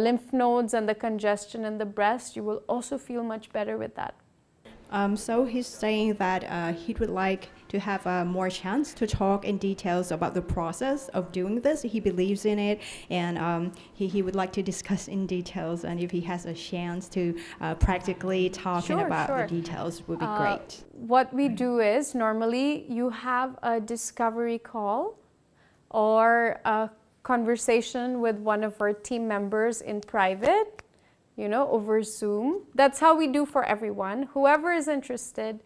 [SPEAKER 6] lymph nodes and the congestion in the breast, you will also feel much better with that.
[SPEAKER 10] So he's saying that he would like to have more chance to talk in details about the process of doing this. He believes in it, and he would like to discuss in details. And if he has a chance to practically talking
[SPEAKER 6] Sure,
[SPEAKER 10] about
[SPEAKER 6] sure.
[SPEAKER 10] the details, would be great.
[SPEAKER 6] What we do is normally you have a discovery call or a conversation with one of our team members in private, over Zoom. That's how we do for everyone. Whoever is interested,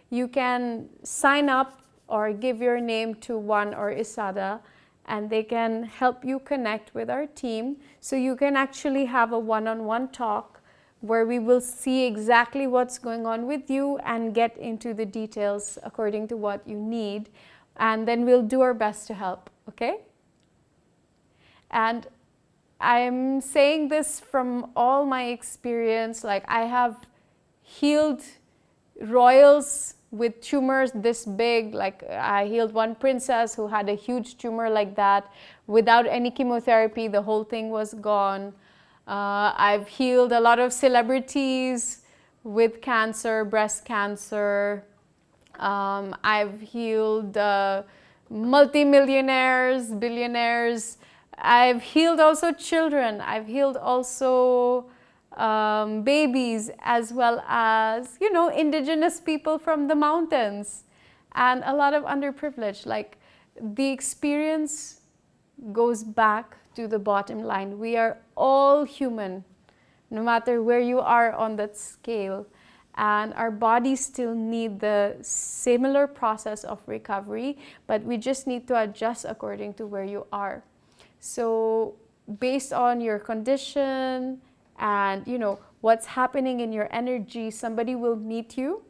[SPEAKER 6] you can sign up or give your name to Juan or Isada, and they can help you connect with our team. So you can actually have a one-on-one talk where we will see exactly what's going on with you and get into the details according to what you need. And then we'll do our best to help, okay? And I'm saying this from all my experience. Like, I have healed royals with tumors this big. Like, I healed one princess who had a huge tumor like that. Without any chemotherapy, the whole thing was gone. I've healed a lot of celebrities with cancer, breast cancer. I've healed multimillionaires, billionaires. I've healed also children. I've healed also babies, as well as, indigenous people from the mountains and a lot of underprivileged. Like, the experience goes back to the bottom line. We are all human, no matter where you are on that scale. And our bodies still need the similar process of recovery, but we just need to adjust according to where you are. So based on your condition and what's happening in your energy, somebody will meet you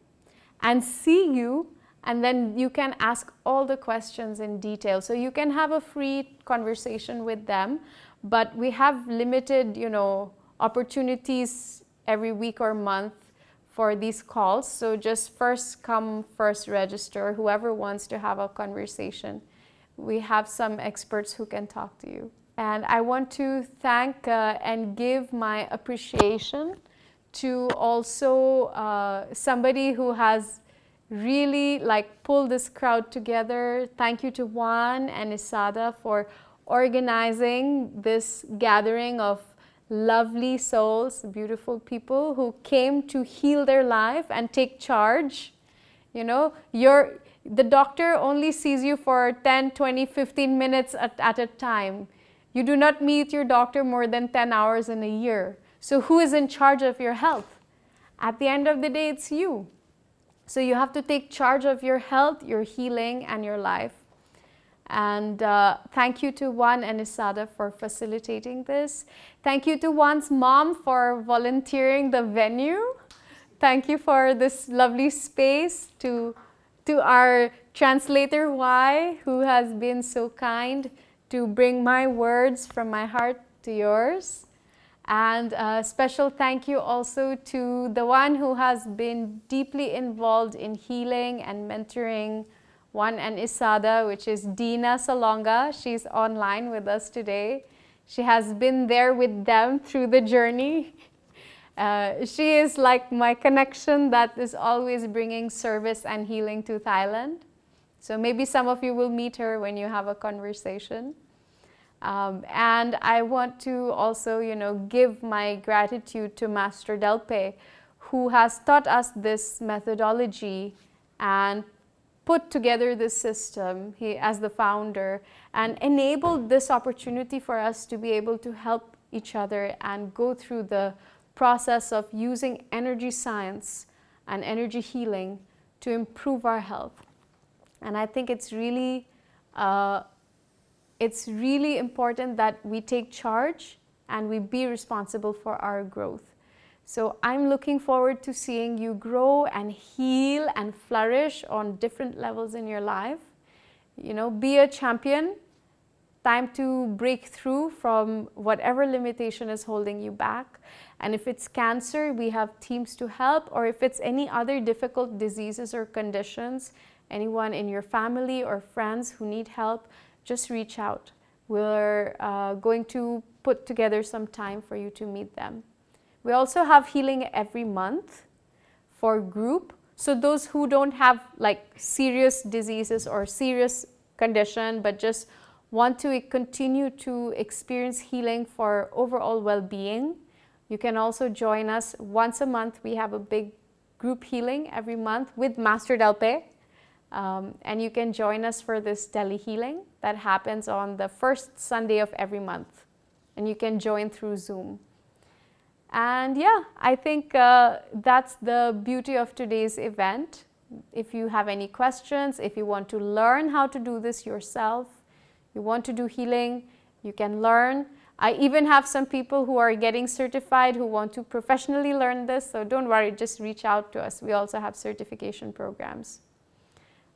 [SPEAKER 6] and see you, and then you can ask all the questions in detail. So you can have a free conversation with them, but we have limited opportunities every week or month for these calls. So just first come, first register, whoever wants to have a conversation. We have some experts who can talk to you. And I want to thank and give my appreciation to also somebody who has really pulled this crowd together. Thank you to Juan and Isada for organizing this gathering of lovely souls, beautiful people who came to heal their life and take charge. The doctor only sees you for 10, 20, 15 minutes at a time. You do not meet your doctor more than 10 hours in a year. So who is in charge of your health? At the end of the day, it's you. So you have to take charge of your health, your healing, and your life. And thank you to Juan and Isada for facilitating this. Thank you to Juan's mom for volunteering the venue. Thank you for this lovely space. To our translator Y, who has been so kind to bring my words from my heart to yours. And a special thank you also to the one who has been deeply involved in healing and mentoring Juan and Isada, which is Dina Salonga. She's online with us today. She has been there with them through the journey. She is like my connection that is always bringing service and healing to Thailand. So maybe some of you will meet her when you have a conversation. And I want to also, give my gratitude to Master Delpe, who has taught us this methodology and put together this system, he as the founder, and enabled this opportunity for us to be able to help each other and go through the process of using energy science and energy healing to improve our health. And I think it's really important that we take charge and we be responsible for our growth. So I'm looking forward to seeing you grow and heal and flourish on different levels in your life. Be a champion. Time to break through from whatever limitation is holding you back. And if it's cancer, we have teams to help. Or if it's any other difficult diseases or conditions, anyone in your family or friends who need help, just reach out. We're going to put together some time for you to meet them. We also have healing every month for group. So those who don't have like serious diseases or serious condition, but just want to continue to experience healing for overall well-being, you can also join us once a month. We have a big group healing every month with Master Delpe. And you can join us for this telehealing that happens on the first Sunday of every month. And you can join through Zoom. And yeah, I think that's the beauty of today's event. If you have any questions, if you want to learn how to do this yourself, you want to do healing, you can learn. I even have some people who are getting certified who want to professionally learn this, so don't worry, just reach out to us. We also have certification programs.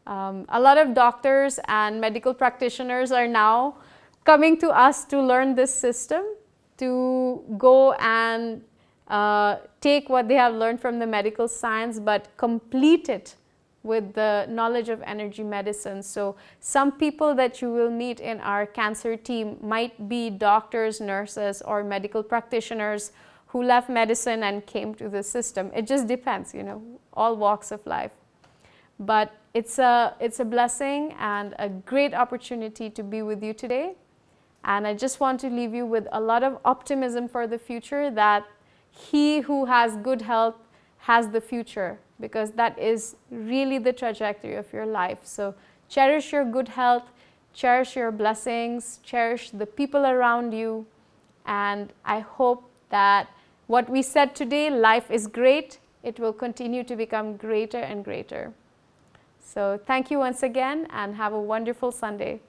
[SPEAKER 6] A lot of doctors and medical practitioners are now coming to us to learn this system, to go and take what they have learned from the medical science, but complete it with the knowledge of energy medicine. So some people that you will meet in our cancer team might be doctors, nurses, or medical practitioners who left medicine and came to the system. It just depends, you know, all walks of life. But it's a blessing and a great opportunity to be with you today. And I just want to leave you with a lot of optimism for the future, that he who has good health has the future, because that is really the trajectory of your life. So cherish your good health, cherish your blessings, cherish the people around you. And I hope that what we said today, life is great, it will continue to become greater and greater. So thank you once again and have a wonderful Sunday.